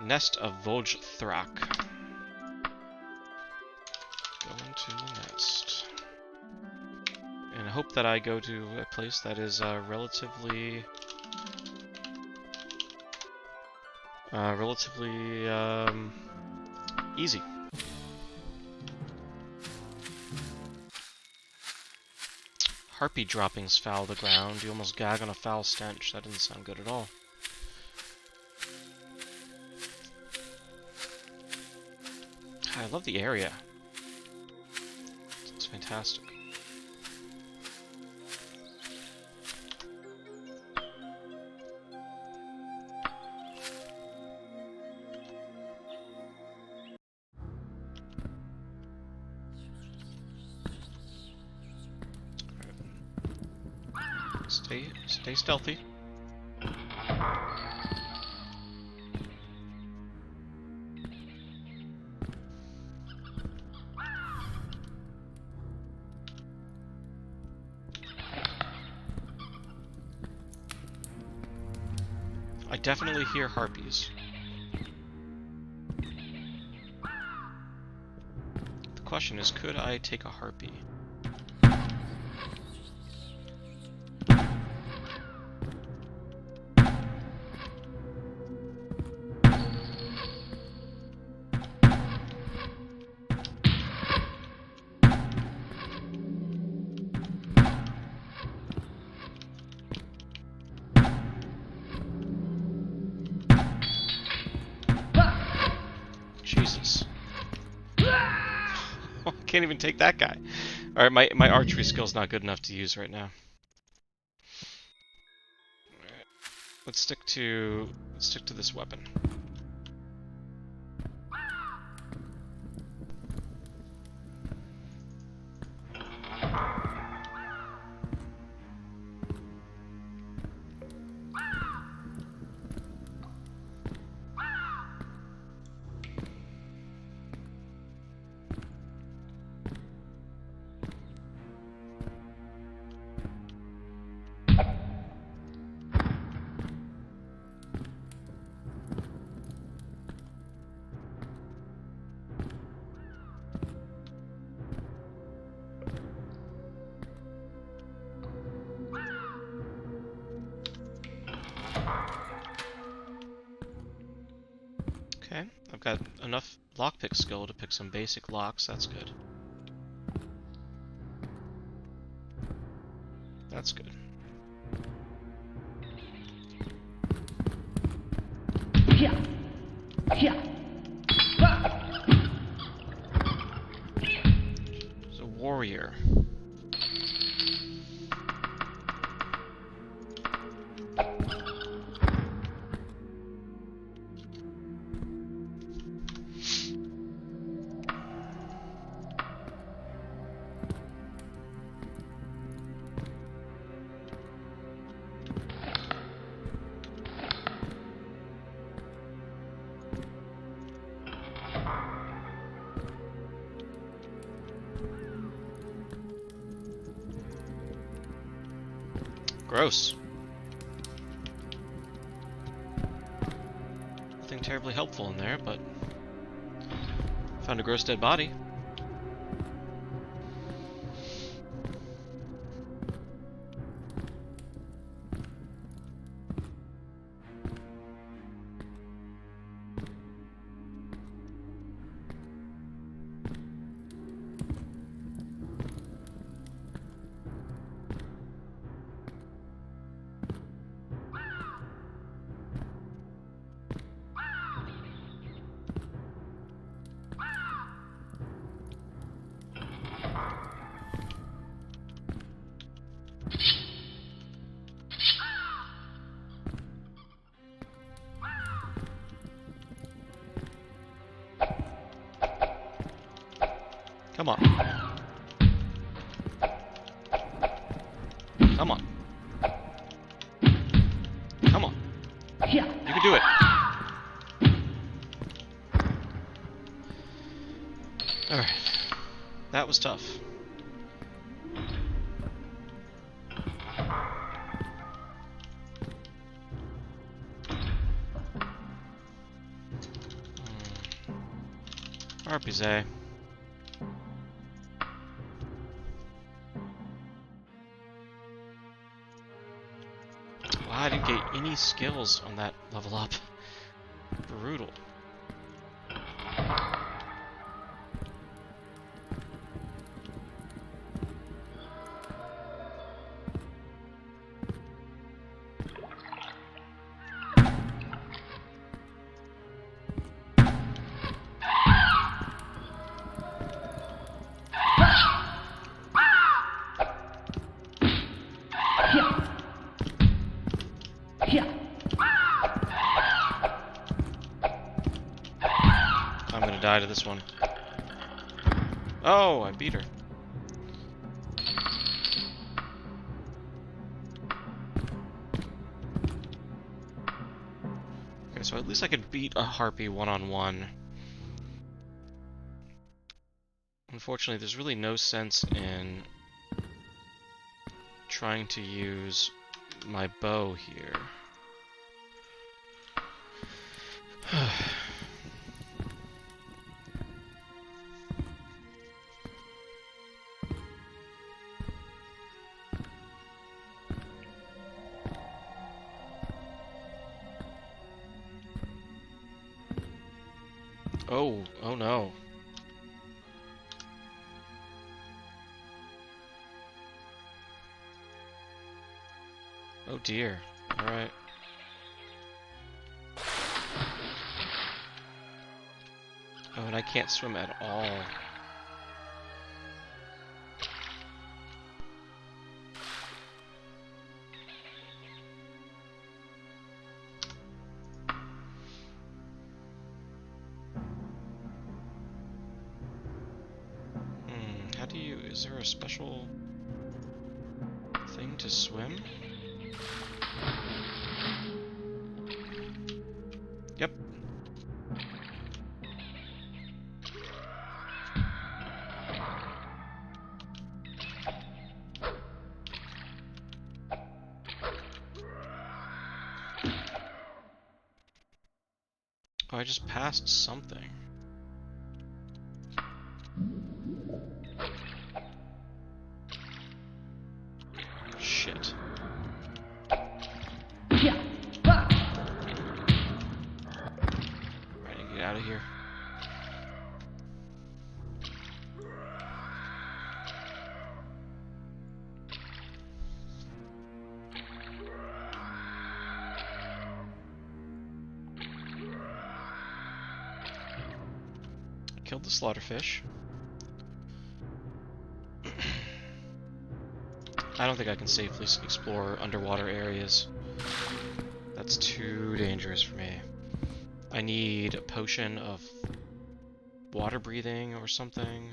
Nest of Vojthrak. Go into the nest. And I hope that I go to a place that is relatively easy. Harpy droppings foul the ground. You almost gag on a foul stench. That doesn't sound good at all. I love the area. It's fantastic. Stay stealthy. I definitely hear harpies. The question is, could I take a harpy? Jesus. I can't even take that guy. Alright, my archery skill's not good enough to use right now. Alright. Let's stick to this weapon. Okay, I've got enough lockpick skill to pick some basic locks, that's good. That's good.
Yeah. Yeah.
He's a warrior. Gross. Nothing terribly helpful in there, but found a gross dead body. Come on. Come on. Come on.
Yeah.
You can do it. Alright. That was tough. RPZ. Wow, I didn't get any skills on that level up. Brutal.
Yeah.
I'm gonna die to this one. Oh, I beat her. Okay, so at least I could beat a harpy one-on-one. Unfortunately, there's really no sense in trying to use my bow here. Oh no. Oh dear. Alright. Oh, and I can't swim at all. How do you... Is there a special thing to swim? Yep. Oh, I just passed something. Shit.
Yeah.
Right, get out of here. Killed the slaughterfish. I don't think I can safely explore underwater areas. That's too dangerous for me. I need a potion of water breathing or something.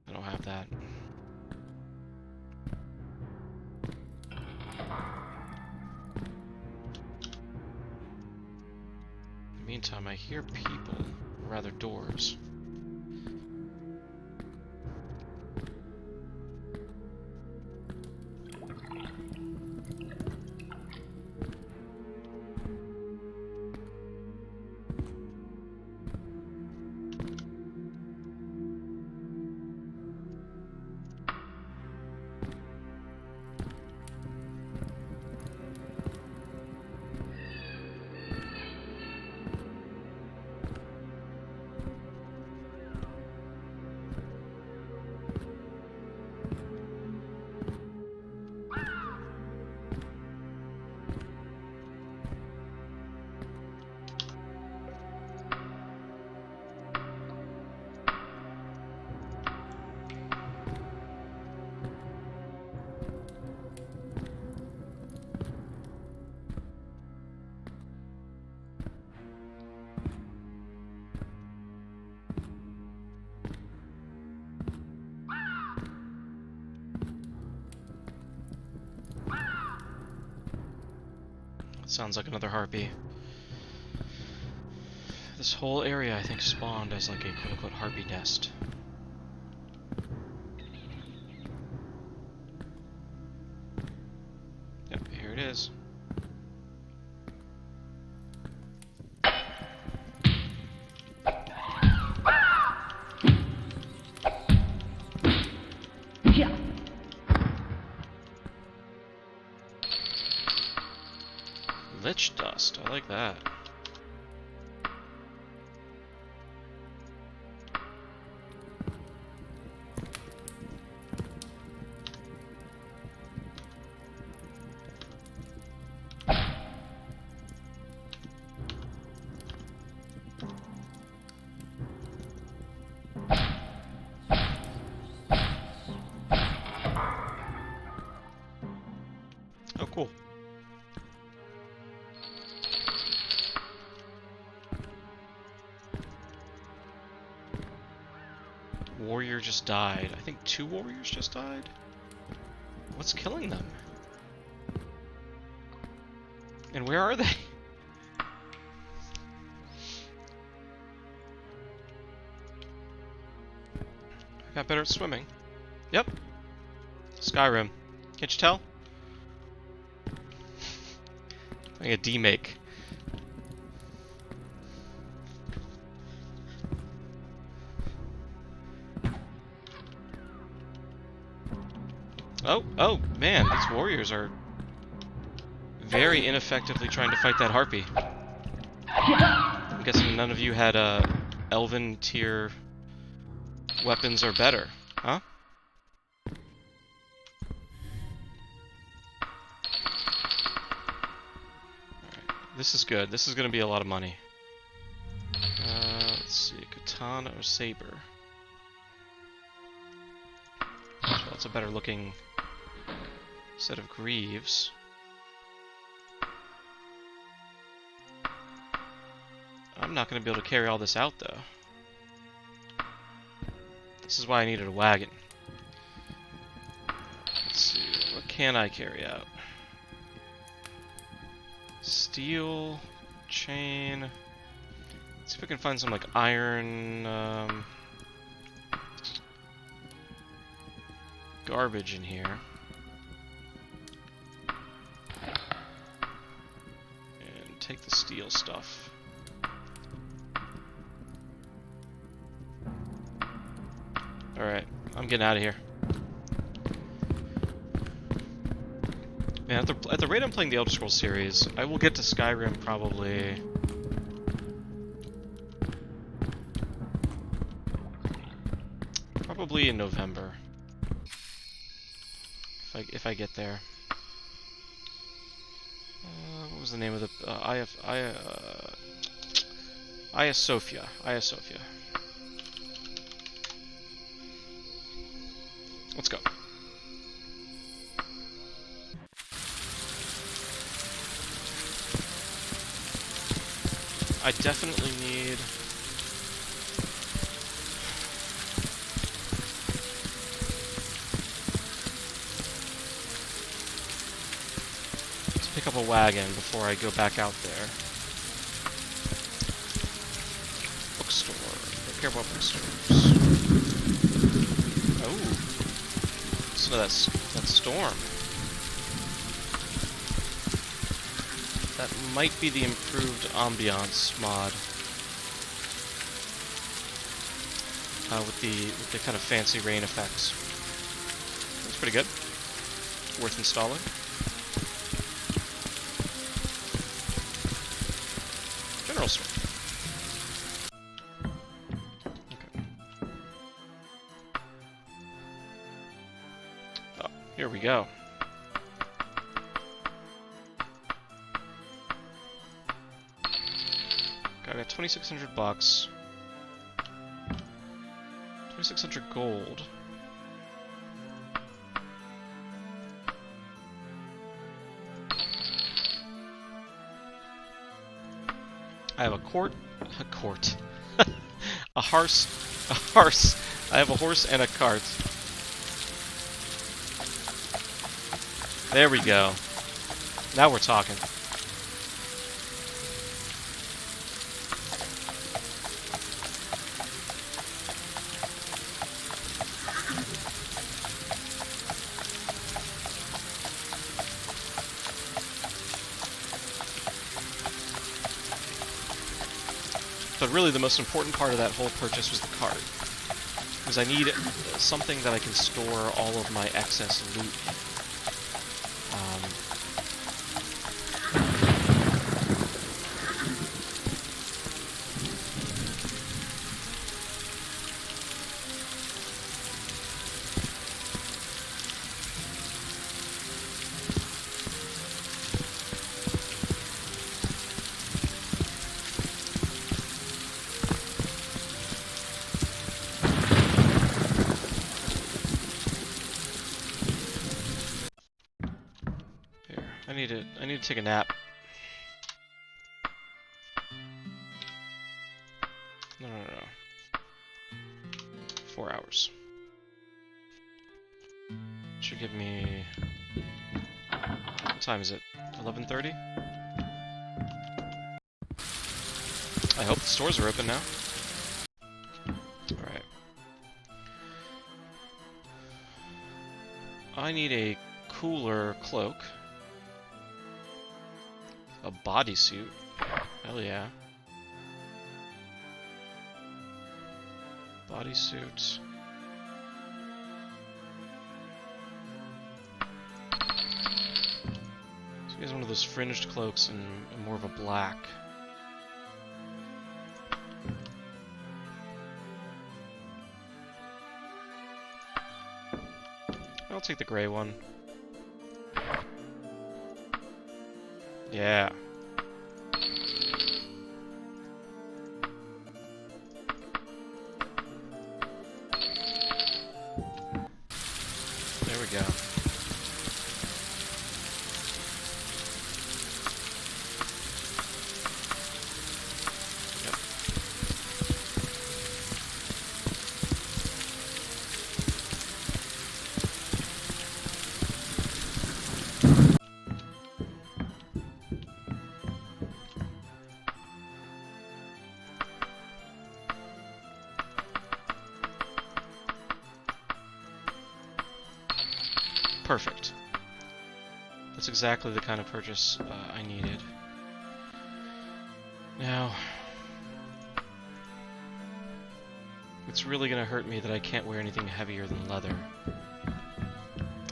I don't have that. In the meantime, I hear people, or rather doors. Sounds like another harpy. This whole area, I think, spawned as like a quote-unquote harpy nest. Yep, here it is.
Yeah.
Lich dust, I like that. Oh, cool. Warrior just died. I think 2 warriors just died? What's killing them? And where are they? I got better at swimming. Yep. Skyrim. Can't you tell? Like a demake. Oh, man, these warriors are very ineffectively trying to fight that harpy. I'm guessing none of you had elven tier weapons or better, huh? Alright, this is good. This is going to be a lot of money. Let's see, katana or saber? Well, it's a better looking set of greaves. I'm not going to be able to carry all this out, though. This is why I needed a wagon. Let's see, what can I carry out? Steel, chain. Let's see if I can find some, like, iron, garbage in here. And take the steel stuff. Alright, I'm getting out of here. Man, at the rate I'm playing the Elder Scrolls series, I will get to Skyrim probably... probably in November. If I get there. What was the name of the... Hagia Sophia. Hagia Sophia. Let's go. I definitely need... Let's pick up a wagon before I go back out there. Bookstore. Don't care about bookstores. Oh. Listen to that storm. That might be the improved ambiance mod. With the kind of fancy rain effects. That's pretty good. Worth installing. General store. Okay. Oh, here we go. I got 2,600 bucks. 2,600 gold. I have a horse. I have a horse and a cart. There we go. Now we're talking. But really the most important part of that whole purchase was the cart. Because I need something that I can store all of my excess loot. I need to take a nap. No. 4 hours. Should give me... What time is it? 11:30? I hope the stores are open now. Alright. I need a cooler cloak. A bodysuit. Hell yeah. Bodysuit. So he has one of those fringed cloaks and more of a black. I'll take the gray one. Yeah. There we go. Yep. Perfect. That's exactly the kind of purchase I needed. Now, it's really gonna hurt me that I can't wear anything heavier than leather.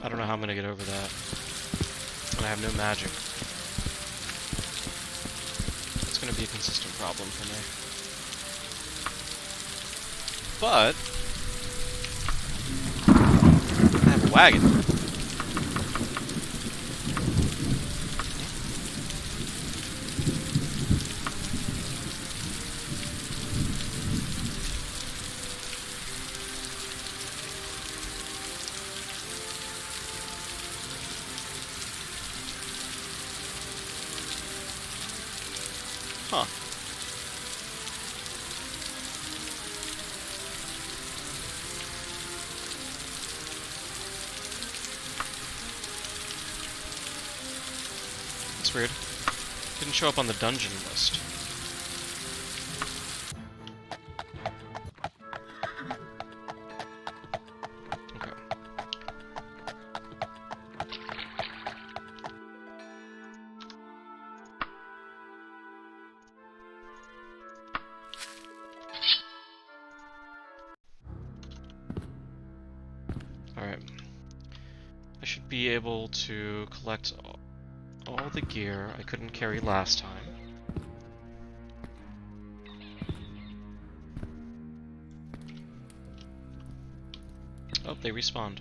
I don't know how I'm gonna get over that. And I have no magic. It's gonna be a consistent problem for me. But I have a wagon. Huh. That's weird. Didn't show up on the dungeon list. Okay. Alright. I should be able to collect all the gear I couldn't carry last time. Oh, they respawned.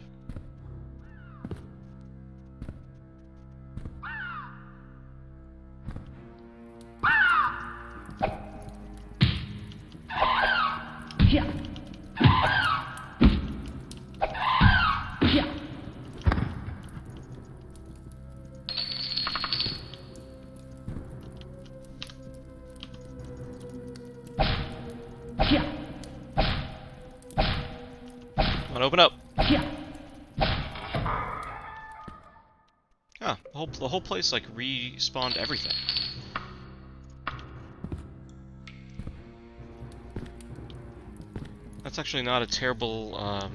Yeah. Yeah. Yeah.
Come on, open up!
Yeah.
Ah, the whole place like respawned everything. That's actually not a terrible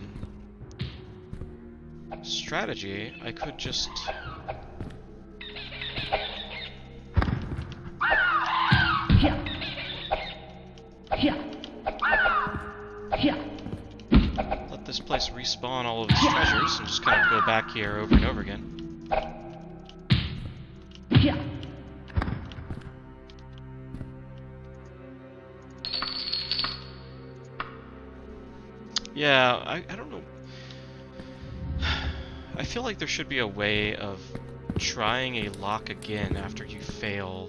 strategy. I could just
Yeah. Yeah. Yeah.
let this place respawn all of its treasures and just kind of go back here over and over again.
Yeah.
Yeah, I don't know. I feel like there should be a way of trying a lock again after you fail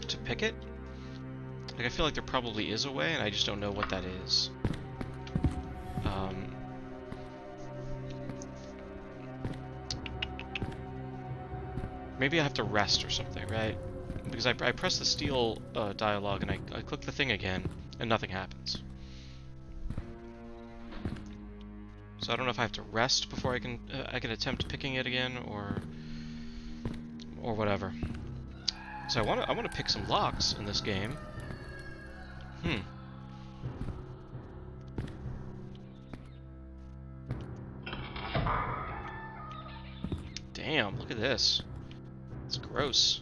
to pick it. Like, I feel like there probably is a way, and I just don't know what that is. Maybe I have to rest or something, right? Because I press the steel dialogue and I click the thing again, and nothing happens. So I don't know if I have to rest before I can attempt picking it again, or whatever. So I want to pick some locks in this game. Damn, look at this. It's gross.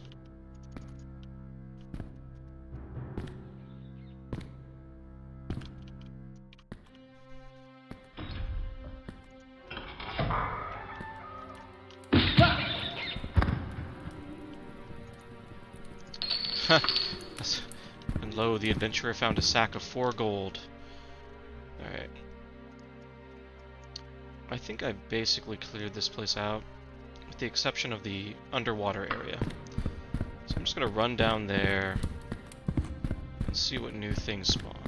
And lo, the adventurer found a sack of 4 gold. Alright. I think I basically cleared this place out, with the exception of the underwater area. So I'm just gonna run down there and see what new things spawned.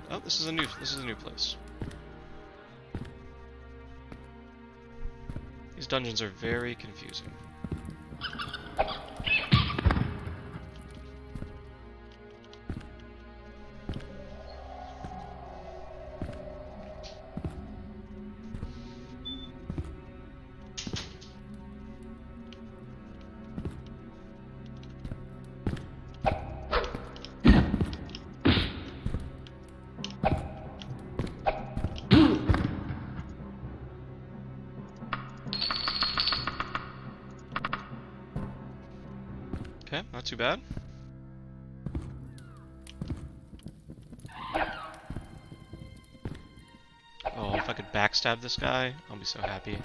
Oh, this is a new place. These dungeons are very confusing. Okay, not too bad. Oh, if I could backstab this guy, I'll be so happy.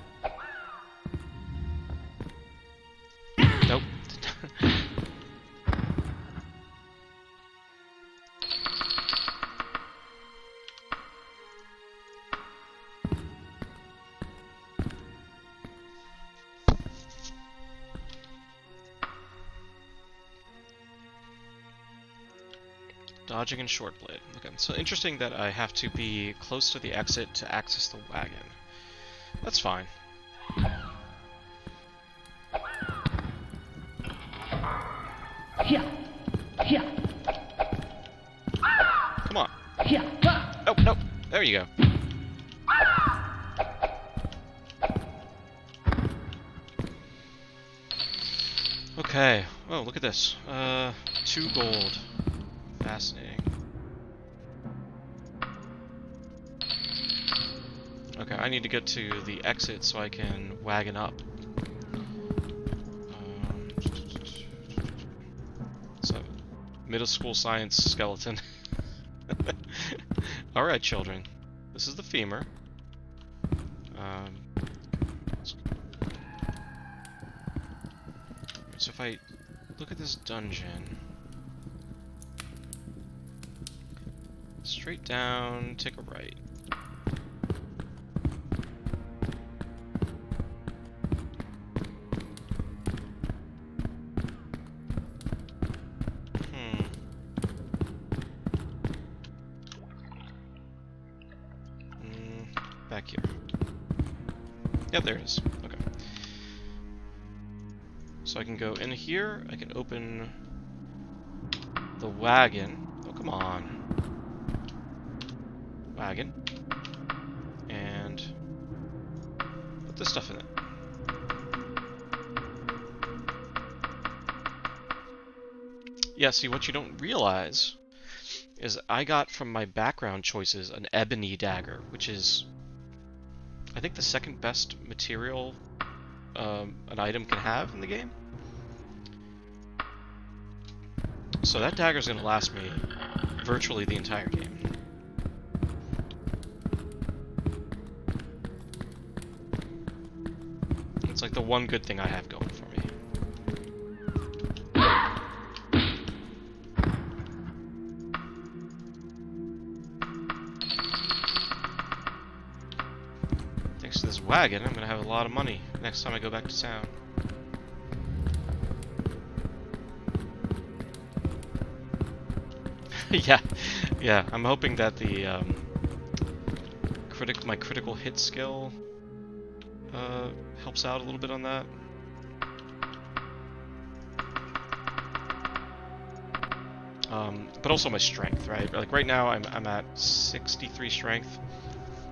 Nope. Dodging and short blade. Okay, so interesting that I have to be close to the exit to access the wagon. That's fine. Come on. Oh, no. There you go. Okay. Oh, look at this. 2 gold. Fascinating. Okay, I need to get to the exit so I can wagon up. So, middle school science skeleton. Alright, children. This is the femur. So if I look at this dungeon, straight down, take a right. Back here. Yep, there it is. Okay. So I can go in here, I can open the wagon. Oh, come on. Wagon. And put this stuff in it. Yeah, see, what you don't realize is I got from my background choices an ebony dagger, which is, I think, the second best material an item can have in the game. So that dagger is going to last me virtually the entire game. It's like the one good thing I have going for me. Thanks to this wagon, I'm going to have a lot of money next time I go back to town. yeah, I'm hoping that the my critical hit skill helps out a little bit on that. But also my strength, right? Like right now I'm at 63 strength.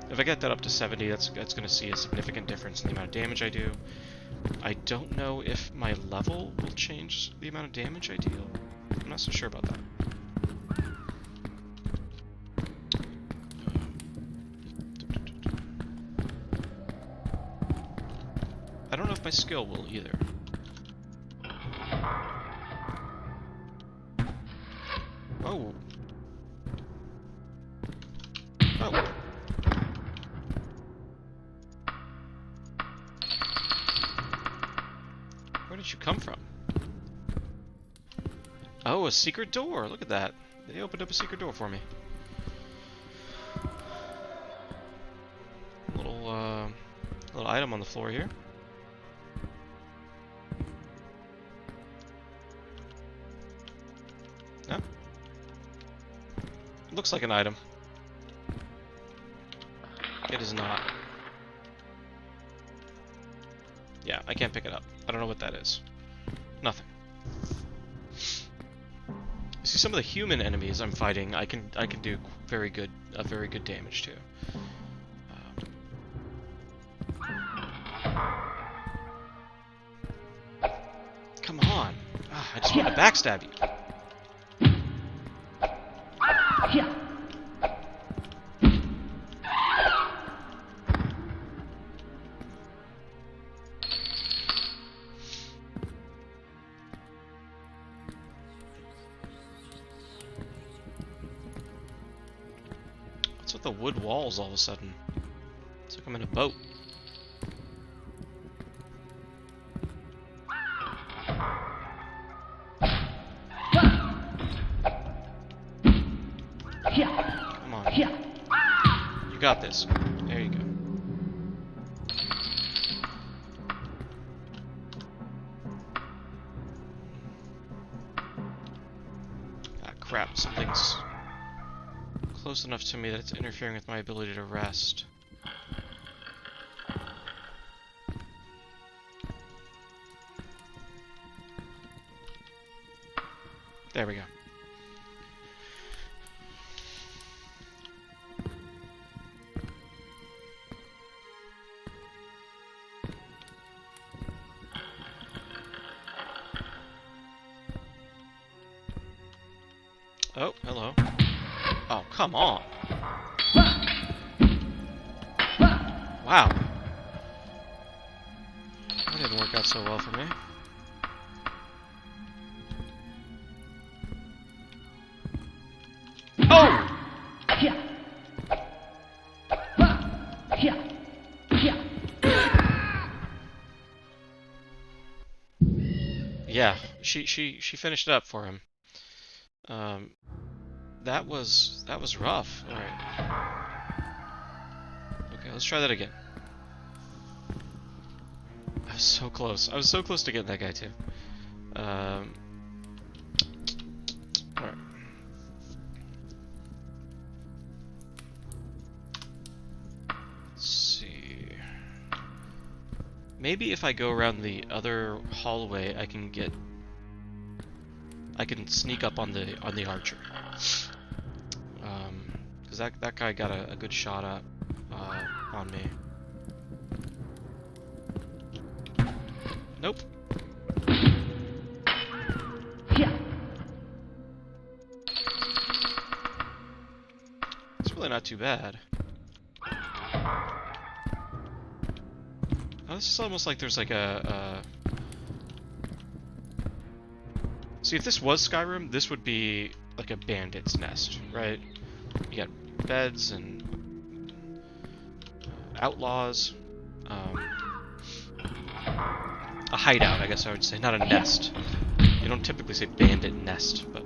If I get that up to 70, that's going to see a significant difference in the amount of damage I do. I don't know if my level will change the amount of damage I deal. I'm not so sure about that. I don't know if my skill will either. Oh. Oh. Where did you come from? Oh, a secret door. Look at that. They opened up a secret door for me. Little item on the floor here. No? It looks like an item. It is not. Yeah, I can't pick it up. I don't know what that is. Nothing. You see, some of the human enemies I'm fighting, I can do very good damage to. Come on! I just want to backstab you. What's with the wood walls all of a sudden? It's like I'm in a boat. Come on. You got this. There you go. Ah, crap. Something's close enough to me that it's interfering with my ability to rest. There we go. Oh, hello. Oh, come on. Wow. That didn't work out so well for me. Oh! Yeah, she finished it up for him. That was rough. All right. Okay, let's try that again. I was so close. I was so close to getting that guy too. All right. Let's see. Maybe if I go around the other hallway, I can sneak up on the archer. Because that guy got a good shot up on me. Nope. It's really not too bad. Oh, this is almost like there's like See, if this was Skyrim, this would be like a bandit's nest, right? You got beds and outlaws. A hideout, I guess I would say, not a nest. You don't typically say bandit nest, but...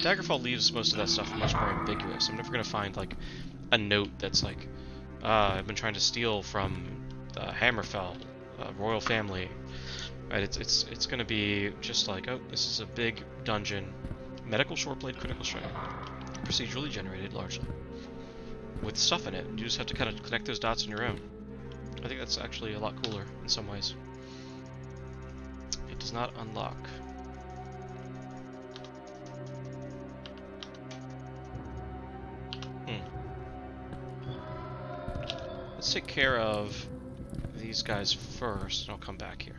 Daggerfall leaves most of that stuff much more ambiguous. I'm never going to find, like, a note that's like, I've been trying to steal from the Hammerfell royal family. Right? It's going to be just like, oh, this is a big dungeon. Medical shortblade, critical strike. Procedurally generated, largely. With stuff in it. You just have to kind of connect those dots on your own. I think that's actually a lot cooler in some ways. It does not unlock. Let's take care of these guys first, and I'll come back here.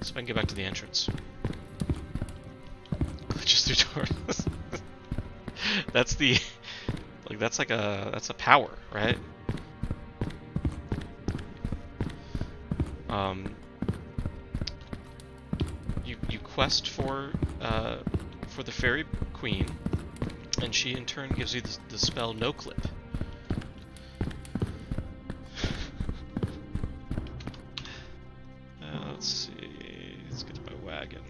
So I can get back to the entrance. Glitches through doors. That's the... like, that's a power, right? You quest for the fairy queen, and she in turn gives you the spell No Clip. Let's see. Let's get to my wagon.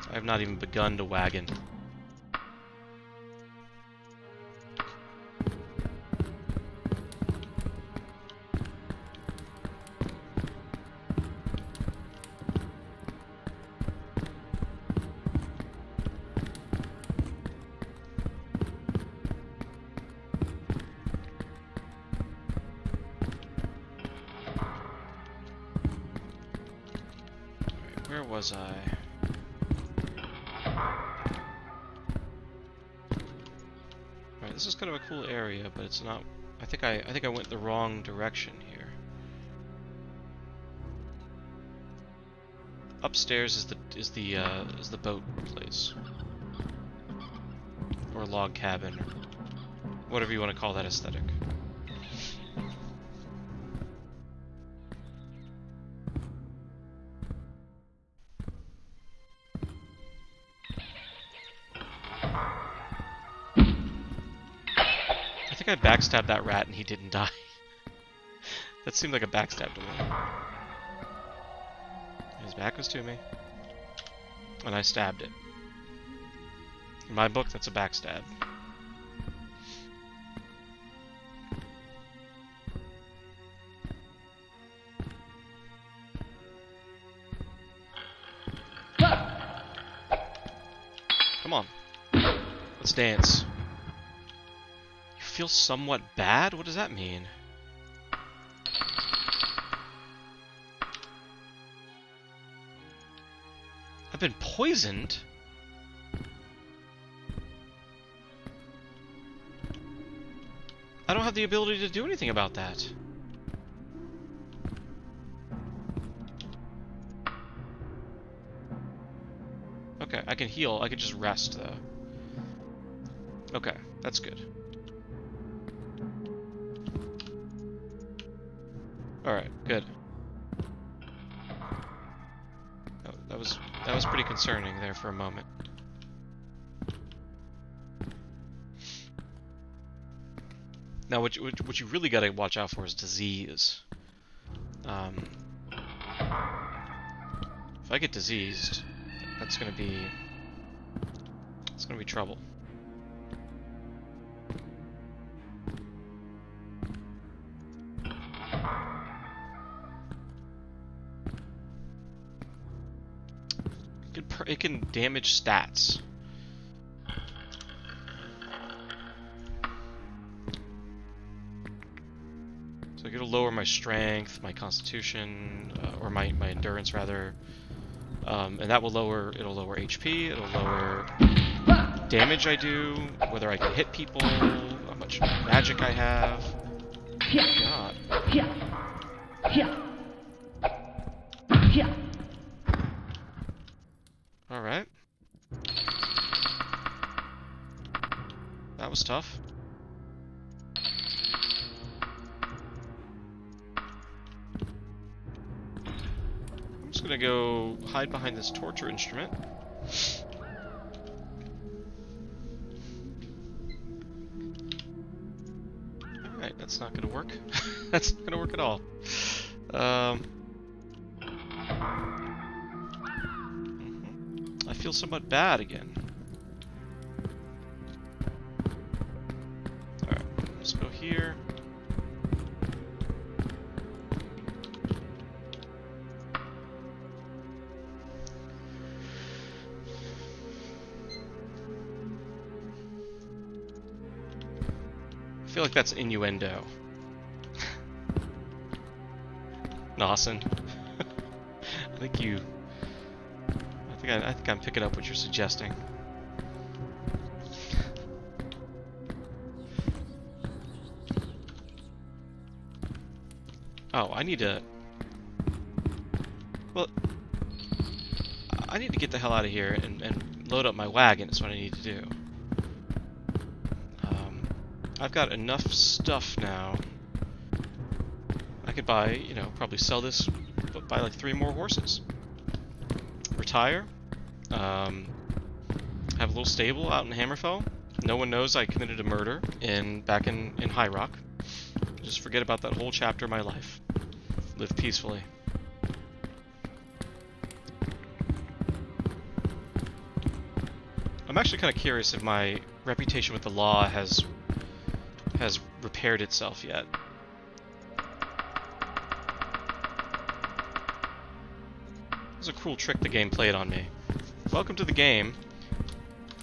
I have not even begun to wagon. Where was I? Alright, this is kind of a cool area, but it's not. I think I went the wrong direction here. Upstairs is the boat place, or log cabin, or whatever you want to call that aesthetic. I backstabbed that rat and he didn't die. That seemed like a backstab to me. His back was to me. And I stabbed it. In my book, that's a backstab. Come on. Let's dance. You feel somewhat bad? What does that mean? I've been poisoned? I don't have the ability to do anything about that. Okay, I can heal. I can just rest, though. Okay, that's good. Alright, good. Oh, that was pretty concerning there for a moment. Now, what you really gotta watch out for is disease. If I get diseased, it's gonna be trouble. It can damage stats. So it'll lower my strength, my constitution, or my endurance rather, and that will it'll lower HP, it'll lower damage I do, whether I can hit people, how much magic I have. God. Alright. That was tough. I'm just gonna go hide behind this torture instrument. Alright, that's not gonna work. That's not gonna work at all. I feel somewhat bad again. Alright, let's go here. I feel like that's innuendo. Nawson. I think I'm picking up what you're suggesting. Oh, I need to... Well... I need to get the hell out of here and load up my wagon is what I need to do. I've got enough stuff now. I could buy, you know, probably sell this, but buy like 3 more horses. Retire. Have a little stable out in Hammerfell. No one knows I committed a murder back in High Rock. Just forget about that whole chapter of my life. Live peacefully. I'm actually kind of curious if my reputation with the law has repaired itself yet. It was a cruel trick the game played on me. Welcome to the game.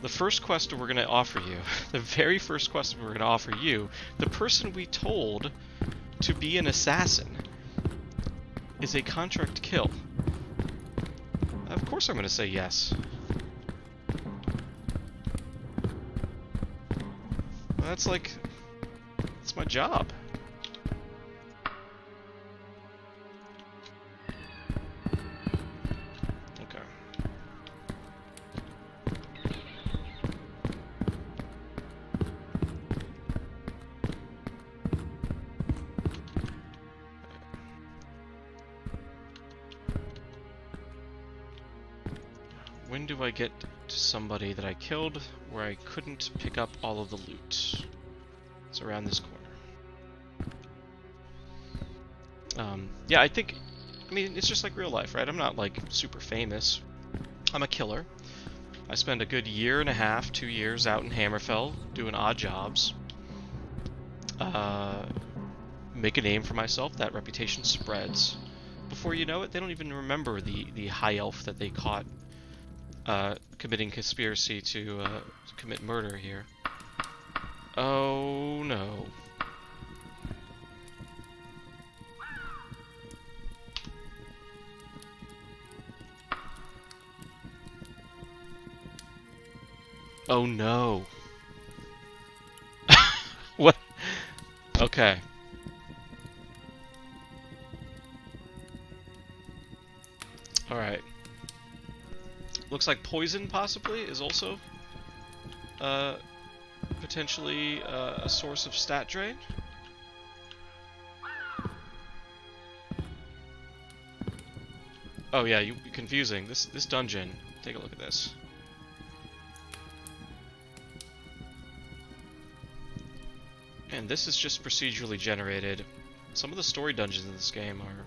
The first quest we're going to offer you, the very first quest we're going to offer you, the person we told to be an assassin is a contract kill. Of course I'm going to say yes. Well, that's like... It's my job. Okay. When do I get to somebody that I killed where I couldn't pick up all of the loot? It's around this corner. Yeah, I mean, it's just like real life, right? I'm not, like, super famous. I'm a killer. I spend a good year and a half, 2 years out in Hammerfell doing odd jobs. Make a name for myself. That reputation spreads. Before you know it, they don't even remember the high elf that they caught committing conspiracy to commit murder here. Oh no. Oh no. What? Okay. Alright. Looks like poison, possibly, is also potentially a source of stat drain. Oh yeah, you're confusing. This dungeon. Take a look at this. And this is just procedurally generated. Some of the story dungeons in this game are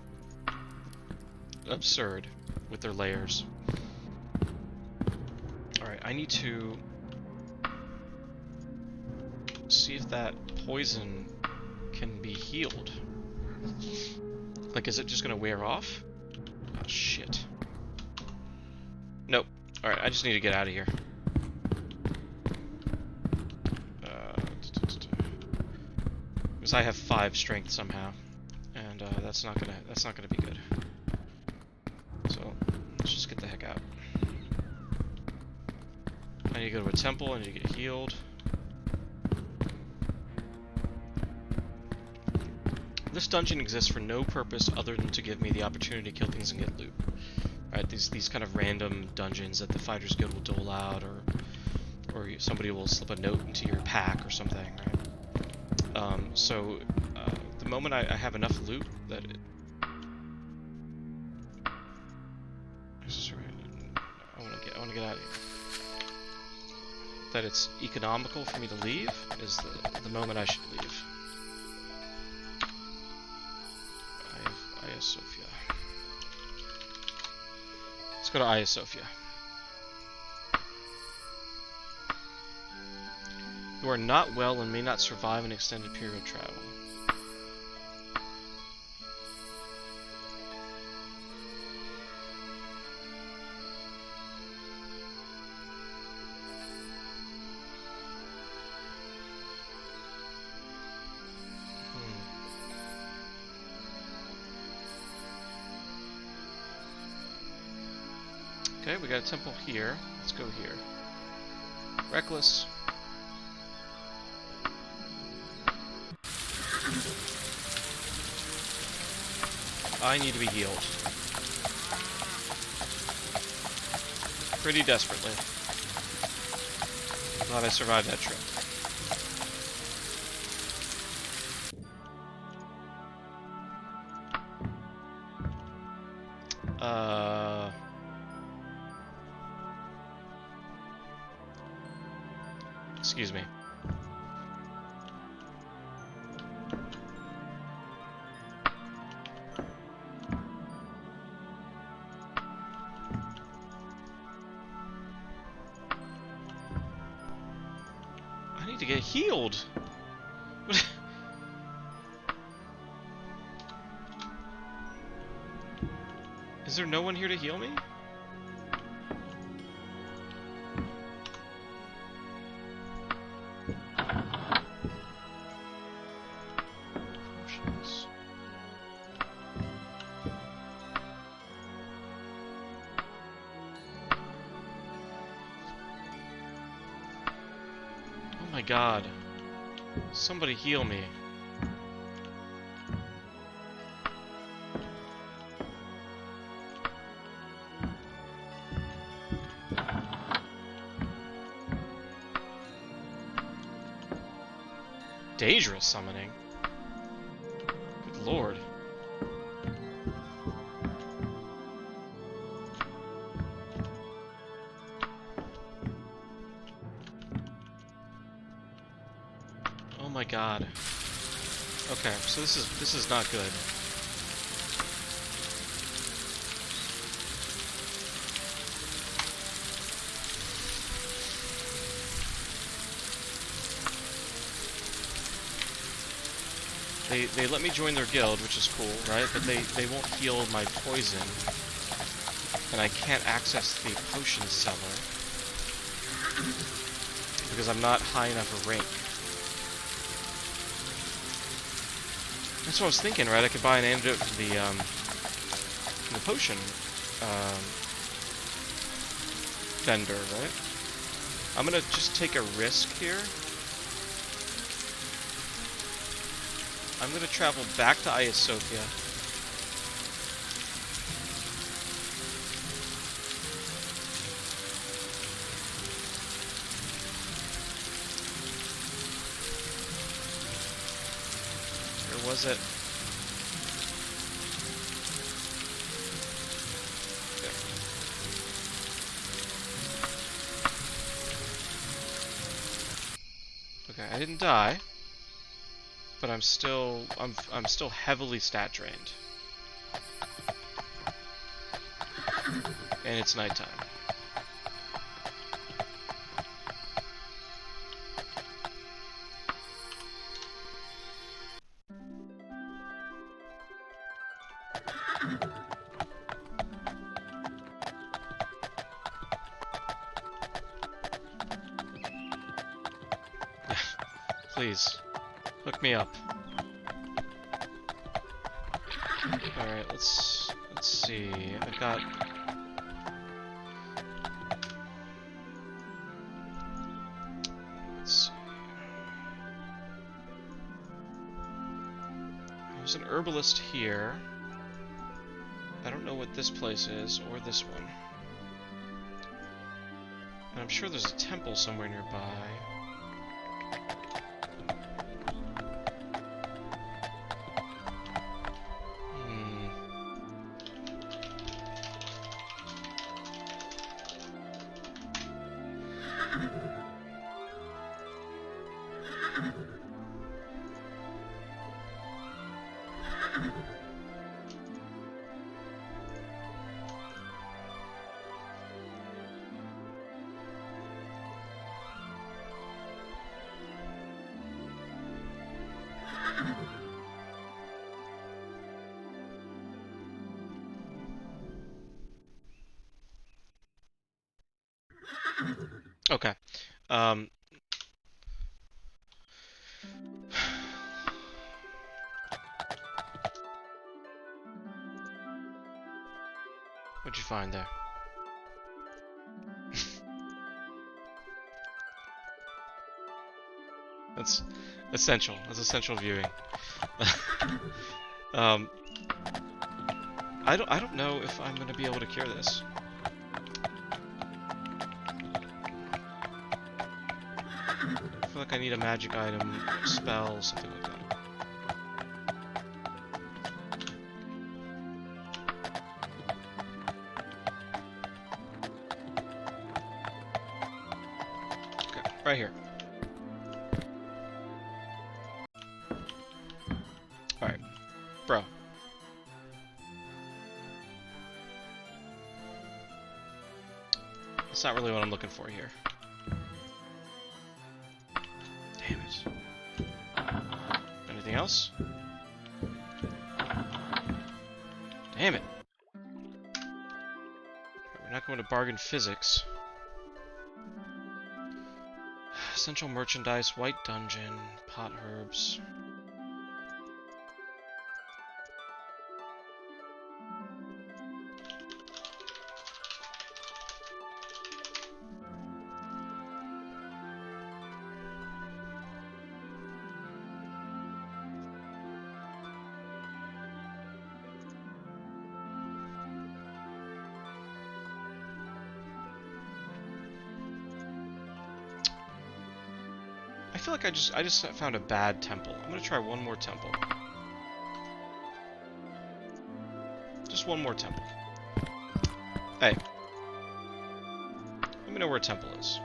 absurd with their layers. Alright, I need to see if that poison can be healed. Like, is it just gonna wear off? Oh, shit. Nope. Alright, I just need to get out of here. Because I have 5 strength somehow, and that's not gonna be good. So let's just get the heck out. I need to go to a temple. I need to get healed. This dungeon exists for no purpose other than to give me the opportunity to kill things and get loot. Right? These kind of random dungeons that the Fighters Guild will dole out, or somebody will slip a note into your pack or something, right? So the moment I have enough loot that it... I want to get out of here. That it's economical for me to leave is the moment I should leave. I have Aya Sophia. Let's go to Aya Sophia. You are not well and may not survive an extended period of travel. Okay, we got a temple here. Let's go here. Reckless. I need to be healed. Pretty desperately. Glad I survived that trip. Excuse me. I need to get healed. Is there no one here to heal me? Oh my god. Somebody heal me. Dangerous summoning. Good lord. Oh my god. Okay, so this is not good. They let me join their guild, which is cool, right? But they won't heal my poison. And I can't access the potion seller because I'm not high enough a rank. That's what I was thinking, right? I could buy an antidote for the potion vendor, right? I'm gonna just take a risk here. I'm gonna travel back to Iosopia. Where was it? There. Okay, I didn't die. But I'm still heavily stat drained. And it's nighttime. Please. Hook me up. Alright, let's see. I've got... Let's see. There's an herbalist here. I don't know what this place is, or this one. And I'm sure there's a temple somewhere nearby. Okay. What'd you find there? That's essential. That's essential viewing. I don't know if I'm gonna be able to cure this. I feel like I need a magic item, spell, something like that. Okay, right here. Alright. Bro. That's not really what I'm looking for here. Damn it. Anything else? Damn it. We're not going to bargain physics. Essential merchandise, white dungeon, pot herbs. I feel like I just found a bad temple. I'm gonna try one more temple. Just one more temple. Hey. Let me know where a temple is.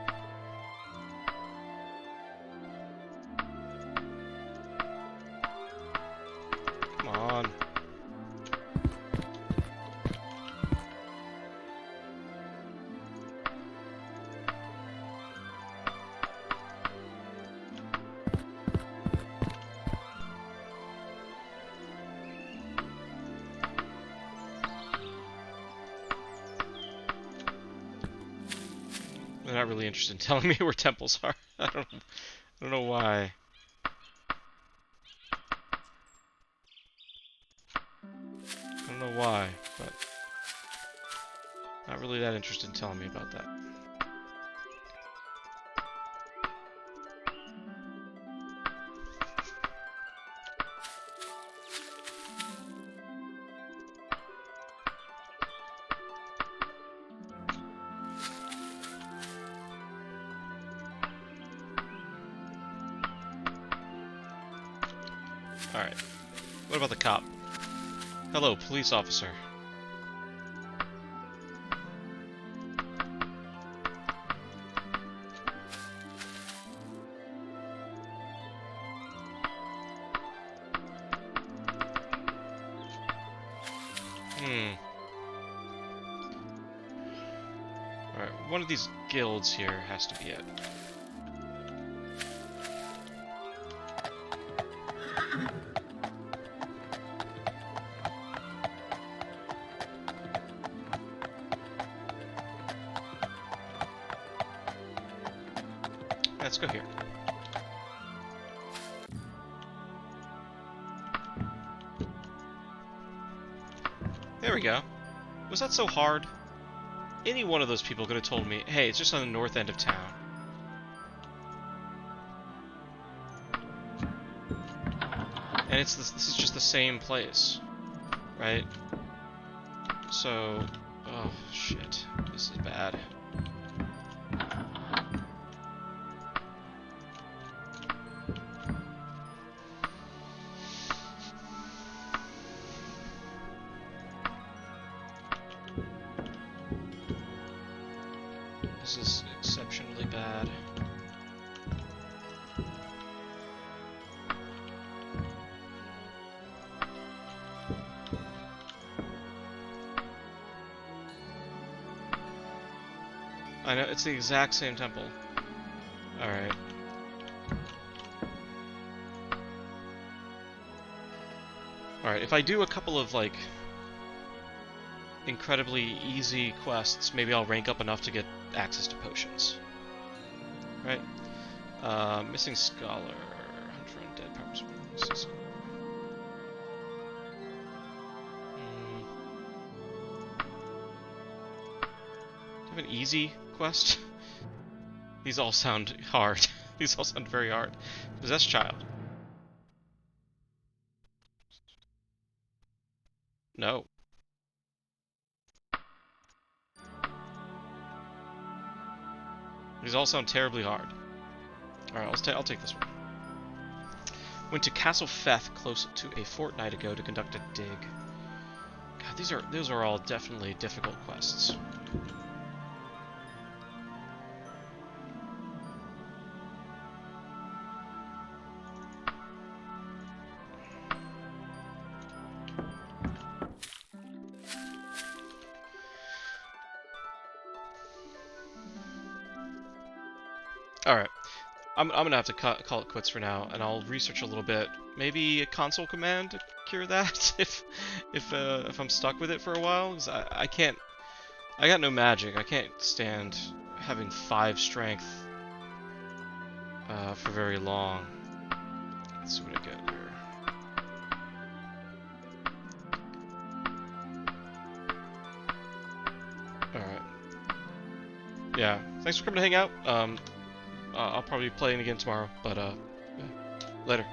They're not really interested in telling me where temples are. I don't know why. I don't know why, but not really that interested in telling me about that. Alright. What about the cop? Hello, police officer. Alright, one of these guilds here has to be it. Let's go here. There we go. Was that so hard? Any one of those people could have told me, hey, it's just on the north end of town. And this is just the same place, right? So, oh shit, this is bad. This is exceptionally bad. I know, it's the exact same temple. Alright. Alright, if I do a couple of, like, incredibly easy quests, maybe I'll rank up enough to get access to potions. Right? Missing Scholar. Hunter Undead Powers. Missing Scholar. Do you have an easy quest? These all sound hard. These all sound very hard. Possessed Child. No. These all sound terribly hard. Alright, I'll take this one. Went to Castle Feth close to a fortnight ago to conduct a dig. God, those are all definitely difficult quests. Alright, I'm gonna have to call it quits for now, and I'll research a little bit. Maybe a console command to cure that if I'm stuck with it for a while, because I can't. I got no magic. I can't stand having 5 strength for very long. Let's see what I get here. Alright. Yeah, thanks for coming to hang out. I'll probably be playing again tomorrow, but yeah. Later.